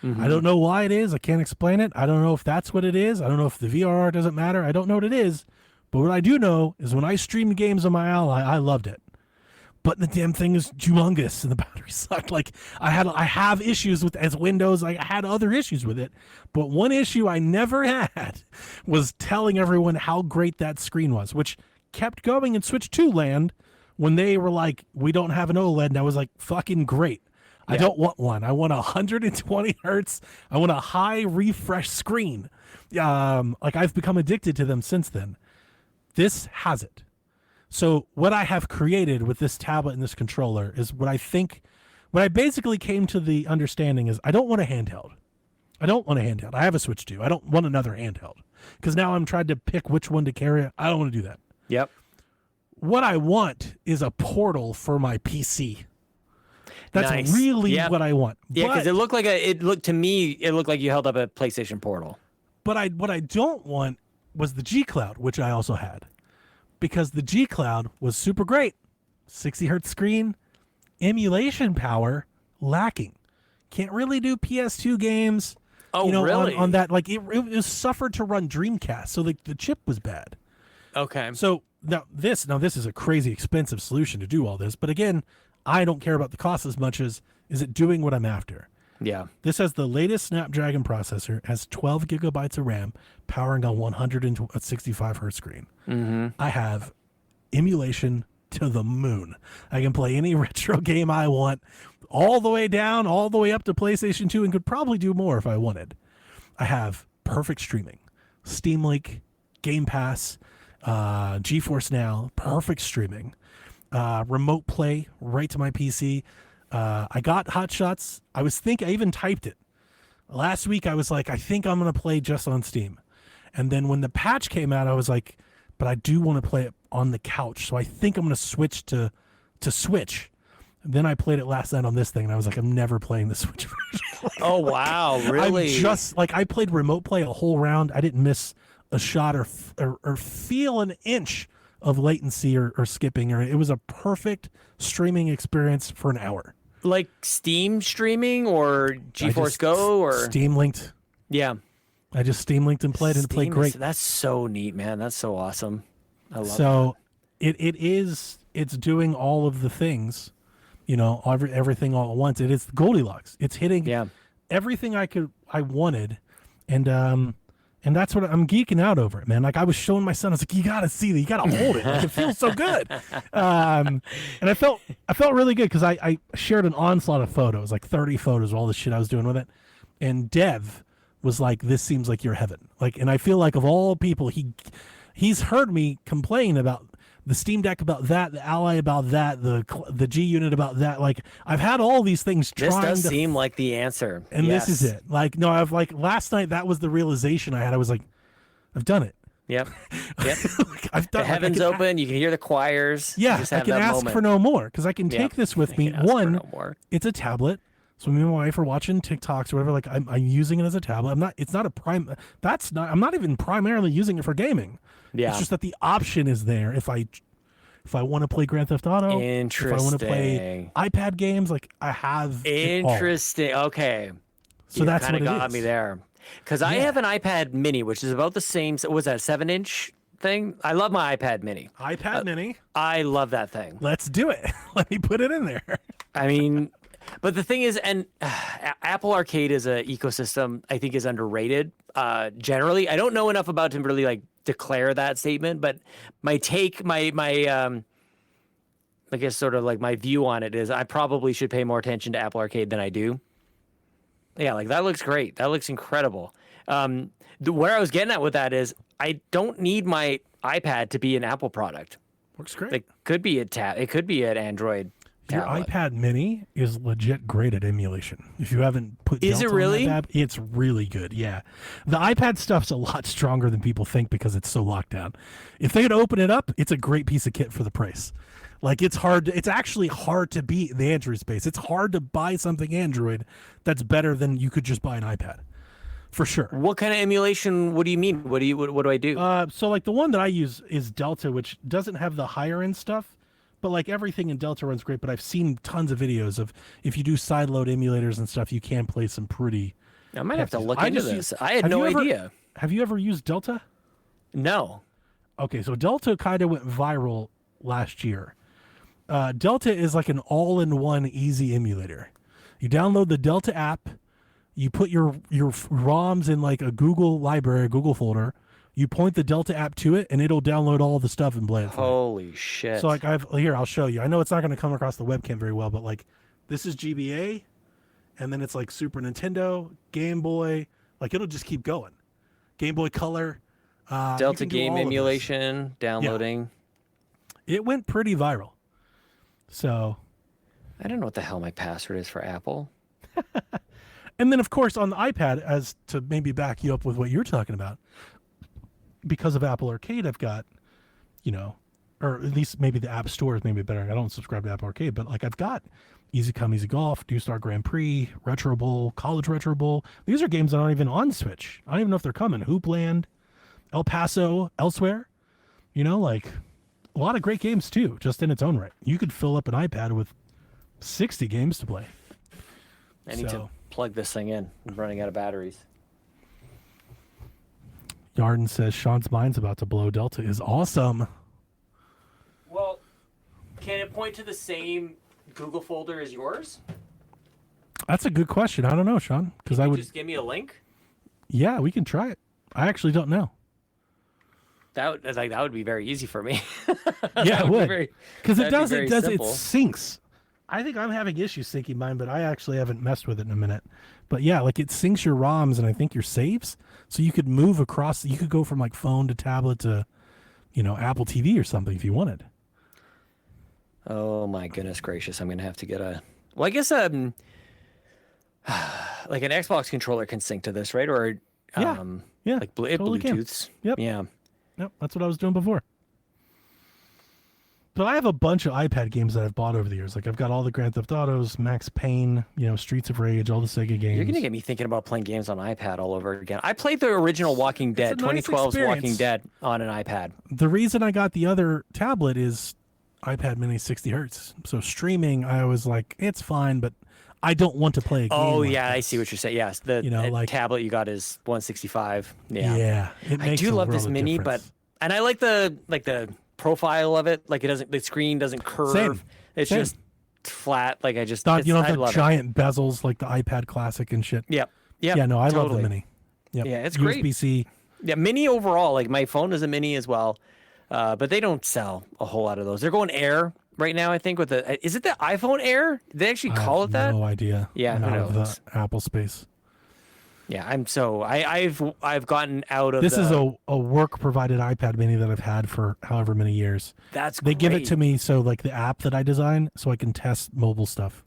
Mm-hmm. I don't know why it is. I can't explain it. I don't know if that's what it is. I don't know if the VRR doesn't matter. I don't know what it is. But what I do know is when I streamed games on my Ally, I loved it. But the damn thing is humongous and the battery sucked. Like I have issues with as Windows. I had other issues with it. But one issue I never had was telling everyone how great that screen was, which kept going in Switch 2 land when they were like, we don't have an OLED. And I was like, fucking great. Yeah. I don't want one. I want 120 hertz. I want a high refresh screen. Like I've become addicted to them since then. This has it. So what I have created with this tablet and this controller is what I basically came to the understanding is I don't want a handheld. I have a Switch 2. I don't want another handheld because now I'm trying to pick which one to carry. I don't want to do that. Yep. What I want is a portal for my PC. That's nice. really what I want. Yeah, because it looked like to me it looked like you held up a PlayStation Portal. But what I don't want was the G Cloud, which I also had. Because the G Cloud was super great. 60 hertz screen, emulation power lacking. Can't really do PS2 games. Oh, really? On that, like it suffered to run Dreamcast, so the chip was bad. Okay. So now this is a crazy expensive solution to do all this, but again, I don't care about the cost as much as is it doing what I'm after. Yeah. This has the latest Snapdragon processor, has 12 gigabytes of RAM, powering a 165 hertz screen. Mm-hmm. I have emulation to the moon. I can play any retro game I want, all the way down, all the way up to PlayStation 2, and could probably do more if I wanted. I have perfect streaming, Steam Link, Game Pass, GeForce Now, perfect streaming, remote play right to my PC. I got Hot Shots. I even typed it. Last week I was like, I think I'm going to play just on Steam. And then when the patch came out, I was like, but I do want to play it on the couch. So I think I'm going to switch to Switch. And then I played it last night on this thing, and I was like, I'm never playing the Switch version. Oh, wow. Really? I'm just, like, I played remote play a whole round. I didn't miss a shot or feel an inch of latency or skipping. It was a perfect streaming experience for an hour. Like Steam streaming or GeForce Go or Steam linked. Yeah. I just Steam linked and played and played great. That's so neat, man. That's so awesome. I love so that. It's doing all of the things, everything all at once. It is Goldilocks. It's hitting everything I wanted. And that's what I'm geeking out over it, man. Like I was showing my son, I was like, you gotta see that, you gotta hold it. Like, it feels so good. And I felt really good because I shared an onslaught of photos, like 30 photos of all the shit I was doing with it. And Dev was like, this seems like your heaven. Like, and I feel like of all people, he's heard me complain about the Steam Deck about that, the Ally about that, the G Unit about that. Like I've had all these things This does seem like the answer. And This is it. Like, no, last night that was the realization I had. I was like, I've done it. Yep. I've done the heavens open, you can hear the choirs. Yeah, I can ask for no more because I can take this with me. One, it's a tablet. So me and my wife are watching TikToks or whatever. Like I'm using it as a tablet. I'm not even primarily using it for gaming. Yeah. It's just that the option is there if I want to play Grand Theft Auto. Interesting. If I want to play iPad games, like I have. Interesting. Okay. So that's what it is. Kind of got me there. Because I have an iPad Mini, which is about the same. Was that a 7-inch thing? I love my iPad Mini. Mini. I love that thing. Let's do it. Let me put it in there. I mean. But the thing is, and Apple Arcade as an ecosystem, I think, is underrated. Generally, I don't know enough about to really declare that statement. But my take, I guess, sort of like my view on it is, I probably should pay more attention to Apple Arcade than I do. Yeah, that looks great. That looks incredible. Where I was getting at with that is, I don't need my iPad to be an Apple product. Works great. It could be a tab. It could be an Android. Your iPad Mini is legit great at emulation. If you haven't put Is Delta it really? on that app, it's really good. Yeah. The iPad stuff's a lot stronger than people think because it's so locked down. If they could open it up, it's a great piece of kit for the price. Like it's actually hard to beat the Android space. It's hard to buy something Android that's better than you could just buy an iPad. For sure. What kind of emulation? What do you mean? What do I do? So like the one that I use is Delta, which doesn't have the higher end stuff. But like everything in Delta runs great, but I've seen tons of videos of if you do sideload emulators and stuff, you can play some pretty. I might have to look into this. I had no idea. Have you ever used Delta? No. Okay, so Delta kind of went viral last year. Delta is like an all-in-one easy emulator. You download the Delta app, you put your ROMs in like a Google library, a Google folder. You point the Delta app to it, and it'll download all the stuff and play it. Holy shit! So like I'll show you. I know it's not going to come across the webcam very well, but like this is GBA, and then it's like Super Nintendo, Game Boy. Like it'll just keep going. Game Boy Color. Delta game emulation downloading. Yeah. It went pretty viral. So I don't know what the hell my password is for Apple. And then of course on the iPad, as to maybe back you up with what you're talking about. Because of Apple Arcade, I've got, or at least maybe the App Store is maybe better. I don't subscribe to Apple Arcade, but like I've got Easy Come, Easy Golf, New Star Grand Prix, Retro Bowl, College Retro Bowl. These are games that aren't even on Switch. I don't even know if they're coming. Hoopland, El Paso, Elsewhere. Like a lot of great games too, just in its own right. You could fill up an iPad with 60 games to play. I need to plug this thing in. I'm running out of batteries. Yarden says Sean's mind's about to blow. Delta is awesome. Well, can it point to the same Google folder as yours? That's a good question. I don't know, Sean. Because I would just give me a link. Yeah, we can try it. I actually don't know. That would be very easy for me. Yeah, it would. Because it simple. syncs. I think I'm having issues syncing mine, but I actually haven't messed with it in a minute. But yeah, like it syncs your ROMs and I think your saves. So you could move across, you could go from like phone to tablet to, Apple TV or something if you wanted. Oh my goodness gracious. I'm going to have to get I guess like an Xbox controller can sync to this, right? Or yeah, like it totally Bluetooths. Yep. Yeah. Yep, that's what I was doing before. But I have a bunch of iPad games that I've bought over the years. Like I've got all the Grand Theft Autos, Max Payne, Streets of Rage, all the Sega games. You're gonna get me thinking about playing games on iPad all over again. I played the original Walking Dead, 2012's Walking Dead, on an iPad. The reason I got the other tablet is iPad Mini 60 hertz. So streaming, I was like, it's fine, but I don't want to play a game. Oh like yeah, this. I see what you're saying. Yes, the tablet you got is 165. Yeah, yeah. I do love this Mini, and I like the profile of it. Like the screen doesn't curve. Same. It's just flat. Like I have the giant it. bezels like the iPad Classic and shit. Yep. Yeah, no, I love the Mini. Yep. Yeah, it's great. USB-C. Yeah, Mini overall. Like my phone is a Mini as well, but they don't sell a whole lot of those. They're going Air right now, I think. Is it the iPhone Air? Did they actually call it that? No idea. Yeah, I'm out of the Apple space. Yeah, I've gotten out of. This is a work provided iPad Mini that I've had for however many years. They give it to me so like the app that I design so I can test mobile stuff.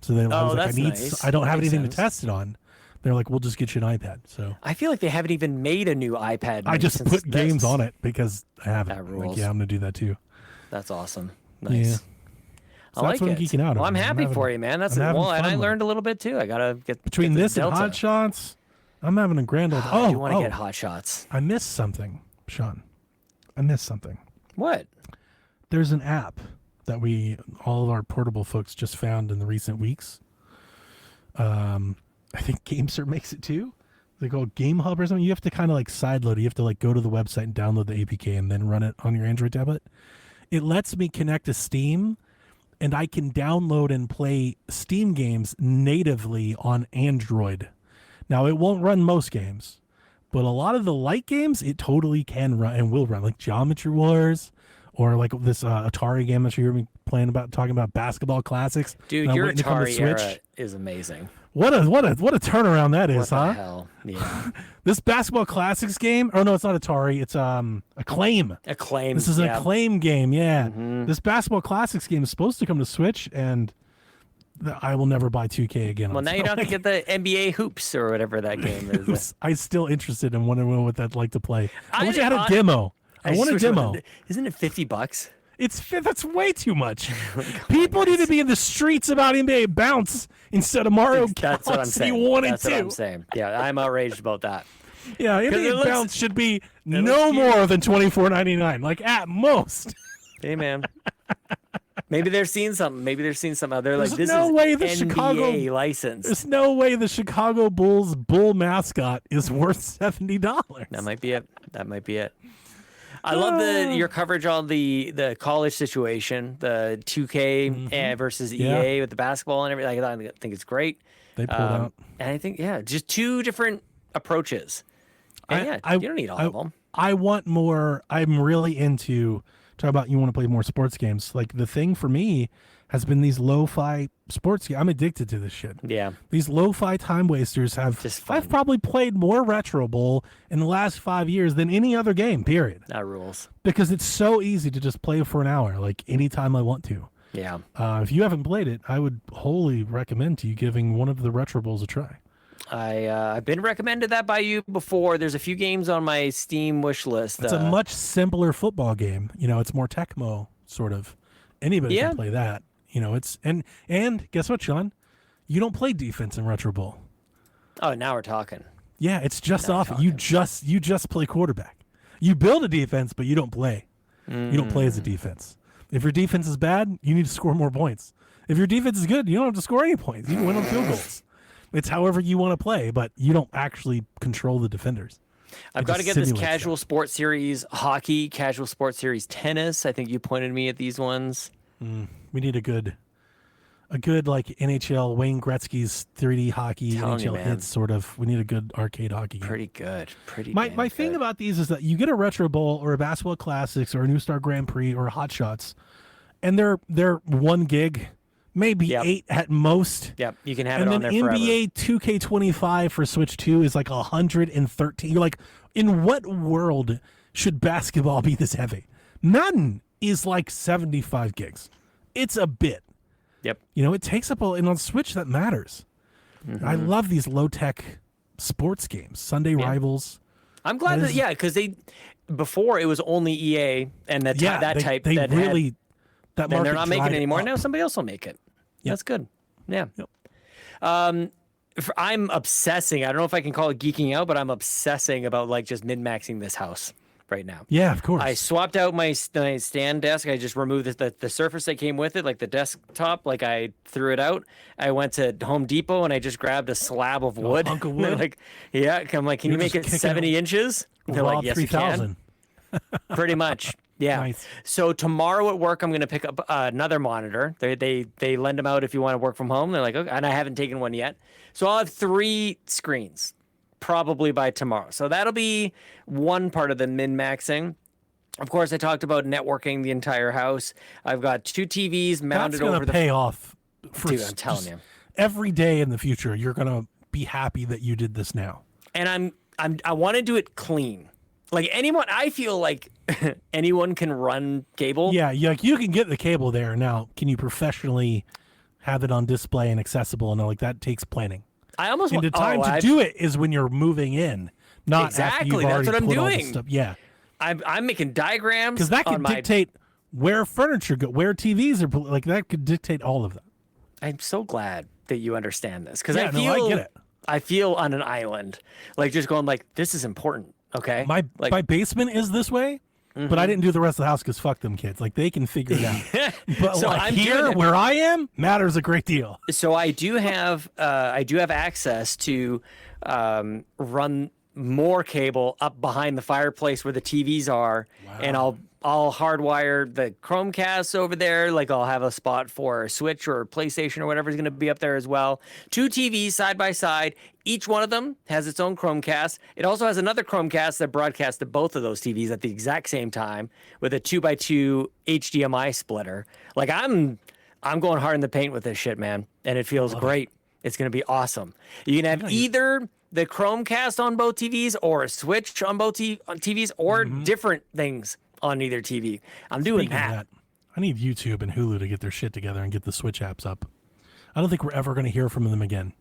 So nice. I don't have anything to test it on. They're like, we'll just get you an iPad. So I feel like they haven't even made a new iPad. I just put games on it because I have it. That rules. Like, yeah, I'm gonna do that too. That's awesome. Nice. Yeah. So I like that's what I'm geeking out. Well, I'm happy for you, man. And I learned a little bit too. I gotta get between this and Hot Shots. I'm having a grand old. I do want to get Hot Shots. I missed something, Sean. I missed something. What? There's an app that all of our portable folks just found in the recent weeks. I think GameSir makes it too. They call it Game Hub or something. You have to kind of like sideload it. You have to like go to the website and download the APK and then run it on your Android tablet. It lets me connect to Steam, and I can download and play Steam games natively on Android. Now, it won't run most games, but a lot of the light games, it totally can run and will run, like Geometry Wars or like this Atari game that you hear me talking about basketball classics. Dude, your Atari era is amazing. What a turnaround that is, What huh? the hell? Yeah. This Basketball Classics game. Oh no, it's not Atari. It's Acclaim. Acclaim. This is an Acclaim game. Yeah. Mm-hmm. This Basketball Classics game is supposed to come to Switch, and I will never buy 2K again. Well, now you don't have to get the NBA hoops or whatever that game is. I'm still interested in wondering what that'd like to play. I wish I had a I- demo. I want a demo. Isn't it $50? That's way too much. People need to be in the streets about NBA Bounce instead of Mario That's what I'm Galaxy saying. 1 and That's 2. what I'm saying. Yeah, I'm outraged about that. Yeah, it NBA looks- Bounce should be no looks cute. more than $24.99, like at most. Hey, man. Maybe they're seeing something. They're like, There's this no is way the NBA Chicago- license. There's no way the Chicago Bulls bull mascot is worth $70. That might be it. I love your coverage on the college situation, the 2K versus EA with the basketball and everything. I think it's great. They pulled out. And I think, just two different approaches. And you don't need all of them. I want more. I'm really into talk about you want to play more sports games. Like the thing for me has been these lo-fi sports games. I'm addicted to this shit. Yeah. These lo-fi time wasters have. Just fun. I've probably played more Retro Bowl in the last 5 years than any other game. Period. That rules. Because it's so easy to just play for an hour, like anytime I want to. Yeah. If you haven't played it, I would wholly recommend to you giving one of the Retro Bowls a try. I've been recommended that by you before. There's a few games on my Steam wish list. It's a much simpler football game. It's more Tecmo sort of. Anybody can play that. It's and guess what, Sean? You don't play defense in Retro Bowl. Oh, now we're talking. Yeah, it's just off. You just play quarterback. You build a defense, but you don't play. You don't play as a defense. If your defense is bad, you need to score more points. If your defense is good, you don't have to score any points. You can win on field goals. It's however you want to play, but you don't actually control the defenders. I've got to get this casual sports series hockey, casual sports series tennis. I think you pointed me at these ones. We need a good like NHL Wayne Gretzky's 3D hockey, NHL hits sort of. We need a good arcade hockey game. Pretty good. My thing about these is that you get a Retro Bowl or a Basketball Classics or a New Star Grand Prix or a Hot Shots, and they're 1 gig, maybe 8 at most. Yep, you can have it on and there then forever. NBA 2K25 for Switch 2 is like 113. You're like, in what world should basketball be this heavy? Madden is like 75 gigs. It's a bit. Yep. It takes up and on Switch that matters. I love these low-tech sports games, Sunday Rivals. I'm glad because before it was only EA and that type. They that really had, that and they're market not making dried it anymore. up. Now somebody else will make it. Yep. That's good. Yeah. Yep. I'm obsessing. I don't know if I can call it geeking out, but I'm obsessing about like just min-maxing this house right now. Yeah, of course. I swapped out my stand desk. I just removed the surface that came with it, like the desktop. Like I threw it out. I went to Home Depot and I just grabbed a slab of wood. Hunk of And they're wood? like, can you make it 70 inches? And they're like, yes, you can. Pretty much. Yeah. Nice. So tomorrow at work, I'm going to pick up another monitor. They lend them out if you want to work from home. They're like, okay, and I haven't taken one yet. So I'll have 3 screens probably by tomorrow. So that'll be one part of the min-maxing. Of course, I talked about networking the entire house. I've got 2 TVs mounted over the... That's going to pay off. Dude, I'm telling you. Every day in the future, you're going to be happy that you did this now. And I want to do it clean. Like anyone, I feel like anyone can run cable. Yeah, you can get the cable there. Now, can you professionally have it on display and accessible? And like that takes planning. I almost and the time to do it is when you're moving in, not exactly. after you've already That's what I'm put all the doing. stuff. Yeah, I'm making diagrams because that could dictate where furniture go, where TVs are. Like that could dictate all of that. I'm so glad that you understand this because I get it. I feel on an island, like just going like this is important. Okay, my basement is this way. But I didn't do the rest of the house because fuck them kids. Like they can figure it out. But so like here, where I am, matters a great deal. So I do have access to run more cable up behind the fireplace where the TVs are, and I'll hardwire the Chromecast over there. Like I'll have a spot for a Switch or a PlayStation or whatever is going to be up there as well. 2 TVs side by side. Each one of them has its own Chromecast. It also has another Chromecast that broadcasts to both of those TVs at the exact same time with a 2x2 HDMI splitter. Like I'm going hard in the paint with this shit, man, and it feels great. It's going to be awesome. You can have either the Chromecast on both TVs or a Switch on both TVs or different things on either TV. I'm doing that. I need YouTube and Hulu to get their shit together and get the Switch apps up. I don't think we're ever going to hear from them again.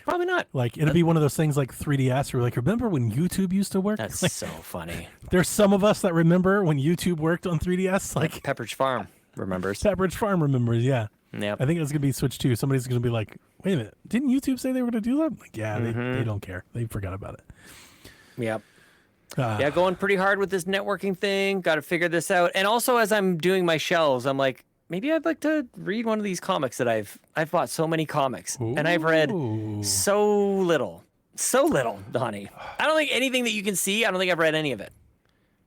Probably not. Like, it'll be one of those things like 3DS where like, remember when YouTube used to work? That's like, so funny. There's some of us that remember when YouTube worked on 3DS. Like Pepperidge Farm remembers. Pepperidge Farm remembers, yeah. Yep. I think it's going to be Switch 2. Somebody's going to be like, wait a minute, didn't YouTube say they were going to do that? Like, yeah, they don't care. They forgot about it. Yep. Yeah, going pretty hard with this networking thing. Got to figure this out. And also, as I'm doing my shelves, I'm like, maybe I'd like to read one of these comics that I've bought so many comics. Ooh. And I've read so little, Donnie. I don't think anything that you can see, I don't think I've read any of it.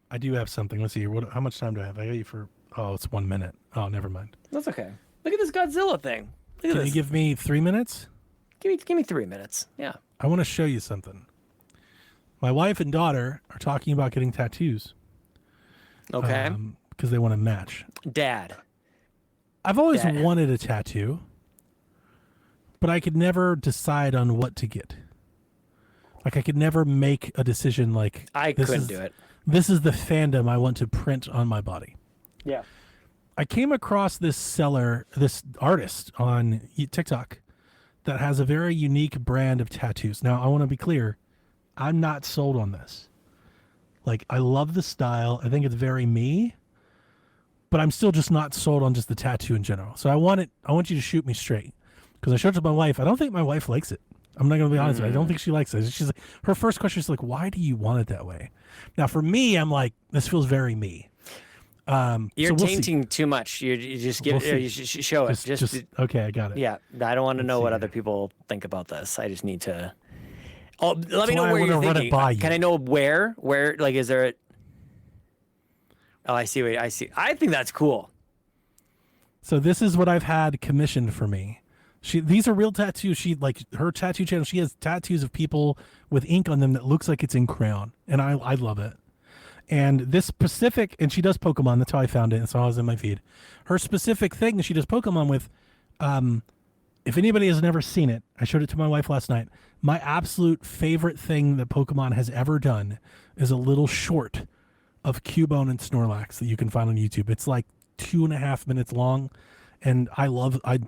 I do have something. Let's see. How much time do I have? I got you for, it's 1 minute. Oh, never mind. That's okay. Look at this Godzilla thing. Look at Can this. you give me 3 minutes? Give me 3 minutes. Yeah. I want to show you something. My wife and daughter are talking about getting tattoos. Okay. Because they want to match. Dad. I've always wanted a tattoo, but I could never decide on what to get. Like, I could never make a decision like, I couldn't do it. This is the fandom I want to print on my body. Yeah. I came across this artist on TikTok that has a very unique brand of tattoos. Now, I want to be clear. I'm not sold on this. Like, I love the style. I think it's very me, but I'm still just not sold on just the tattoo in general. So I want you to shoot me straight, because I showed it to my wife. I don't think my wife likes it. I'm not going to be honest with you. I don't think she likes it. She's like, her first question is like, why do you want it that way? Now, for me, I'm like, this feels very me. You're tainting too much. You just give it. You show it. Just okay. I got it. Yeah, I don't want to know what other people think about this. I just need to. Oh, let me know where you're thinking. Can I know where? Where? Like, is there? Oh, I see. Wait, I see. I think that's cool. So this is what I've had commissioned for me. These are real tattoos. Her tattoo channel. She has tattoos of people with ink on them that looks like it's in crayon, and I love it. And this specific, and she does Pokemon. That's how I found it. And so I was in my feed. Her specific thing that she does Pokemon with, if anybody has never seen it, I showed it to my wife last night. My absolute favorite thing that Pokemon has ever done is a little short of Cubone and Snorlax that you can find on YouTube. It's like 2.5 minutes long. And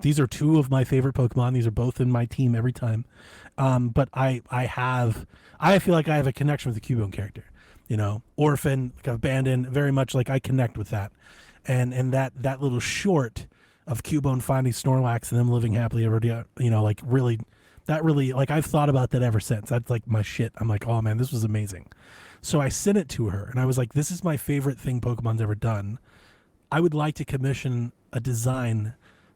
these are two of my favorite Pokemon. These are both in my team every time. But I feel like I have a connection with the Cubone character. You know, orphan, like abandoned, very much like I connect with that. And that little short of Cubone finding Snorlax and them living happily ever after, like really, like I've thought about that ever since. That's like my shit. I'm like, oh man, this was amazing. So I sent it to her and I was like, this is my favorite thing Pokemon's ever done. I would like to commission a design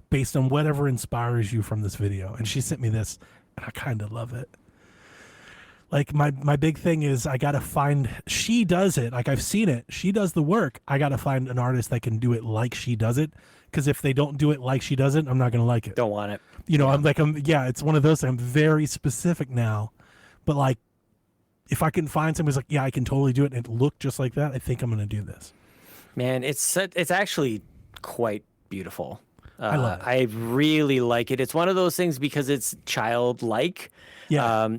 based on whatever inspires you from this video. And she sent me this and I kind of love it. Like my big thing is I got to find, she does it. Like I've seen it. She does the work. I got to find an artist that can do it like she does it. Because if they don't do it like she does it, I'm not going to like it. Don't want it. It's one of those things. I'm very specific now. But like, if I can find somebody who's like, yeah, I can totally do it and it looked just like that, I think I'm going to do this. Man, it's actually quite beautiful. I love it. I really like it. It's one of those things because it's childlike. Yeah.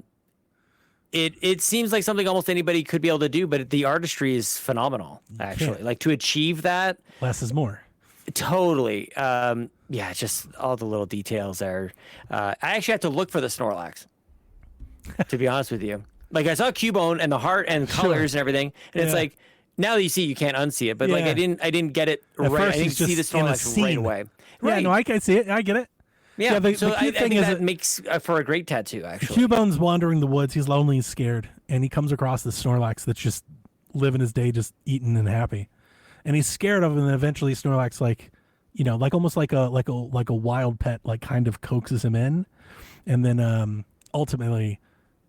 It seems like something almost anybody could be able to do, but the artistry is phenomenal, actually. Like to achieve that. Less is more. Totally. Yeah, just all the little details there. I actually had to look for the Snorlax, to be honest with you. Like I saw Cubone and the heart and colors and everything, and it's like, now that you see it, you can't unsee it. But like I didn't get it right. I didn't see the Snorlax right away. Yeah, no, I can see it. I get it. Yeah, so I think that makes for a great tattoo, actually. Cubone's wandering the woods. He's lonely and scared, and he comes across the Snorlax that's just living his day, just eating and happy. And he's scared of him, and then eventually Snorlax, like almost like a wild pet, like kind of coaxes him in, and then ultimately,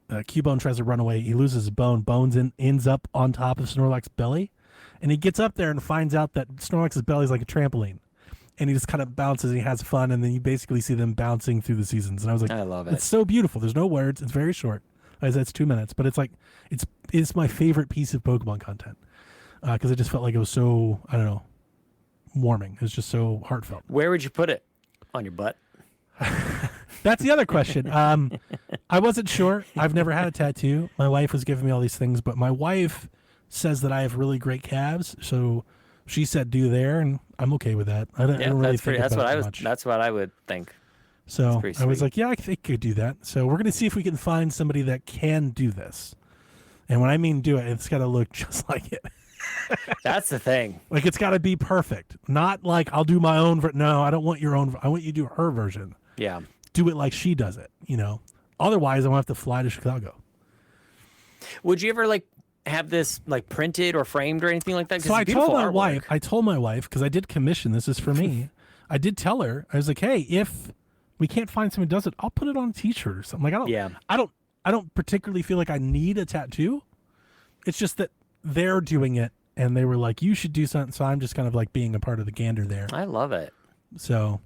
Cubone tries to run away. He loses his bone. Ends up on top of Snorlax's belly, and he gets up there and finds out that Snorlax's belly is like a trampoline. And he just kind of bounces and he has fun, and then you basically see them bouncing through the seasons. And I was like, I love it. It's so beautiful. There's no words. It's very short. I said it's 2 minutes, but it's like it's my favorite piece of Pokemon content because it just felt like it was so, I don't know, warming. It was just so heartfelt. Where would you put it? On your butt? That's the other question. I wasn't sure. I've never had a tattoo. My wife was giving me all these things, but my wife says that I have really great calves, so she said do there, and I'm okay with that. I don't really think about it much. That's what I would think. So I was like, yeah, I think I could do that. So we're gonna see if we can find somebody that can do this. And when I mean do it, it's got to look just like it. That's the thing. Like it's got to be perfect. Not like I'll do my own. No, I don't want your own. I want you to do her version. Yeah. Do it like she does it. Otherwise, I won't have to fly to Chicago. Would you ever have this printed or framed or anything like that? So I told my wife, because I did commission this is for me. I did tell her, I was like, hey, if we can't find someone who does it, I'll put it on a t-shirt or something. I don't particularly feel like I need a tattoo. It's just that they're doing it and they were like, you should do something. So I'm just kind of being a part of the gander there. I love it. So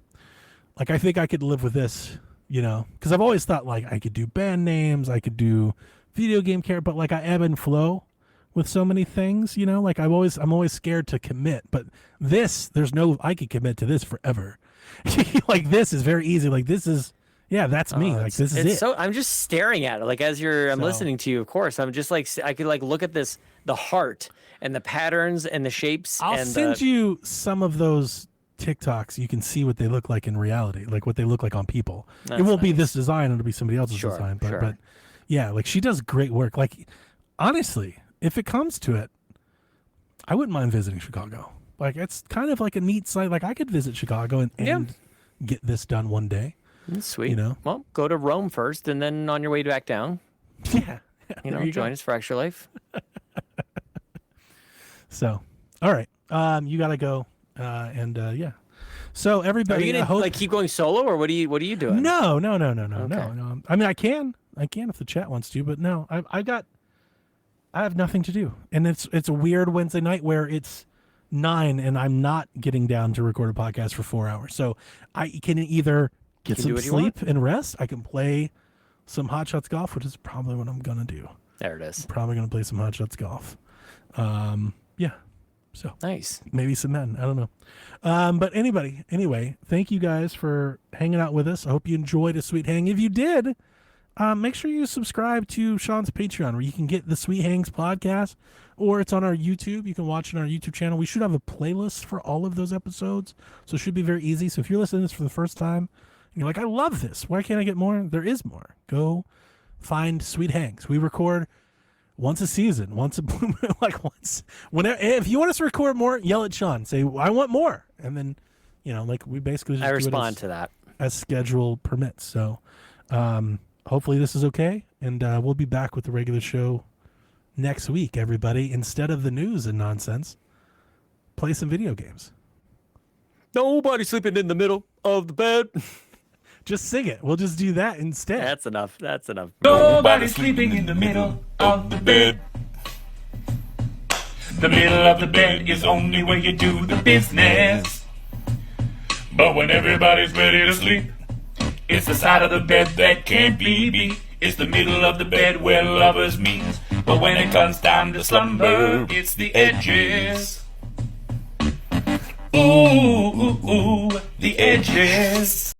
I think I could live with this, because I've always thought I could do band names, I could do video game character, but I ebb and flow with so many things, I'm always scared to commit, but I could commit to this forever. This is very easy. This is, that's me. This is it. So I'm just staring at it. As I'm listening to you, of course, I'm just I could look at this, the heart and the patterns and the shapes. I'll send you some of those TikToks. You can see what they look like in reality, what they look like on people. It won't be this design. It'll be somebody else's design. But yeah, she does great work. Honestly, if it comes to it, I wouldn't mind visiting Chicago. It's kind of a neat site. I could visit Chicago and get this done one day. That's sweet. Well, go to Rome first, and then on your way back down. Yeah. Join us for Extra Life. So, all right. You got to go. Yeah. So everybody, are you gonna keep going solo, or what are you doing? No. Okay. No. I mean, I can if the chat wants to, but no. I have nothing to do, and it's a weird Wednesday night where it's 9 and I'm not getting down to record a podcast for 4 hours. So I can either get some sleep and rest. I can play some Hot Shots golf, which is probably what I'm gonna do. There it is. I'm probably gonna play some Hot Shots golf. Yeah. So nice. Maybe some men. I don't know. But anyway, thank you guys for hanging out with us. I hope you enjoyed a Sweet Hang. If you did, make sure you subscribe to Sean's Patreon, where you can get the Sweet Hangs podcast, or it's on our YouTube. You can watch it on our YouTube channel. We should have a playlist for all of those episodes, so it should be very easy. So if you're listening to this for the first time, and you're like, I love this, why can't I get more? There is more. Go find Sweet Hangs. We record once a season, once whenever. If you want us to record more, yell at Sean. Say, I want more. And then, we basically just respond to that as schedule permits. So hopefully this is okay. And we'll be back with the regular show next week, everybody. Instead of the news and nonsense, play some video games. Nobody sleeping in the middle of the bed. Just sing it. We'll just do that instead. That's enough. Nobody sleeping in the middle of the bed. The middle of the bed is only where you do the business. But when everybody's ready to sleep, it's the side of the bed that can't be beat. It's the middle of the bed where lovers meet. But when it comes time to slumber, it's the edges. Ooh, the edges.